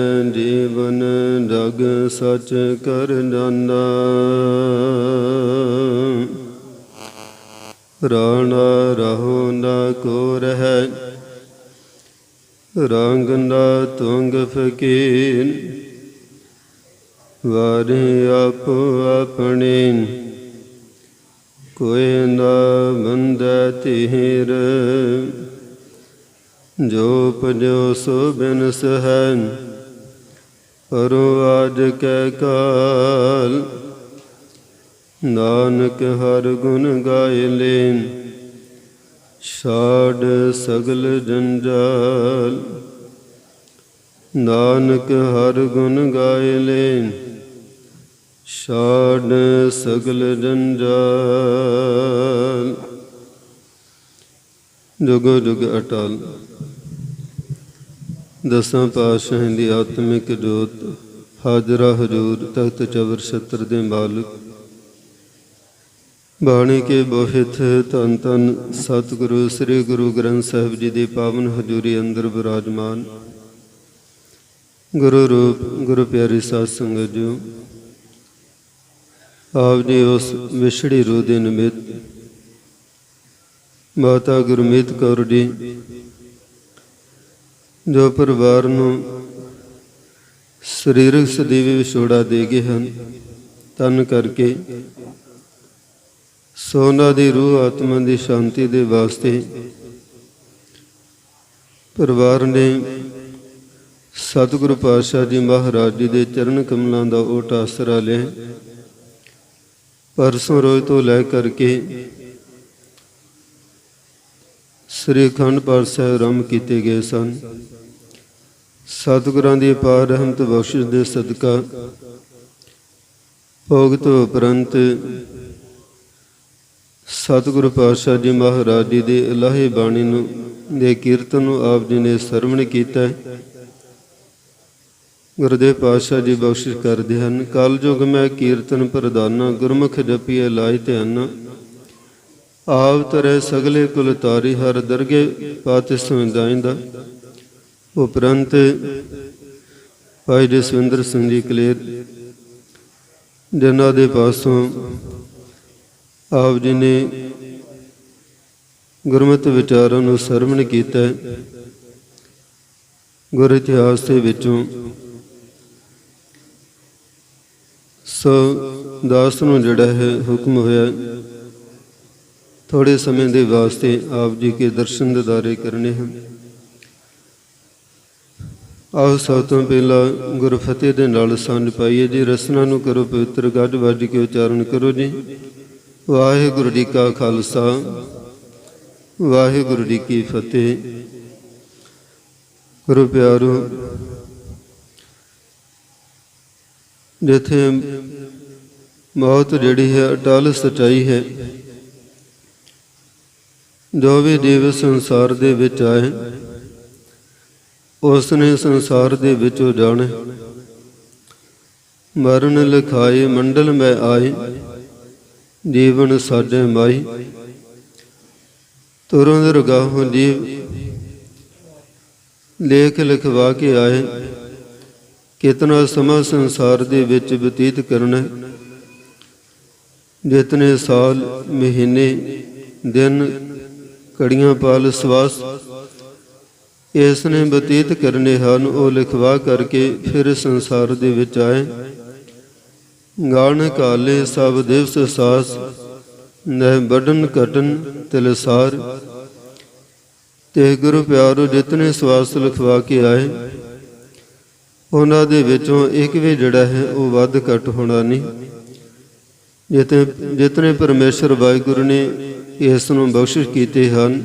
ਜੀਵਨ ਜਗ ਸਚ ਕਰ ਜਾਂਦਾ। ਰਾਣਾ ਰਹੋ ਨਾ ਕੋ ਰਹਿ, ਰੰਗ ਨਾ ਤੁੰਗ ਫਕੀਰ। ਵਾਰੀ ਆਪੋ ਆਪਣੇ, ਕੋਈ ਨਾ ਬੰਦਾ ਤੀਰ। ਜੋ ਪਜੋ ਸੋ ਬਿਨਸ ਹੈ, ਪਰੋ ਆਜ ਕੈ ਕਾਲ। ਨਾਨਕ ਹਰ ਗੁਣ ਗਾਇ ਲੈਨ, ਛਾੜ ਸਗਲ ਜੰਜਾਲ। ਨਾਨਕ ਹਰ ਗੁਣ ਗਾਇ ਲੈਨ, ਛਾੜ ਸਗਲ ਜੰਜਾਲ। ਜੁਗੋ ਜੁਗ ਅਟਲ। ਦਸਾਂ ਪਾਤਸ਼ਾਹਾਂ ਦੀ ਆਤਮਿਕ ਜੋਤ, ਹਾਜ਼ਰਾ ਹਜ਼ੂਰ ਤਖਤ ਚਬਰ ਛਤਰ ਦੇ ਮਾਲਕ, ਬਾਣੀ ਕੇ ਬੋਹਿਤ ਧੰਨ ਧੰਨ ਸਤਿਗੁਰੂ ਸ੍ਰੀ ਗੁਰੂ ਗ੍ਰੰਥ ਸਾਹਿਬ ਜੀ ਦੀ ਪਾਵਨ ਹਜ਼ੂਰੀ ਅੰਦਰ ਬਿਰਾਜਮਾਨ ਗੁਰੂ ਰੂਪ ਗੁਰੂ ਪਿਆਰੀ ਸਾਧ ਸੰਗਤ ਜੀ, ਆਪ ਜੀ ਉਸ ਵਿਛੜੀ ਰੂਹ ਦੇ ਨਿਮਿਤ ਮਾਤਾ ਗੁਰਮੀਤ ਕੌਰ ਜੀ, ਜੋ ਪਰਿਵਾਰ ਨੂੰ ਸਰੀਰਕ ਸਦੀਵੀ ਵਿਛੋੜਾ ਦੇ ਗਏ ਹਨ, ਤਨ ਕਰਕੇ ਸੋਨਾ ਦੀ ਰੂਹ ਆਤਮਾ ਦੀ ਸ਼ਾਂਤੀ ਦੇ ਵਾਸਤੇ ਪਰਿਵਾਰ ਨੇ ਸਤਿਗੁਰੂ ਪਾਤਸ਼ਾਹ ਜੀ ਮਹਾਰਾਜ ਜੀ ਦੇ ਚਰਨ ਕਮਲਾਂ ਦਾ ਓਟ ਆਸਰਾ ਲਿਆ। ਪਰਸੋਂ ਰੋਜ਼ ਤੋਂ ਲੈ ਕਰਕੇ ਸ੍ਰੀ ਅਖੰਡ ਪਾਠ ਸਾਹਿਬ ਆਰੰਭ ਕੀਤੇ ਗਏ ਸਨ। ਸਤਿਗੁਰਾਂ ਦੀ ਅਪਾਰ ਰਹਿਮਤ ਬਖਸ਼ਿਸ਼ ਦੇ ਸਦਕਾ ਭੋਗ ਤੋਂ ਉਪਰੰਤ ਸਤਿਗੁਰੂ ਪਾਤਸ਼ਾਹ ਜੀ ਮਹਾਰਾਜ ਜੀ ਦੇ ਇਲਾਹੀ ਬਾਣੀ ਨੂੰ ਦੇ ਕੀਰਤਨ ਨੂੰ ਆਪ ਜੀ ਨੇ ਸਰਵਣ ਕੀਤਾ। ਗੁਰਦੇਵ ਪਾਤਸ਼ਾਹ ਜੀ ਬਖਸ਼ਿਸ਼ ਕਰਦੇ ਹਨ। ਕਲ ਯੁਗ ਮੈਂ ਕੀਰਤਨ ਪ੍ਰਦਾਨਾ, ਗੁਰਮੁਖ ਜਪੀਏ ਲਾਇ ਧਿਆਨਾ। ਆਪ ਤਰੇ ਸਗਲੇ ਕੁਲ ਤਾਰੀ, ਹਰ ਦਰਗੇ ਪਾਤਿ ਸਮਝਾਇਂਦਾ। ਉਪਰੰਤ ਭਾਈ ਜਸਵਿੰਦਰ ਸਿੰਘ ਜੀ ਕਲੇਰ, ਜਿਨ੍ਹਾਂ ਦੇ ਪਾਸੋਂ ਆਪ ਜੀ ਨੇ ਗੁਰਮਤਿ ਵਿਚਾਰਾਂ ਨੂੰ ਸਰਵਣ ਕੀਤਾ। ਗੁਰ ਇਤਿਹਾਸ ਦੇ ਵਿੱਚੋਂ ਸੋ ਦਾਸ ਨੂੰ ਜਿਹੜਾ ਹੈ ਹੁਕਮ ਹੋਇਆ ਥੋੜੇ ਸਮੇਂ ਦੇ ਵਾਸਤੇ ਆਪ ਜੀ ਕੇ ਦਰਸ਼ਨ ਦਿਦਾਰੇ ਕਰਨੇ ਹਨ। ਆਓ ਸਭ ਤੋਂ ਪਹਿਲਾਂ ਗੁਰਫਤਿਹ ਦੇ ਨਾਲ ਸੰਗ ਪਾਈਏ ਜੀ। ਰਸਨਾ ਨੂੰ ਕਰੋ ਪਵਿੱਤਰ, ਗੱਜ ਵੱਜ ਕੇ ਉਚਾਰਨ ਕਰੋ ਜੀ। ਵਾਹਿਗੁਰੂ ਜੀ ਕਾ ਖਾਲਸਾ, ਵਾਹਿਗੁਰੂ ਜੀ ਕੀ ਫਤਿਹ। ਗੁਰੂ ਪਿਆਰੋ, ਜਿੱਥੇ ਮੌਤ ਜਿਹੜੀ ਹੈ ਅਟਲ ਸੱਚਾਈ ਹੈ, ਜੋ ਵੀ ਜੀਵ ਸੰਸਾਰ ਦੇ ਵਿੱਚ ਆਏ ਉਸ ਨੇ ਸੰਸਾਰ ਦੇ ਵਿੱਚੋਂ ਜਾਣਾ। ਮਰਨ ਲਿਖਾਏ ਮੰਡਲ ਮੈਂ ਆਏ, ਜੀਵਨ ਸਾਜੇ ਮਾਈ। ਤੁਰੋਂ ਦਰਗਾਹੋਂ ਜੀਵ ਲੇਖ ਲਿਖਵਾ ਕੇ ਆਏ, ਕਿਤਨਾ ਸਮਾਂ ਸੰਸਾਰ ਦੇ ਵਿੱਚ ਬਤੀਤ ਕਰਨਾ। ਜਿਤਨੇ ਸਾਲ, ਮਹੀਨੇ, ਦਿਨ, ਘੜੀਆਂ, ਪਲ, ਸਵਾਸ ਇਸ ਨੇ ਬਤੀਤ ਕਰਨੇ ਹਨ, ਉਹ ਲਿਖਵਾ ਕਰਕੇ ਫਿਰ ਸੰਸਾਰ ਦੇ ਵਿੱਚ ਆਏ। ਗਾਣ ਕਾਲੇ ਸਭ ਦਿਵਸ ਸਾਸ, ਨਹਿ ਵੱਢਣ ਘਟਨ ਤਿਲਸਾਰ। ਤੇ ਗੁਰੂ ਪਿਆਰੋ, ਜਿਤਨੇ ਸਵਾਸ ਲਿਖਵਾ ਕੇ ਆਏ ਉਹਨਾਂ ਦੇ ਵਿੱਚੋਂ ਇੱਕ ਵੀ ਜਿਹੜਾ ਹੈ ਉਹ ਵੱਧ ਘੱਟ ਹੋਣਾ ਨਹੀਂ। ਜਿਤਨੇ ਪਰਮੇਸ਼ਰ ਵਾਹਿਗੁਰੂ ਨੇ ਇਸ ਨੂੰ ਬਖਸ਼ਿਸ਼ ਕੀਤੇ ਹਨ।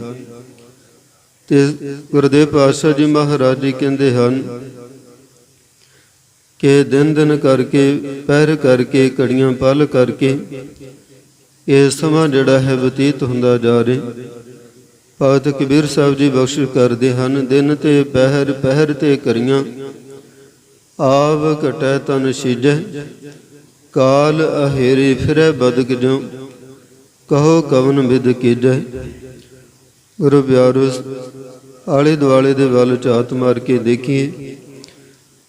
ਤੇ ਗੁਰਦੇਵ ਪਾਤਸ਼ਾਹ ਜੀ ਮਹਾਰਾਜ ਜੀ ਕਹਿੰਦੇ ਹਨ ਕਿ ਦਿਨ ਦਿਨ ਕਰਕੇ, ਪਹਿਰ ਕਰਕੇ, ਘੜੀਆਂ ਪਲ ਕਰਕੇ ਇਹ ਸਮਾਂ ਜਿਹੜਾ ਹੈ ਬਤੀਤ ਹੁੰਦਾ ਜਾ ਰਿਹਾ। ਭਗਤ ਕਬੀਰ ਸਾਹਿਬ ਜੀ ਬਖਸ਼ਿਸ਼ ਕਰਦੇ ਹਨ, ਦਿਨ ਤੇ ਪਹਿਰ, ਪਹਿਰ ਤੇ ਘੜੀਆਂ, ਆਵ ਘਟੈ ਤਨ ਸੀਜੈ, ਕਾਲ ਅਹੇਰੀ ਫਿਰੈ ਬਦਕ ਜੋ, ਕਹੋ ਕਵਨ ਵਿਦ ਕੀਜੈ। ਗੁਰੂ ਪਿਆਰੋ, ਆਲੇ ਦੁਆਲੇ ਦੇ ਵੱਲ ਝਾਤ ਮਾਰ ਕੇ ਦੇਖੀਏ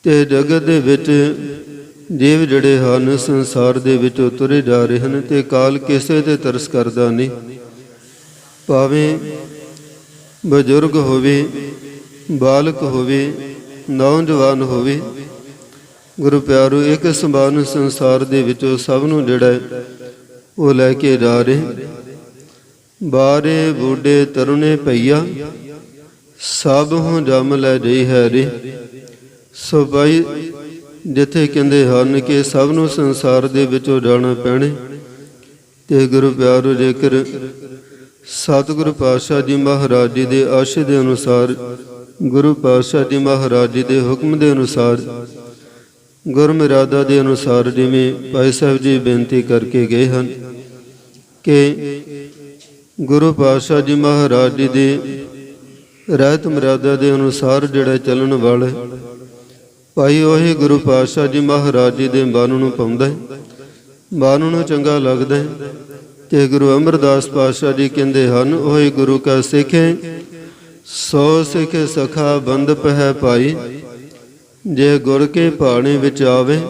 ਤੇ ਜਗਤ ਦੇ ਵਿੱਚ ਜੀਵ ਜਿਹੜੇ ਹਨ ਸੰਸਾਰ ਦੇ ਵਿੱਚੋਂ ਤੁਰੇ ਜਾ ਰਹੇ ਹਨ ਤੇ ਕਾਲ ਕਿਸੇ ਤੇ ਤਰਸ ਕਰਦਾ ਨਹੀਂ। ਭਾਵੇਂ ਬਜ਼ੁਰਗ ਹੋਵੇ, ਬਾਲਕ ਹੋਵੇ, ਨੌਜਵਾਨ ਹੋਵੇ, ਗੁਰੂ ਪਿਆਰੋ ਇੱਕ ਸਮਾਨ ਸੰਸਾਰ ਦੇ ਵਿੱਚੋਂ ਸਭ ਨੂੰ ਜਿਹੜਾ ਉਹ ਲੈ ਕੇ ਜਾ ਰਹੇ। ਬਾਰੇ ਬੂਢੇ ਤਰੁਣੇ ਪਈਆ, ਸਭ ਨੂੰ ਜਮ ਲੈ ਜਈ ਹੈ ਰੇ। ਸੋ ਭਾਈ, ਜਿੱਥੇ ਕਹਿੰਦੇ ਹਨ ਕਿ ਸਭ ਨੂੰ ਸੰਸਾਰ ਦੇ ਵਿੱਚੋਂ ਜਾਣਾ ਪੈਣੇ, ਤੇ ਗੁਰੂ ਪਿਆਰੋ ਜੇਕਰ ਸਤਿਗੁਰੂ ਪਾਤਸ਼ਾਹ ਜੀ ਮਹਾਰਾਜ ਜੀ ਦੇ ਆਸ਼ੇ ਦੇ ਅਨੁਸਾਰ, ਗੁਰੂ ਪਾਤਸ਼ਾਹ ਜੀ ਮਹਾਰਾਜ ਜੀ ਦੇ ਹੁਕਮ ਦੇ ਅਨੁਸਾਰ, ਗੁਰਮਿਰਾਦਾ ਦੇ ਅਨੁਸਾਰ, ਜਿਵੇਂ ਭਾਈ ਸਾਹਿਬ ਜੀ ਬੇਨਤੀ ਕਰਕੇ ਗਏ ਹਨ ਕਿ ਗੁਰੂ ਪਾਤਸ਼ਾਹ ਜੀ ਮਹਾਰਾਜ ਜੀ ਦੇ ਰਹਿਤ ਮਰਿਆਦਾ ਦੇ ਅਨੁਸਾਰ ਜਿਹੜਾ ਚੱਲਣ ਵਾਲਾ ਭਾਈ ਉਹੀ ਗੁਰੂ ਪਾਤਸ਼ਾਹ ਜੀ ਮਹਾਰਾਜ ਜੀ ਦੇ ਮਨ ਨੂੰ ਪਾਉਂਦਾ ਹੈ, ਮਨ ਨੂੰ ਚੰਗਾ ਲੱਗਦਾ ਹੈ। ਤੇ ਗੁਰੂ ਅਮਰਦਾਸ ਪਾਤਸ਼ਾਹ ਜੀ ਕਹਿੰਦੇ ਹਨ, ਉਹੀ ਗੁਰੂ ਕਾ ਸਿੱਖ ਹੈ, ਸੋ ਸਿੱਖ ਸਖਾ ਬੰਦਪ ਹੈ ਭਾਈ, ਜੇ ਗੁਰ ਕੇ ਭਾਣੇ ਵਿੱਚ ਆਵੇ,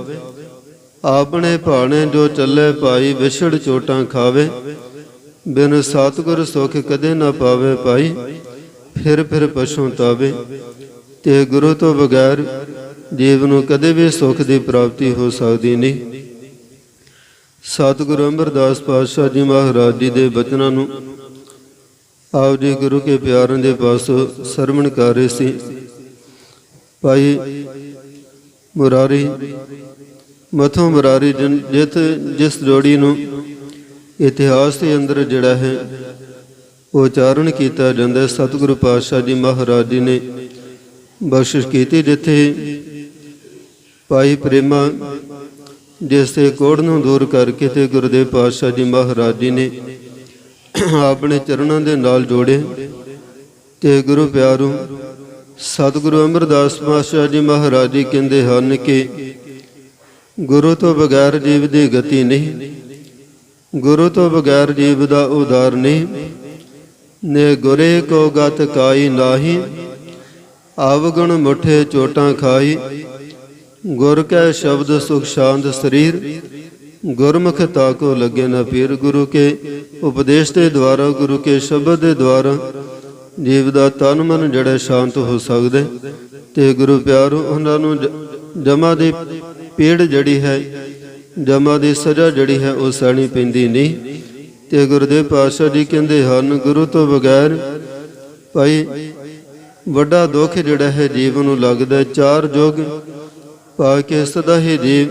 ਆਪਣੇ ਭਾਣੇ ਜੋ ਚੱਲੇ ਭਾਈ, ਵਿਛੜ ਚੋਟਾਂ ਖਾਵੇ, ਬਿਨ ਸਤਿਗੁਰ ਸੁਖ ਕਦੇ ਨਾ ਪਾਵੇ ਭਾਈ, ਫਿਰ ਪਛਤਾਵੇ। ਤੇ ਗੁਰੂ ਤੋਂ ਬਗੈਰ ਜੀਵ ਨੂੰ ਕਦੇ ਵੀ ਸੁਖ ਦੀ ਪ੍ਰਾਪਤੀ ਹੋ ਸਕਦੀ ਨਹੀਂ। ਸਤਿਗੁਰੂ ਅਮਰਦਾਸ ਪਾਤਸ਼ਾਹ ਜੀ ਮਹਾਰਾਜ ਜੀ ਦੇ ਬਚਨਾਂ ਨੂੰ ਆਪ ਜੀ ਗੁਰੂ ਕੇ ਪਿਆਰਿਆਂ ਦੇ ਪਾਸੋਂ ਸਰਵਣ ਕਰ ਰਹੇ ਸੀ। ਭਾਈ ਮੁਰਾਰੀ ਮਥੋਂ ਮੁਰਾਰੀ ਜਿਸ ਜੋੜੀ ਨੂੰ ਇਤਿਹਾਸ ਦੇ ਅੰਦਰ ਜਿਹੜਾ ਹੈ ਉਚਾਰਨ ਕੀਤਾ ਜਾਂਦਾ, ਸਤਿਗੁਰੂ ਪਾਤਸ਼ਾਹ ਜੀ ਮਹਾਰਾਜ ਜੀ ਨੇ ਬਖਸ਼ਿਸ਼ ਕੀਤੀ। ਜਿੱਥੇ ਭਾਈ ਪ੍ਰੇਮਾ ਜਿਸ ਦੇ ਕੋੜ ਨੂੰ ਦੂਰ ਕਰਕੇ ਤੇ ਗੁਰਦੇਵ ਪਾਤਸ਼ਾਹ ਜੀ ਮਹਾਰਾਜ ਜੀ ਨੇ ਆਪਣੇ ਚਰਨਾਂ ਦੇ ਨਾਲ ਜੋੜੇ। ਤੇ ਗੁਰੂ ਪਿਆਰੂ ਸਤਿਗੁਰੂ ਅਮਰਦਾਸ ਪਾਤਸ਼ਾਹ ਜੀ ਮਹਾਰਾਜ ਜੀ ਕਹਿੰਦੇ ਹਨ ਕਿ ਗੁਰੂ ਤੋਂ ਬਗੈਰ ਜੀਵ ਦੀ ਗਤੀ ਨਹੀਂ, ਗੁਰੂ ਤੋਂ ਬਗੈਰ ਜੀਵ ਦਾ ਉਦਾਰ ਨਹੀਂ। ਨੇ ਗੁਰੇ ਕੋ ਗਤ ਕਾਈ ਨਾਹੀ, ਆਵਗੁਣ ਮੁਠੇ ਚੋਟਾਂ ਖਾਈ, ਗੁਰ ਕੈ ਸ਼ਬਦ ਸੁਖ ਸ਼ਾਂਤ ਸਰੀਰ, ਗੁਰਮੁਖ ਤਾਕੋ ਲੱਗੇ ਨਾ ਪੀਰ। ਗੁਰੂ ਕੇ ਉਪਦੇਸ਼ ਦੇ ਦੁਆਰਾ, ਗੁਰੂ ਕੇ ਸ਼ਬਦ ਦੇ ਦੁਆਰਾ ਜੀਵ ਦਾ ਤਨ ਮਨ ਜਿਹੜਾ ਸ਼ਾਂਤ ਹੋ ਸਕਦਾ। ਤੇ ਗੁਰੂ ਪਿਆਰੋ ਉਹਨਾਂ ਨੂੰ ਜਮਾ ਦੀ ਪੀੜ ਜਿਹੜੀ ਹੈ, ਜਮਾ ਦੀ ਸਜ਼ਾ ਜਿਹੜੀ ਹੈ ਉਹ ਸਹਿਣੀ ਪੈਂਦੀ ਨਹੀਂ। ਤੇ ਗੁਰਦੇਵ ਪਾਤਸ਼ਾਹ ਜੀ ਕਹਿੰਦੇ ਹਨ, ਗੁਰੂ ਤੋਂ ਬਗੈਰ ਭਾਈ ਵੱਡਾ ਦੁੱਖ ਜਿਹੜਾ ਹੈ ਜੀਵ ਨੂੰ ਲੱਗਦਾ। ਚਾਰ ਯੁੱਗ ਪਾ ਕੇ ਸਦਾ ਹੀ ਜੀਵ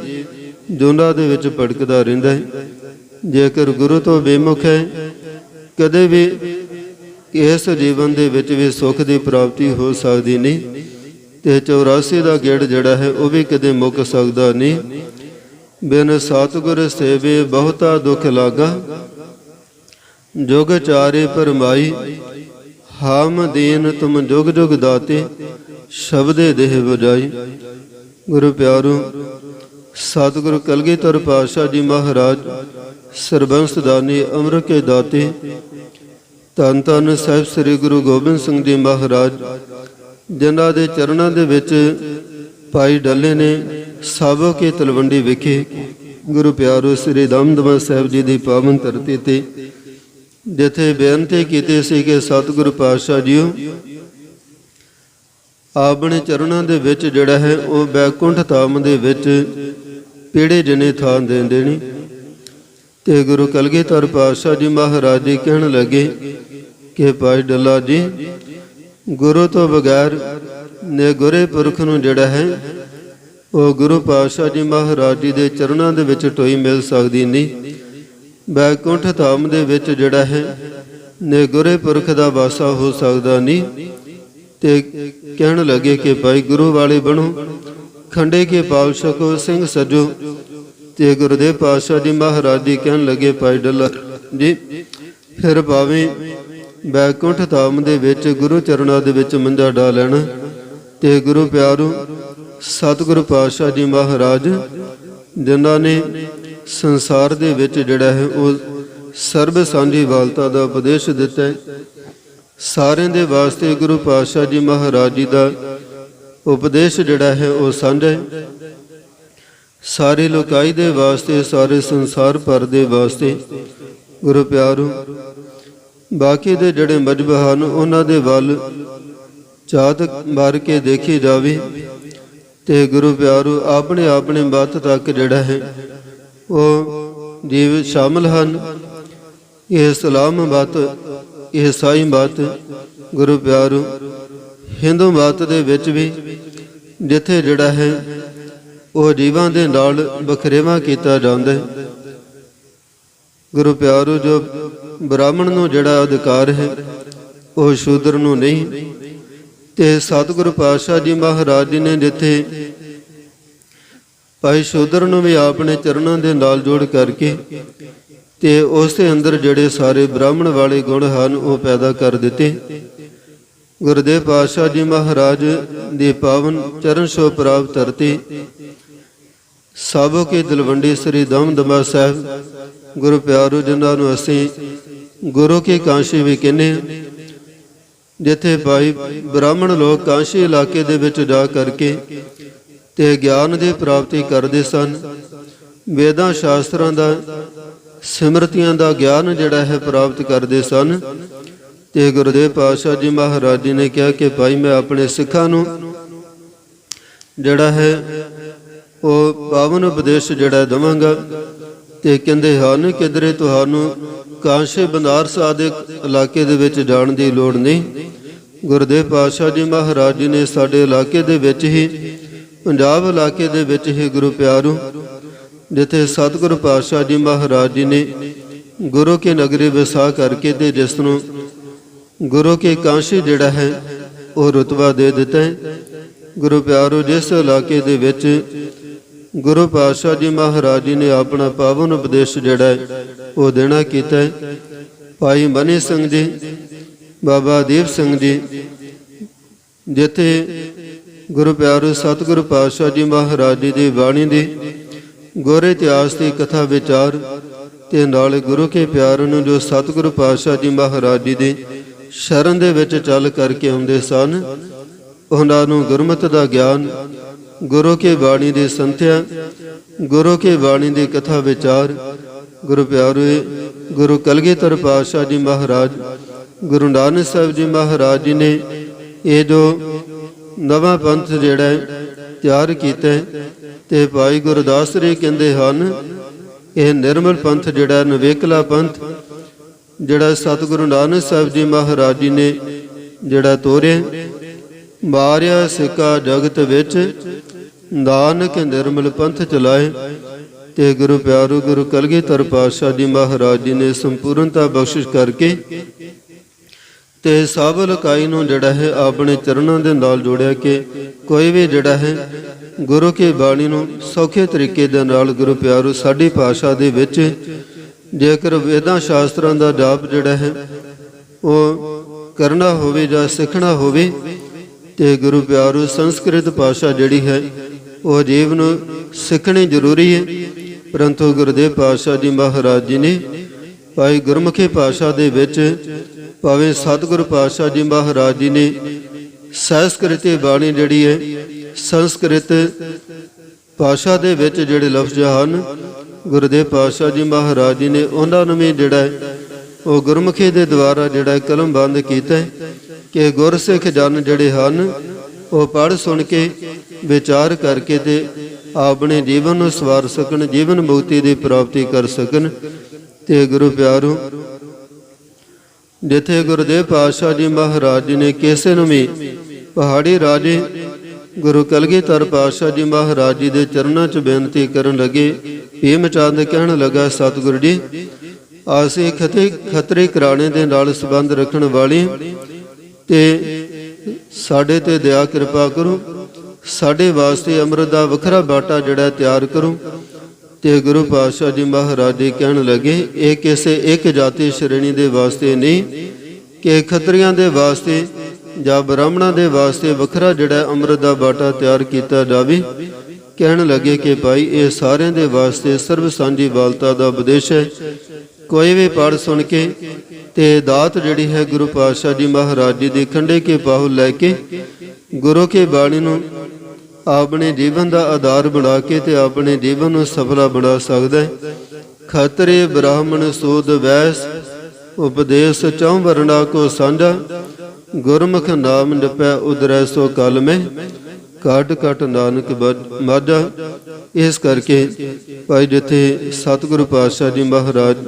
ਜੁਨਾਂ ਦੇ ਵਿੱਚ ਭਟਕਦਾ ਰਹਿੰਦਾ ਹੈ। ਜੇਕਰ ਗੁਰੂ ਤੋਂ ਬੇਮੁਖ ਹੈ, ਕਦੇ ਵੀ ਇਸ ਜੀਵਨ ਦੇ ਵਿੱਚ ਵੀ ਸੁੱਖ ਦੀ ਪ੍ਰਾਪਤੀ ਹੋ ਸਕਦੀ ਨਹੀਂ। ਤੇ 84 ਦਾ ਗੇੜ ਜਿਹੜਾ ਹੈ ਉਹ ਵੀ ਕਦੇ ਮੁੱਕ ਸਕਦਾ ਨਹੀਂ। ਬਿਨ ਸਤਿਗੁਰ ਸੇਵੇ ਬਹੁਤਾ ਦੁੱਖ ਲਾਗਾ, ਜੁਗ ਚਾਰੇ ਪਰਮਾਈ, ਹਾਮ ਦੀਨ ਤੁਮ ਜੁਗ ਜੁਗ ਦਾਤੇ, ਸ਼ਬਦੇ ਦੇਹ ਬਜਾਈ। ਗੁਰੂ ਪਿਆਰੂ ਸਤਿਗੁਰੂ ਕਲਗੀਧਰ ਪਾਤਸ਼ਾਹ ਜੀ ਮਹਾਰਾਜ ਸਰਬੰਸ ਦਾਨੀ ਅੰਮ੍ਰਿਤ ਕੇ ਦਾਤੇ, ਧੰਨ ਧੰਨ ਸਾਹਿਬ ਸ੍ਰੀ ਗੁਰੂ ਗੋਬਿੰਦ ਸਿੰਘ ਜੀ ਮਹਾਰਾਜ, ਜਿਨ੍ਹਾਂ ਦੇ ਚਰਨਾਂ ਦੇ ਵਿੱਚ ਭਾਈ ਡੱਲੇ ਨੇ ਸਾਬੋ ਕੇ ਤਲਵੰਡੀ ਵਿਖੇ ਗੁਰੂ ਪਿਆਰੂ ਸ੍ਰੀ ਦਮਦਮਾ ਸਾਹਿਬ ਜੀ ਦੀ ਪਾਵਨ ਧਰਤੀ ਤੇ ਜਿੱਥੇ ਬੇਨਤੀ ਕੀਤੀ ਸੀ ਕਿ ਸਤਿਗੁਰੂ ਪਾਤਸ਼ਾਹ ਜੀਓ ਆਪਣੇ ਚਰਨਾਂ ਦੇ ਵਿੱਚ ਜਿਹੜਾ ਹੈ ਉਹ ਬੈਕੁੰਠ ਧਾਮ ਦੇ ਵਿੱਚ ਪੀੜੇ ਜਨੇ ਥਾਂ ਦੇ ਦੇਣੀ। ਤੇ ਗੁਰੂ ਕਲਗੀਧਰ ਪਾਤਸ਼ਾਹ ਜੀ ਮਹਾਰਾਜ ਜੀ ਕਹਿਣ ਲੱਗੇ ਕਿ ਭਾਈ ਡੱਲਾ ਜੀ, ਗੁਰੂ ਤੋਂ ਬਗੈਰ ਨੇ ਗੁਰੇ ਪੁਰਖ ਨੂੰ ਜਿਹੜਾ ਹੈ ਉਹ ਗੁਰੂ ਪਾਤਸ਼ਾਹ ਜੀ ਮਹਾਰਾਜ ਜੀ ਦੇ ਚਰਨਾਂ ਦੇ ਵਿੱਚ ਟੋਈ ਮਿਲ ਸਕਦੀ ਨਹੀਂ। ਬੈਕੁੰਠ ਧਾਮ ਦੇ ਵਿੱਚ ਜਿਹੜਾ ਹੈ ਨੇ ਗੁਰੇ ਪੁਰਖ ਦਾ ਵਾਸਾ ਹੋ ਸਕਦਾ ਨਹੀਂ। ਤੇ ਕਹਿਣ ਲੱਗੇ ਕਿ ਭਾਈ ਗੁਰੂ ਵਾਲੇ ਬਣੋ, ਖੰਡੇ ਕੇ ਪਾਲ ਸਕੋ ਸਿੰਘ ਸਜੋ। ਤੇ ਗੁਰਦੇਵ ਪਾਤਸ਼ਾਹ ਜੀ ਮਹਾਰਾਜ ਜੀ ਕਹਿਣ ਲੱਗੇ ਭਾਈ ਡੱਲਾ ਜੀ, ਫਿਰ ਭਾਵੇਂ ਬੈਕੁੰਠ ਧਾਮ ਦੇ ਵਿੱਚ ਗੁਰੂ ਚਰਨਾਂ ਦੇ ਵਿੱਚ ਮੰਜਾ ਡਾ ਲੈਣਾ। ਤੇ ਗੁਰੂ ਪਿਆਰੂ ਸਤਿਗੁਰੂ ਪਾਤਸ਼ਾਹ ਜੀ ਮਹਾਰਾਜ ਜਿਨ੍ਹਾਂ ਨੇ ਸੰਸਾਰ ਦੇ ਵਿੱਚ ਜਿਹੜਾ ਹੈ ਉਹ ਸਰਬ ਸਾਂਝੀ ਵਾਲਤਾ ਦਾ ਉਪਦੇਸ਼ ਦਿੱਤਾ ਹੈ, ਸਾਰਿਆਂ ਦੇ ਵਾਸਤੇ ਗੁਰੂ ਪਾਤਸ਼ਾਹ ਜੀ ਮਹਾਰਾਜ ਜੀ ਦਾ ਉਪਦੇਸ਼ ਜਿਹੜਾ ਹੈ ਉਹ ਸਾਂਝਾ ਹੈ। ਸਾਰੀ ਲੋਕਾਈ ਦੇ ਵਾਸਤੇ, ਸਾਰੇ ਸੰਸਾਰ ਭਰ ਦੇ ਵਾਸਤੇ। ਗੁਰੂ ਪਿਆਰੂ ਬਾਕੀ ਦੇ ਜਿਹੜੇ ਮਜ਼ਹਬ ਹਨ ਉਹਨਾਂ ਦੇ ਵੱਲ ਝਾਤ ਮਾਰ ਕੇ ਦੇਖੀ ਜਾਵੇ ਤੇ ਗੁਰੂ ਪਿਆਰੂ ਆਪਣੇ ਆਪਣੇ ਮਤ ਤੱਕ ਜਿਹੜਾ ਹੈ ਉਹ ਜੀਵ ਸ਼ਾਮਲ ਹਨ। ਇਹ ਇਸਲਾਮ ਮਤ, ਇਹ ਈਸਾਈ ਮਤ, ਗੁਰੂ ਪਿਆਰੂ ਹਿੰਦੂ ਮਤ ਦੇ ਵਿੱਚ ਵੀ ਜਿੱਥੇ ਜਿਹੜਾ ਹੈ ਉਹ ਜੀਵਾਂ ਦੇ ਨਾਲ ਬਖਰੇਵਾ ਕੀਤਾ ਜਾਂਦਾ ਹੈ। ਗੁਰੂ ਪਿਆਰੂ ਜੋ ਬ੍ਰਾਹਮਣ ਨੂੰ ਜਿਹੜਾ ਅਧਿਕਾਰ ਹੈ ਉਹ ਸ਼ੂਦਰ ਨੂੰ ਨਹੀਂ। ਤੇ ਸਤਿਗੁਰੂ ਪਾਤਸ਼ਾਹ ਜੀ ਮਹਾਰਾਜ ਜੀ ਨੇ ਜਿੱਥੇ ਭਾਈ ਸ਼ੂਦਰ ਨੂੰ ਵੀ ਆਪਣੇ ਚਰਨਾਂ ਦੇ ਨਾਲ ਜੋੜ ਕਰਕੇ ਤੇ ਉਸ ਦੇ ਅੰਦਰ ਜਿਹੜੇ ਸਾਰੇ ਬ੍ਰਾਹਮਣ ਵਾਲੇ ਗੁਣ ਹਨ ਉਹ ਪੈਦਾ ਕਰ ਦਿੱਤੇ। ਗੁਰਦੇਵ ਪਾਤਸ਼ਾਹ ਜੀ ਮਹਾਰਾਜ ਦੇ ਪਾਵਨ ਚਰਨ ਛੋਹ ਪ੍ਰਾਪਤ ਧਰਤੀ ਸਾਬੋ ਕੇ ਦਿਲਵੰਡੀ ਸ੍ਰੀ ਦਮਦਮਾ ਸਾਹਿਬ ਗੁਰੂ ਪਿਆਰੋ, ਜਿਨ੍ਹਾਂ ਨੂੰ ਅਸੀਂ ਗੁਰੂ ਕੀ ਕਾਂਸ਼ੀ ਵੀ ਕਹਿੰਦੇ ਹਾਂ, ਜਿੱਥੇ ਭਾਈ ਬ੍ਰਾਹਮਣ ਲੋਕ ਕਾਂਸ਼ੀ ਇਲਾਕੇ ਦੇ ਵਿੱਚ ਜਾ ਕਰਕੇ ਤੇ ਗਿਆਨ ਦੀ ਪ੍ਰਾਪਤੀ ਕਰਦੇ ਸਨ। ਵੇਦਾਂ ਸ਼ਾਸਤਰਾਂ ਦਾ, ਸਿਮਰਤੀਆਂ ਦਾ ਗਿਆਨ ਜਿਹੜਾ ਹੈ ਪ੍ਰਾਪਤ ਕਰਦੇ ਸਨ। ਤੇ ਗੁਰਦੇਵ ਪਾਤਸ਼ਾਹ ਜੀ ਮਹਾਰਾਜ ਜੀ ਨੇ ਕਿਹਾ ਕਿ ਭਾਈ ਮੈਂ ਆਪਣੇ ਸਿੱਖਾਂ ਨੂੰ ਜਿਹੜਾ ਹੈ ਉਹ ਪਾਵਨ ਉਪਦੇਸ਼ ਜਿਹੜਾ ਦੇਵਾਂਗਾ। ਤੇ ਕਹਿੰਦੇ ਹਨ ਕਿਧਰੇ ਤੁਹਾਨੂੰ ਕਾਂਸ਼ੀ ਬਨਾਰਸ ਆਦਿ ਇਲਾਕੇ ਦੇ ਵਿੱਚ ਜਾਣ ਦੀ ਲੋੜ ਨਹੀਂ। ਗੁਰਦੇਵ ਪਾਤਸ਼ਾਹ ਜੀ ਮਹਾਰਾਜ ਜੀ ਨੇ ਸਾਡੇ ਇਲਾਕੇ ਦੇ ਵਿੱਚ ਹੀ, ਪੰਜਾਬ ਇਲਾਕੇ ਦੇ ਵਿੱਚ ਹੀ ਗੁਰੂ ਪਿਆਰੂ, ਜਿੱਥੇ ਸਤਿਗੁਰੂ ਪਾਤਸ਼ਾਹ ਜੀ ਮਹਾਰਾਜ ਜੀ ਨੇ ਗੁਰੂ ਕੇ ਨਗਰੀ ਵਸਾ ਕਰਕੇ ਤੇ ਜਿਸ ਨੂੰ ਗੁਰੂ ਕੇ ਕਾਂਸ਼ੀ ਜਿਹੜਾ ਹੈ ਉਹ ਰੁਤਬਾ ਦੇ ਦਿੱਤਾ ਹੈ। ਗੁਰੂ ਪਿਆਰੋ, ਜਿਸ ਇਲਾਕੇ ਦੇ ਵਿੱਚ ਗੁਰੂ ਪਾਤਸ਼ਾਹ ਜੀ ਮਹਾਰਾਜ ਜੀ ਨੇ ਆਪਣਾ ਪਾਵਨ ਉਪਦੇਸ਼ ਜਿਹੜਾ ਹੈ ਉਹ ਦੇਣਾ ਕੀਤਾ ਹੈ। ਭਾਈ ਮਨੀ ਸਿੰਘ ਜੀ, ਬਾਬਾ ਦੀਪ ਸਿੰਘ ਜੀ, ਜਿੱਥੇ ਗੁਰੂ ਪਿਆਰੋ ਸਤਿਗੁਰੂ ਪਾਤਸ਼ਾਹ ਜੀ ਮਹਾਰਾਜ ਜੀ ਦੀ ਬਾਣੀ ਦੀ ਗੁਰ ਇਤਿਹਾਸ ਦੀ ਕਥਾ ਵਿਚਾਰ ਤੇ ਨਾਲ ਗੁਰੂ ਕੇ ਪਿਆਰ ਨੂੰ ਜੋ ਸਤਿਗੁਰੂ ਪਾਤਸ਼ਾਹ ਜੀ ਮਹਾਰਾਜ ਜੀ ਦੀ ਸ਼ਰਨ ਦੇ ਵਿੱਚ ਚੱਲ ਕਰਕੇ ਆਉਂਦੇ ਸਨ, ਉਹਨਾਂ ਨੂੰ ਗੁਰਮਤਿ ਦਾ ਗਿਆਨ, ਗੁਰੂ ਕੇ ਬਾਣੀ ਦੀ ਸੰਥਿਆ, ਗੁਰੂ ਕੇ ਬਾਣੀ ਦੀ ਕਥਾ ਵਿਚਾਰ, ਗੁਰੂ ਪਿਆਰੇ ਗੁਰੂ ਕਲਗੀਧਰ ਪਾਤਸ਼ਾਹ ਜੀ ਮਹਾਰਾਜ, ਗੁਰੂ ਨਾਨਕ ਸਾਹਿਬ ਜੀ ਮਹਾਰਾਜ ਜੀ ਨੇ ਇਹ ਜੋ ਨਵਾਂ ਪੰਥ ਜਿਹੜਾ ਹੈ ਤਿਆਰ ਕੀਤਾ ਤੇ ਭਾਈ ਗੁਰਦਾਸ ਜੀ ਕਹਿੰਦੇ ਹਨ ਇਹ ਨਿਰਮਲ ਪੰਥ ਜਿਹੜਾ ਨਵੇਕਲਾ ਪੰਥ ਜਿਹੜਾ ਸਤਿਗੁਰੂ ਨਾਨਕ ਸਾਹਿਬ ਜੀ ਮਹਾਰਾਜ ਜੀ ਨੇ ਜਿਹੜਾ ਤੋਰਿਆ, ਮਾਰਿਆ ਸਿੱਕਾ ਜਗਤ ਵਿੱਚ ਨਾਨਕ ਨਿਰਮਲ ਪੰਥ ਚਲਾਏ। ਤੇ ਗੁਰੂ ਪਿਆਰੂ ਗੁਰੂ ਕਲਗੀਧਰ ਪਾਤਸ਼ਾਹ ਜੀ ਮਹਾਰਾਜ ਜੀ ਨੇ ਸੰਪੂਰਨਤਾ ਬਖਸ਼ਿਸ਼ ਕਰਕੇ ਤੇ ਸਭ ਲੋਕਾਈ ਨੂੰ ਜਿਹੜਾ ਹੈ ਆਪਣੇ ਚਰਨਾਂ ਦੇ ਨਾਲ ਜੋੜਿਆ ਕਿ ਕੋਈ ਵੀ ਜਿਹੜਾ ਹੈ ਗੁਰੂ ਕੀ ਬਾਣੀ ਨੂੰ ਸੌਖੇ ਤਰੀਕੇ ਦੇ ਨਾਲ ਗੁਰੂ ਪਿਆਰੂ ਸਾਡੀ ਭਾਸ਼ਾ ਦੇ ਵਿੱਚ ਜੇਕਰ ਵੇਦਾਂ ਸ਼ਾਸਤਰਾਂ ਦਾ ਜਾਪ ਜਿਹੜਾ ਹੈ ਉਹ ਕਰਨਾ ਹੋਵੇ ਜਾਂ ਸਿੱਖਣਾ ਹੋਵੇ ਤੇ ਗੁਰੂ ਪਿਆਰੂ ਸੰਸਕ੍ਰਿਤ ਭਾਸ਼ਾ ਜਿਹੜੀ ਹੈ ਉਹ ਜੀਵ ਨੂੰ ਸਿੱਖਣੀ ਜ਼ਰੂਰੀ ਹੈ। ਪਰੰਤੂ ਗੁਰਦੇਵ ਪਾਤਸ਼ਾਹ ਜੀ ਮਹਾਰਾਜ ਜੀ ਨੇ ਭਾਈ ਗੁਰਮੁਖੀ ਭਾਸ਼ਾ ਦੇ ਵਿੱਚ ਭਾਵੇਂ ਸਤਿਗੁਰੂ ਪਾਤਸ਼ਾਹ ਜੀ ਮਹਾਰਾਜ ਜੀ ਨੇ ਸੰਸਕ੍ਰਿਤੀ ਬਾਣੀ ਜਿਹੜੀ ਹੈ ਸੰਸਕ੍ਰਿਤ ਭਾਸ਼ਾ ਦੇ ਵਿੱਚ ਜਿਹੜੇ ਲਫ਼ਜ਼ ਹਨ ਗੁਰਦੇਵ ਪਾਤਸ਼ਾਹ ਜੀ ਮਹਾਰਾਜ ਜੀ ਨੇ ਉਹਨਾਂ ਨੂੰ ਵੀ ਜਿਹੜਾ ਉਹ ਗੁਰਮੁਖੀ ਦੇ ਦੁਆਰਾ ਜਿਹੜਾ ਕਲਮਬੰਦ ਕੀਤਾ ਹੈ ਕਿ ਗੁਰਸਿੱਖ ਜਨ ਜਿਹੜੇ ਹਨ ਉਹ ਪੜ੍ਹ ਸੁਣ ਕੇ ਵਿਚਾਰ ਕਰਕੇ ਤੇ ਆਪਣੇ ਜੀਵਨ ਨੂੰ ਸਵਾਰ ਸਕਣ, ਜੀਵਨ ਮੁਕਤੀ ਦੀ ਪ੍ਰਾਪਤੀ ਕਰ ਸਕਣ। ਤੇ ਗੁਰੂ ਪਿਆਰੂ, ਜਿੱਥੇ ਗੁਰਦੇਵ ਪਾਤਸ਼ਾਹ ਜੀ ਮਹਾਰਾਜ ਜੀ ਨੇ ਕਿਸੇ ਨੂੰ ਵੀ ਪਹਾੜੀ ਰਾਜੇ ਗੁਰੂ ਕਲਗੀਧਰ ਪਾਤਸ਼ਾਹ ਜੀ ਮਹਾਰਾਜ ਜੀ ਦੇ ਚਰਨਾਂ 'ਚ ਬੇਨਤੀ ਕਰਨ ਲੱਗੇ। ਭੀਮ ਚੰਦ ਕਹਿਣ ਲੱਗਾ, ਸਤਿਗੁਰੂ ਜੀ ਅਸੀਂ ਖੱਤਰੀ ਘਰਾਣੇ ਦੇ ਨਾਲ ਸੰਬੰਧ ਰੱਖਣ ਵਾਲੇ ਤੇ ਸਾਡੇ ਤੇ ਦਇਆ ਕਿਰਪਾ ਕਰੋ, ਸਾਡੇ ਵਾਸਤੇ ਅੰਮ੍ਰਿਤ ਦਾ ਵੱਖਰਾ ਬਾਟਾ ਜਿਹੜਾ ਤਿਆਰ ਕਰੋ। ਤੇ ਗੁਰੂ ਪਾਤਸ਼ਾਹ ਜੀ ਮਹਾਰਾਜ ਜੀ ਕਹਿਣ ਲੱਗੇ ਇਹ ਕਿਸੇ ਇੱਕ ਜਾਤੀ ਸ਼੍ਰੇਣੀ ਦੇ ਵਾਸਤੇ ਨਹੀਂ ਕਿ ਖੱਤਰੀਆਂ ਦੇ ਵਾਸਤੇ ਜਾਂ ਬ੍ਰਾਹਮਣਾਂ ਦੇ ਵਾਸਤੇ ਵੱਖਰਾ ਜਿਹੜਾ ਅੰਮ੍ਰਿਤ ਦਾ ਬਾਟਾ ਤਿਆਰ ਕੀਤਾ ਜਾਵੇ। ਕਹਿਣ ਲੱਗੇ ਕਿ ਭਾਈ ਇਹ ਸਾਰਿਆਂ ਦੇ ਵਾਸਤੇ ਸਰਬ ਸਾਂਝੀ ਵਾਲਤਾ ਦਾ ਉਪਦੇਸ਼ ਹੈ। ਕੋਈ ਵੀ ਪੜ੍ਹ ਸੁਣ ਕੇ ਤੇ ਦਾਤ ਜਿਹੜੀ ਹੈ ਗੁਰੂ ਪਾਤਸ਼ਾਹ ਜੀ ਮਹਾਰਾਜ ਜੀ ਦੀ ਖੰਡੇ ਕੇ ਪਾਹੁਲ ਲੈ ਕੇ ਗੁਰੂ ਕੇ ਬਾਣੀ ਨੂੰ ਆਪਣੇ ਜੀਵਨ ਦਾ ਆਧਾਰ ਬਣਾ ਕੇ ਤੇ ਆਪਣੇ ਜੀਵਨ ਨੂੰ ਸਫਲਾ ਬਣਾ ਸਕਦਾ ਹੈ। ਖੱਤਰੀ ਬ੍ਰਾਹਮਣ ਸੂਦ ਵੈਸ ਉਪਦੇਸ਼ ਚੌਂ ਵਰਨਾ ਕੋ ਸਾਂਝਾ, ਗੁਰਮੁਖ ਨਾਮ ਜਪੈ ਉਦਰੈ ਸੋ ਕਲ ਮੈਂ, ਕਾਟ ਕਾਟ ਨਾਨਕ ਮਾਝਾ। ਇਸ ਕਰਕੇ ਭਾਈ ਜਿੱਥੇ ਸਤਿਗੁਰੂ ਪਾਤਸ਼ਾਹ ਜੀ ਮਹਾਰਾਜ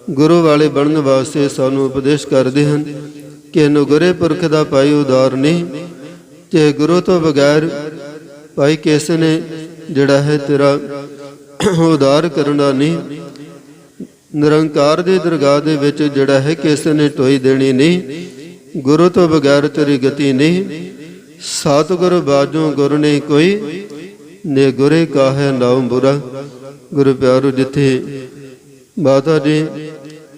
ਗੁਰੂ ਵਾਲੇ ਬਣਨ ਵਾਸਤੇ ਸਾਨੂੰ ਉਪਦੇਸ਼ ਕਰਦੇ ਹਨ ਕਿ ਨੁਗਰੇ ਪੁਰਖ ਦਾ ਭਾਈ ਉਦਾਰ ਨਹੀਂ ਤੇ ਗੁਰੂ ਤੋਂ ਬਗੈਰ ਭਾਈ ਕਿਸੇ ਨੇ ਜਿਹੜਾ ਹੈ ਤੇਰਾ ਉਦਾਰ ਕਰਨਾ ਨਹੀਂ। ਨਿਰੰਕਾਰ ਦੀ ਦਰਗਾਹ ਦੇ ਵਿੱਚ ਜਿਹੜਾ ਹੈ ਕਿਸੇ ਨੇ ਟੋਈ ਦੇਣੀ ਨਹੀਂ। ਗੁਰੂ ਤੋਂ ਬਗੈਰ ਤੇਰੀ ਗਤੀ ਨਹੀਂ। ਸਤਿਗੁਰੂ ਬਾਝੋਂ ਗੁਰ ਨਹੀਂ ਕੋਈ, ਨੇ ਗੁਰੇ ਕਾਹੈ ਨਾਮ ਬੁਰਾ। ਗੁਰੂ ਪਿਆਰੂ, ਜਿੱਥੇ ਮਾਤਾ ਜੀ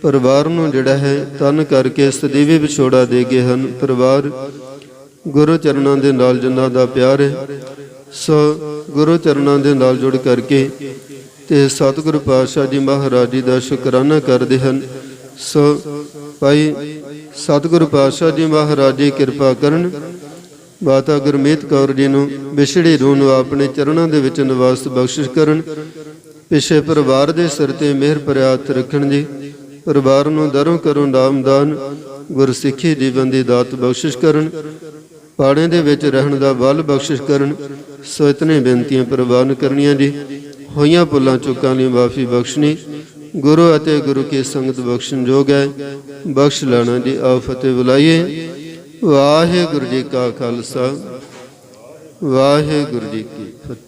ਪਰਿਵਾਰ ਨੂੰ ਜਿਹੜਾ ਹੈ ਤਨ ਕਰਕੇ ਸਦੀਵੀ ਵਿਛੋੜਾ ਦੇ ਗਏ ਹਨ। ਪਰਿਵਾਰ ਗੁਰੂ ਚਰਨਾਂ ਦੇ ਨਾਲ ਜਿਨ੍ਹਾਂ ਦਾ ਪਿਆਰ ਹੈ, ਸੋ ਗੁਰੂ ਚਰਨਾਂ ਦੇ ਨਾਲ ਜੁੜ ਕਰਕੇ ਤੇ ਸਤਿਗੁਰੂ ਪਾਤਸ਼ਾਹ ਜੀ ਮਹਾਰਾਜ ਜੀ ਦਾ ਸ਼ੁਕਰਾਨਾ ਕਰਦੇ ਹਨ। ਸੋ ਭਾਈ ਸਤਿਗੁਰੂ ਪਾਤਸ਼ਾਹ ਜੀ ਮਹਾਰਾਜ ਜੀ ਕਿਰਪਾ ਕਰਨ, ਮਾਤਾ ਗੁਰਮੀਤ ਕੌਰ ਜੀ ਨੂੰ ਵਿਛੜੀ ਰੂਹ ਨੂੰ ਆਪਣੇ ਚਰਨਾਂ ਦੇ ਵਿੱਚ ਨਿਵਾਸ ਬਖਸ਼ਿਸ਼ ਕਰਨ। ਪਿਛੇ ਪਰਿਵਾਰ ਦੇ ਸਿਰ ਤੇ ਮਿਹਰ ਭਰਿਆ ਹੱਥ ਰੱਖਣ ਜੀ। ਪਰਿਵਾਰ ਨੂੰ ਦਰੋਂ ਕਰੋ ਨਾਮਦਾਨ, ਗੁਰਸਿੱਖੀ ਜੀਵਨ ਦੀ ਦਾਤ ਬਖਸ਼ਿਸ਼ ਕਰਨ। ਪਾੜੇ ਦੇ ਵਿੱਚ ਰਹਿਣ ਦਾ ਬਲ ਬਖਸ਼ਿਸ਼ ਕਰਨ। ਸੋ ਇਤਨੇ ਬੇਨਤੀਆਂ ਪ੍ਰਵਾਨ ਕਰਨੀਆਂ ਜੀ। ਹੋਈਆਂ ਭੁੱਲਾਂ ਚੁੱਕਾਂ ਦੀ ਮਾਫੀ ਬਖਸ਼ਣੀ। ਗੁਰੂ ਅਤੇ ਗੁਰੂ ਕੀ ਸੰਗਤ ਬਖਸ਼ਣ ਜੋਗ ਹੈ, ਬਖਸ਼ ਲੈਣਾ ਜੀ। ਆਓ ਫਤਿਹ ਬੁਲਾਈਏ। ਵਾਹਿਗੁਰੂ ਜੀ ਕਾ ਖਾਲਸਾ, ਵਾਹਿਗੁਰੂ ਜੀ ਕੀ ਫਤਿਹ।